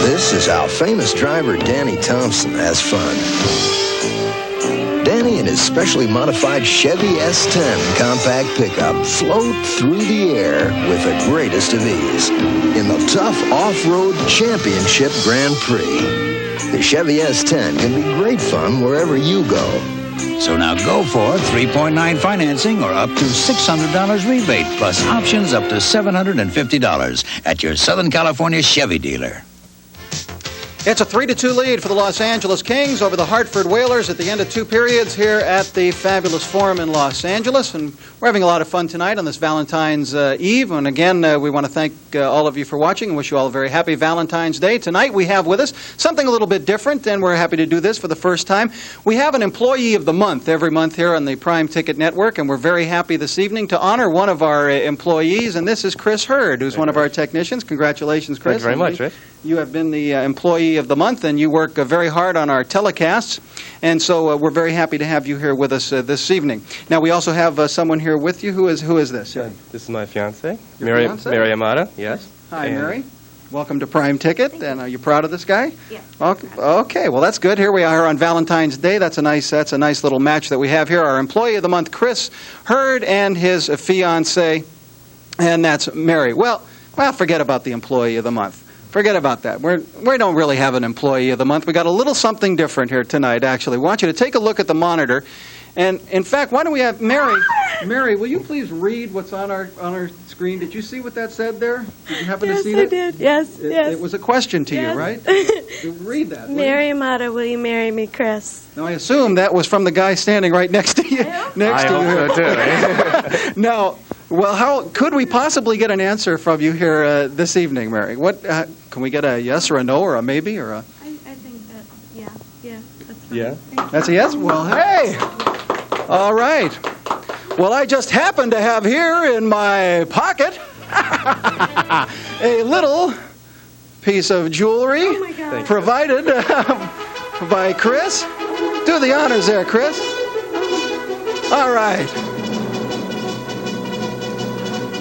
This is how famous driver Danny Thompson has fun. Danny and his specially modified Chevy S10 compact pickup float through the air with the greatest of ease in the tough off-road championship Grand Prix. The Chevy S10 can be great fun wherever you go. So now go for 3.9 financing or up to $600 rebate, plus options up to $750 at your Southern California Chevy dealer. It's a 3-2 lead for the Los Angeles Kings over the Hartford Whalers at the end of two periods here at the fabulous Forum in Los Angeles. And we're having a lot of fun tonight on this Valentine's Eve. And again, we want to thank all of you for watching and wish you all a very happy Valentine's Day. Tonight we have with us something a little bit different, and we're happy to do this for the first time. We have an Employee of the Month every month here on the Prime Ticket Network, and we're very happy this evening to honor one of our employees, and this is Chris Hurd, who's one of our technicians. Congratulations, Chris. Thank you very much, Rich. You have been the Employee of the Month, and you work very hard on our telecasts, and so we're very happy to have you here with us this evening. Now, we also have someone here with you. Who is this? This is my fiancée, Your Mary fiancée? Mary Amata, yes. Hi, And Mary. Welcome to Prime Ticket, and are you proud of this guy? Yes. Okay, well, that's good. Here we are on Valentine's Day. That's a nice little match that we have here. Our Employee of the Month, Chris Hurd, and his fiancée, and that's Mary. Well, forget about the Employee of the Month. Forget about that. We don't really have an Employee of the Month. We got a little something different here tonight, actually. We want you to take a look at the monitor. And, in fact, why don't we have Mary? Mary, will you please read what's on our screen? Did you see what that said there? Did you happen to see that? Yes, I did. Yes, yes. It was a question to you, right? Read that. Mary Amata, will you marry me, Chris? Now, I assume that was from the guy standing right next to you. I hope so, too. Now, well, how could we possibly get an answer from you here this evening, Mary? What can we get a yes or a no or a maybe or a? I think that, yeah, that's fine. Yeah. That's a yes? Well, hey! All right. Well, I just happen to have here in my pocket a little piece of jewelry provided by Chris. Do the honors there, Chris. All right.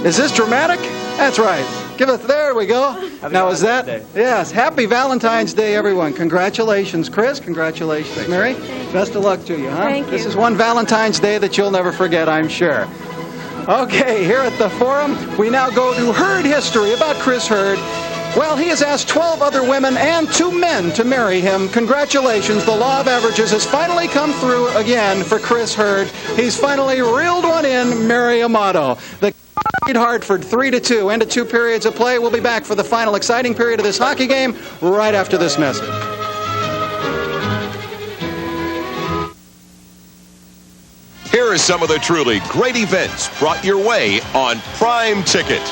Is this dramatic? That's right. There we go. Now, is that? Yes. Happy Valentine's Day, everyone. Congratulations, Chris. Congratulations, Mary. Best of luck to you, huh? Thank you. This is one Valentine's Day that you'll never forget, I'm sure. Okay, here at the Forum, we now go to Hurd history about Chris Hurd. Well, he has asked 12 other women and 2 men to marry him. Congratulations. The law of averages has finally come through again for Chris Hurd. He's finally reeled one in, Mary Amato. The Hartford 3-2. End of 2 periods of play. We'll be back for the final exciting period of this hockey game right after this message. Here are some of the truly great events brought your way on Prime Ticket.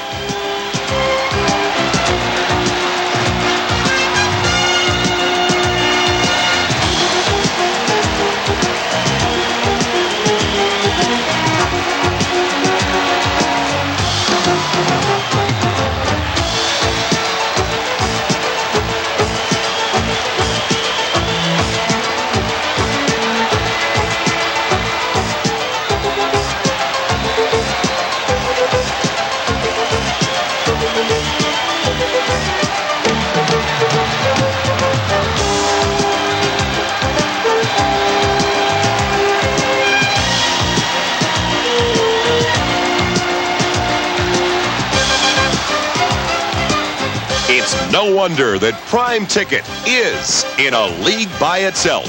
No wonder that Prime Ticket is in a league by itself.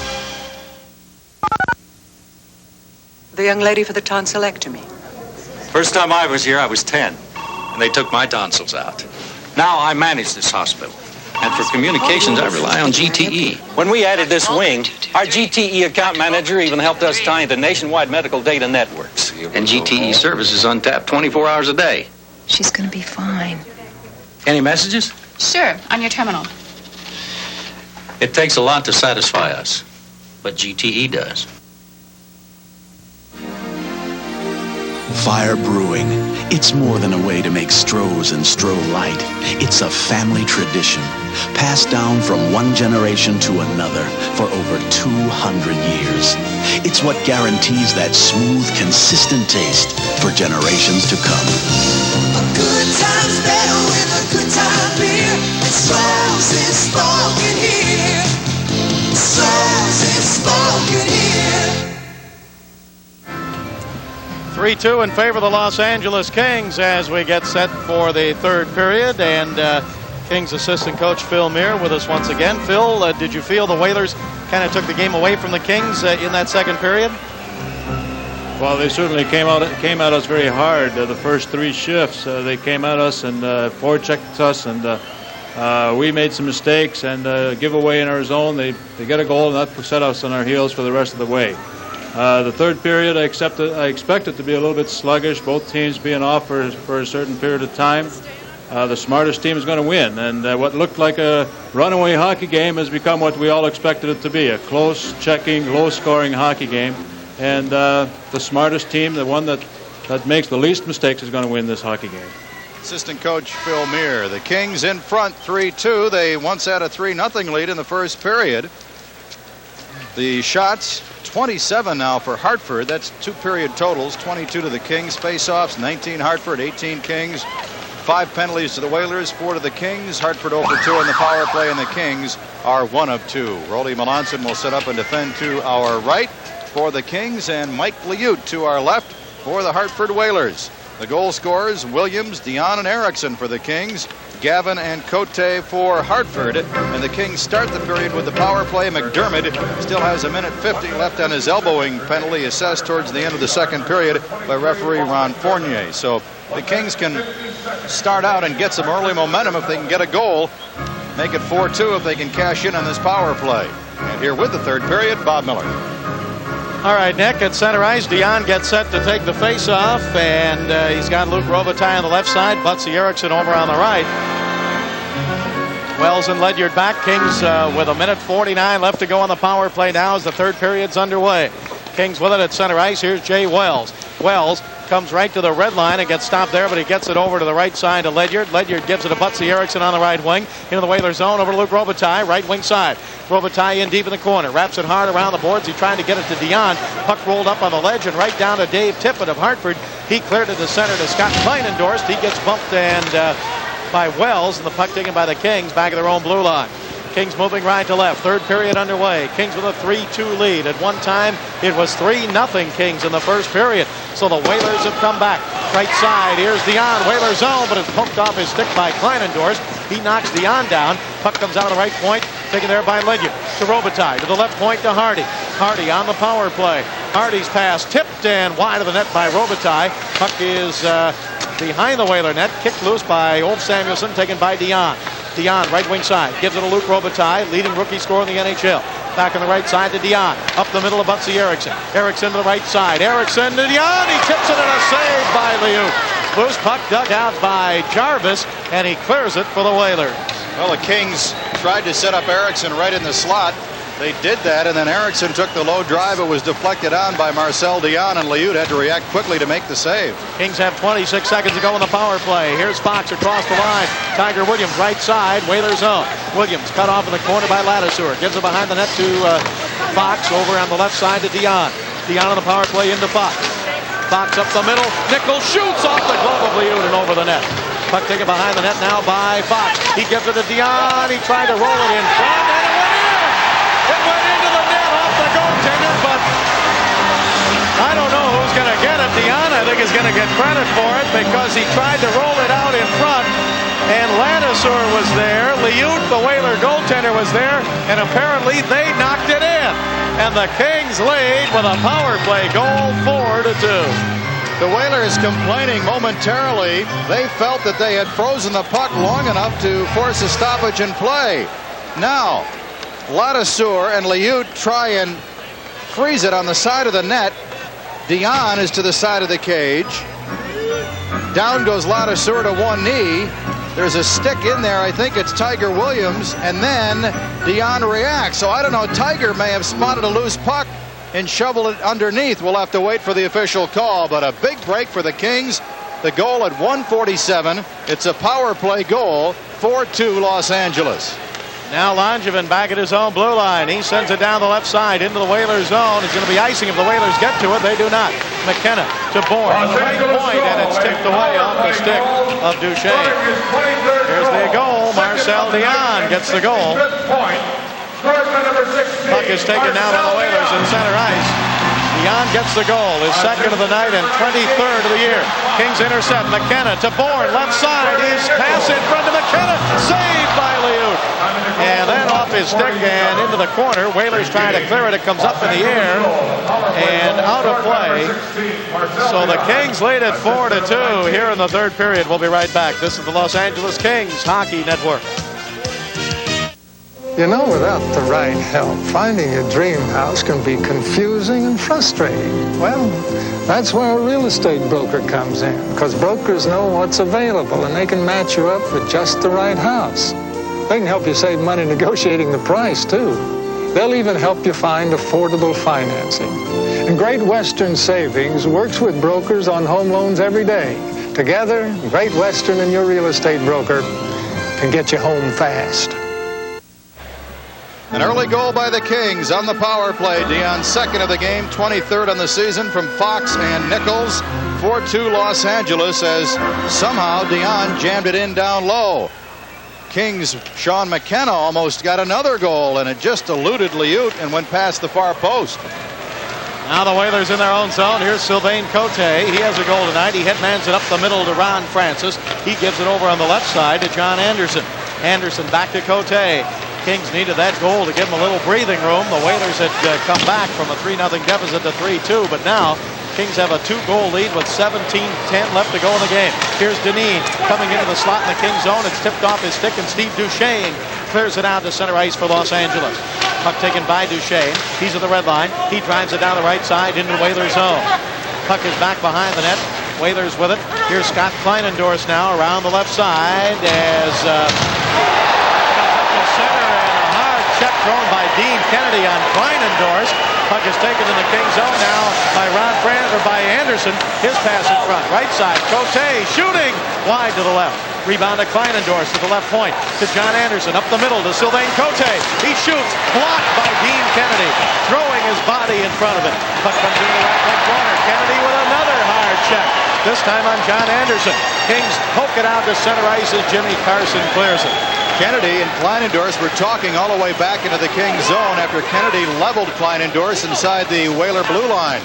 The young lady for the tonsillectomy. First time I was here, I was 10, and they took my tonsils out. Now I manage this hospital. And for communications, I rely on GTE. When we added this wing, our GTE account manager even helped us tie into nationwide medical data networks. And GTE service is untapped 24 hours a day. She's going to be fine. Any messages? Sure, on your terminal. It takes a lot to satisfy us, but GTE does. Fire Brewing. It's more than a way to make Stroh's and Stroh Light. It's a family tradition, passed down from one generation to another for over 200 years. It's what guarantees that smooth, consistent taste for generations to come. A good time's better with a good time beer. And Stroh's is spoken here. Stroh's is spoken here. 3-2 in favor of the Los Angeles Kings as we get set for the third period. And Kings assistant coach Phil Muir with us once again. Phil, did you feel the Whalers kind of took the game away from the Kings in that second period? Well, they certainly came at us very hard. The first three shifts, they came at us and forechecked us, and we made some mistakes and give away in our zone. They get a goal, and that set us on our heels for the rest of the way. The third period, I expect it to be a little bit sluggish, both teams being off for a certain period of time. The smartest team is going to win, and what looked like a runaway hockey game has become what we all expected it to be, a close, checking, low-scoring hockey game. And the smartest team, the one that makes the least mistakes, is going to win this hockey game. Assistant coach Phil Muir. The Kings in front 3-2. They once had a 3-0 lead in the first period. The shots, 27 now for Hartford. That's two period totals, 22 to the Kings. Face-offs, 19 Hartford, 18 Kings. 5 penalties to the Whalers, 4 to the Kings. Hartford 0 for 2 on the power play, and the Kings are 1 of 2. Rolly Melanson will set up and defend to our right for the Kings, and Mike Liute to our left for the Hartford Whalers. The goal scorers, Williams, Dionne, and Erickson for the Kings. Gavin and Cote for Hartford. And the Kings start the period with the power play. McDermott still has a minute 50 left on his elbowing penalty assessed towards the end of the second period by referee Ron Fournier. So the Kings can start out and get some early momentum if they can get a goal. Make it 4-2 if they can cash in on this power play. And here with the third period, Bob Miller. All right, Nick, at center ice, Dionne gets set to take the face-off, and he's got Luc Robitaille on the left side, Butsy Erickson over on the right. Wells and Ledyard back. Kings with a minute 49 left to go on the power play now as the third period's underway. Kings with it at center ice. Here's Jay Wells. Wells comes right to the red line and gets stopped there, but he gets it over to the right side to Ledyard. Ledyard gives it to Butsy Erickson on the right wing. Into the Whalers zone over to Luc Robitaille, right wing side. Robitaille in deep in the corner. Wraps it hard around the boards. He's trying to get it to Dionne. Puck rolled up on the ledge and right down to Dave Tippett of Hartford. He cleared it to center to Scott Kleinendorst. He gets bumped and by Wells, and the puck taken by the Kings back of their own blue line. Kings moving right to left. Third period underway. Kings with a 3-2 lead. At one time, it was 3-0 Kings in the first period. So the Whalers have come back. Right side, here's Dionne. Whalers zone, but it's pumped off his stick by Kleinendorst. He knocks Dionne down. Puck comes out of the right point, taken there by Ledyard. To Robitaille, to the left point to Hardy. Hardy on the power play. Hardy's pass tipped and wide of the net by Robitaille. Puck is behind the Whaler net, kicked loose by Ulf Samuelsson, taken by Dionne. Dionne, right wing side, gives it to Luc Robitaille, leading rookie scorer in the NHL. Back on the right side to Dionne, up the middle of Butsy Erickson. Erickson to the right side, Erickson to Dionne, he tips it and a save by Liute. Loose puck dug out by Jarvis, and he clears it for the Whalers. Well, the Kings tried to set up Erickson right in the slot. They did that, and then Erickson took the low drive. It was deflected on by Marcel Dionne, and Liute had to react quickly to make the save. Kings have 26 seconds to go in the power play. Here's Fox across the line. Tiger Williams right side, Whalers zone. Williams cut off in the corner by Ladouceur. Gives it behind the net to Fox over on the left side to Dionne. Dionne on the power play into Fox. Fox up the middle. Nichols shoots off the glove of Liute and over the net. Puck taken behind the net now by Fox. He gives it to Dionne. He tried to roll it in front, and it went in. It went into the net off the goaltender, but I don't know who's going to get it. Dionne, I think, is going to get credit for it because he tried to roll it out in front, and Ladisor was there. Liute, the Whaler goaltender, was there, and apparently they knocked it in. And the Kings lead with a power play goal, 4-2. The Whalers complaining momentarily. They felt that they had frozen the puck long enough to force a stoppage in play. Now, Ladisor and Liute try and freeze it on the side of the net. Dionne is to the side of the cage. Down goes Ladisor to one knee. There's a stick in there. I think it's Tiger Williams. And then Dionne reacts. So I don't know. Tiger may have spotted a loose puck and shoveled it underneath. We'll have to wait for the official call. But a big break for the Kings. The goal at 1:47. It's a power play goal. 4-2 Los Angeles. Now Langevin back at his own blue line. He sends it down the left side into the Whalers zone. It's going to be icing if the Whalers get to it. They do not. McKenna to Bourne to the right point, and it's tipped away off the stick of Duchesne. Here's the goal. Marcel Dionne gets the goal. Puck is taken down by the Whalers in center ice. Dionne gets the goal, his second of the night and 23rd of the year. Kings intercept. McKenna to Bourne, left side. His pass in front of McKenna, saved by Liute. And then off his stick and into the corner. Whalers trying to clear it. It comes up in the air and out of play. So the Kings lead at 4-2 here in the third period. We'll be right back. This is the Los Angeles Kings Hockey Network. You know, without the right help, finding your dream house can be confusing and frustrating. Well, that's where a real estate broker comes in, because brokers know what's available and they can match you up with just the right house. They can help you save money negotiating the price, too. They'll even help you find affordable financing. And Great Western Savings works with brokers on home loans every day. Together, Great Western and your real estate broker can get you home fast. An early goal by the Kings on the power play. Dionne's second of the game, 23rd on the season from Fox and Nichols. 4-2 Los Angeles as somehow Dionne jammed it in down low. Kings' Sean McKenna almost got another goal, and it just eluded Liute and went past the far post. Now the Whalers in their own zone. Here's Sylvain Cote. He has a goal tonight. He headmans it up the middle to Ron Francis. He gives it over on the left side to John Anderson. Anderson back to Cote. Kings needed that goal to give them a little breathing room. The Whalers had come back from a 3-0 deficit to 3-2, but now Kings have a 2-goal lead with 17:10 left to go in the game. Here's Dionne coming into the slot in the Kings zone. It's tipped off his stick, and Steve Duchesne clears it out to center ice for Los Angeles. Puck taken by Duchesne. He's at the red line. He drives it down the right side into the Whalers zone. Puck is back behind the net. Whalers with it. Here's Scott Kleinendorf now around the left side as center, and a hard check thrown by Dean Kennedy on Kleinendorf. Puck is taken in the Kings zone now by Anderson. His pass in front, right side. Cote shooting wide to the left. Rebound to Kleinendorf to the left point to John Anderson up the middle to Sylvain Cote. He shoots, blocked by Dean Kennedy, throwing his body in front of it. Puck comes into the right corner. Kennedy with another hard check. This time on John Anderson. Kings poke it out to center ice as Jimmy Carson clears it. Kennedy and Kleinendorf were talking all the way back into the Kings zone after Kennedy leveled Kleinendorf inside the Whaler blue line.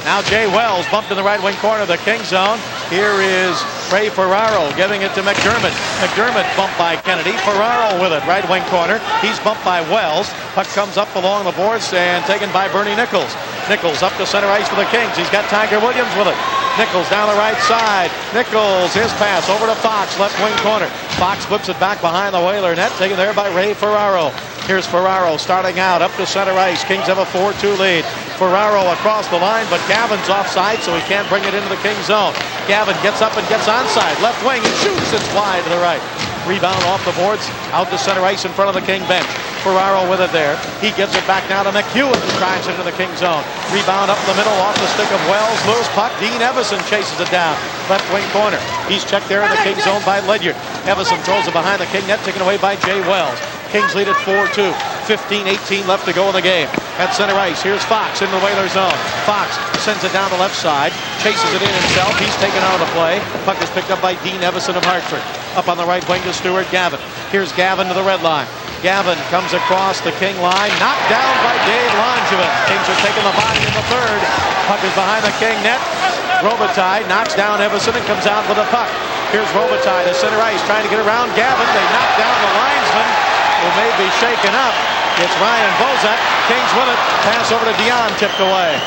Now Jay Wells bumped in the right wing corner of the Kings zone. Here is Ray Ferraro giving it to McDermott. McDermott bumped by Kennedy. Ferraro with it, right wing corner. He's bumped by Wells. Puck comes up along the boards and taken by Bernie Nichols. Nichols up to center ice for the Kings. He's got Tiger Williams with it. Nichols down the right side. Nichols, his pass over to Fox, left wing corner. Fox flips it back behind the Whaler net, taken there by Ray Ferraro. Here's Ferraro starting out up to center ice. Kings have a 4-2 lead. Ferraro across the line, but Gavin's offside, so he can't bring it into the Kings zone. Gavin gets up and gets onside. Left wing, he shoots. It's wide to the right. Rebound off the boards, out to center ice in front of the King bench. Ferraro with it there. He gives it back now to McEwen, who drives it into the King zone. Rebound up the middle off the stick of Wells. Loose puck. Dean Evison chases it down. Left wing corner. He's checked there in the King zone by Ledyard. Evison throws it behind the King net, taken away by Jay Wells. Kings lead at 4-2. 15-18 left to go in the game. At center ice, here's Fox in the Whaler zone. Fox sends it down the left side, chases it in himself. He's taken out of the play. Puck is picked up by Dean Evison of Hartford. Up on the right wing to Stuart Gavin. Here's Gavin to the red line. Gavin comes across the King line, knocked down by Dave Langevin. Kings are taking the body in the third. Puck is behind the King net. Robitaille knocks down Everson and comes out with a puck. Here's Robitaille to center ice, trying to get around Gavin. They knock down the linesman, who may be shaken up. It's Ryan Bozak. Kings with it. Pass over to Dionne, tipped away.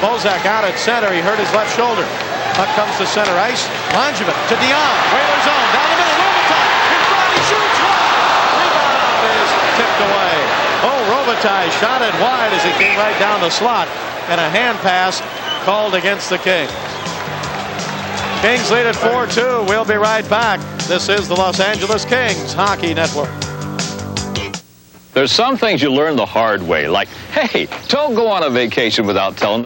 Bozak out at center. He hurt his left shoulder. Puck comes to center ice. Langevin to Dionne. Whaler zone. Down the middle. Robitaille. In front. He shoots wide. Rebound is tipped away. Oh, Robitaille shot it wide as he came right down the slot. And a hand pass called against the Kings. Kings lead at 4-2. We'll be right back. This is the Los Angeles Kings Hockey Network. There's some things you learn the hard way, like, hey, don't go on a vacation without telling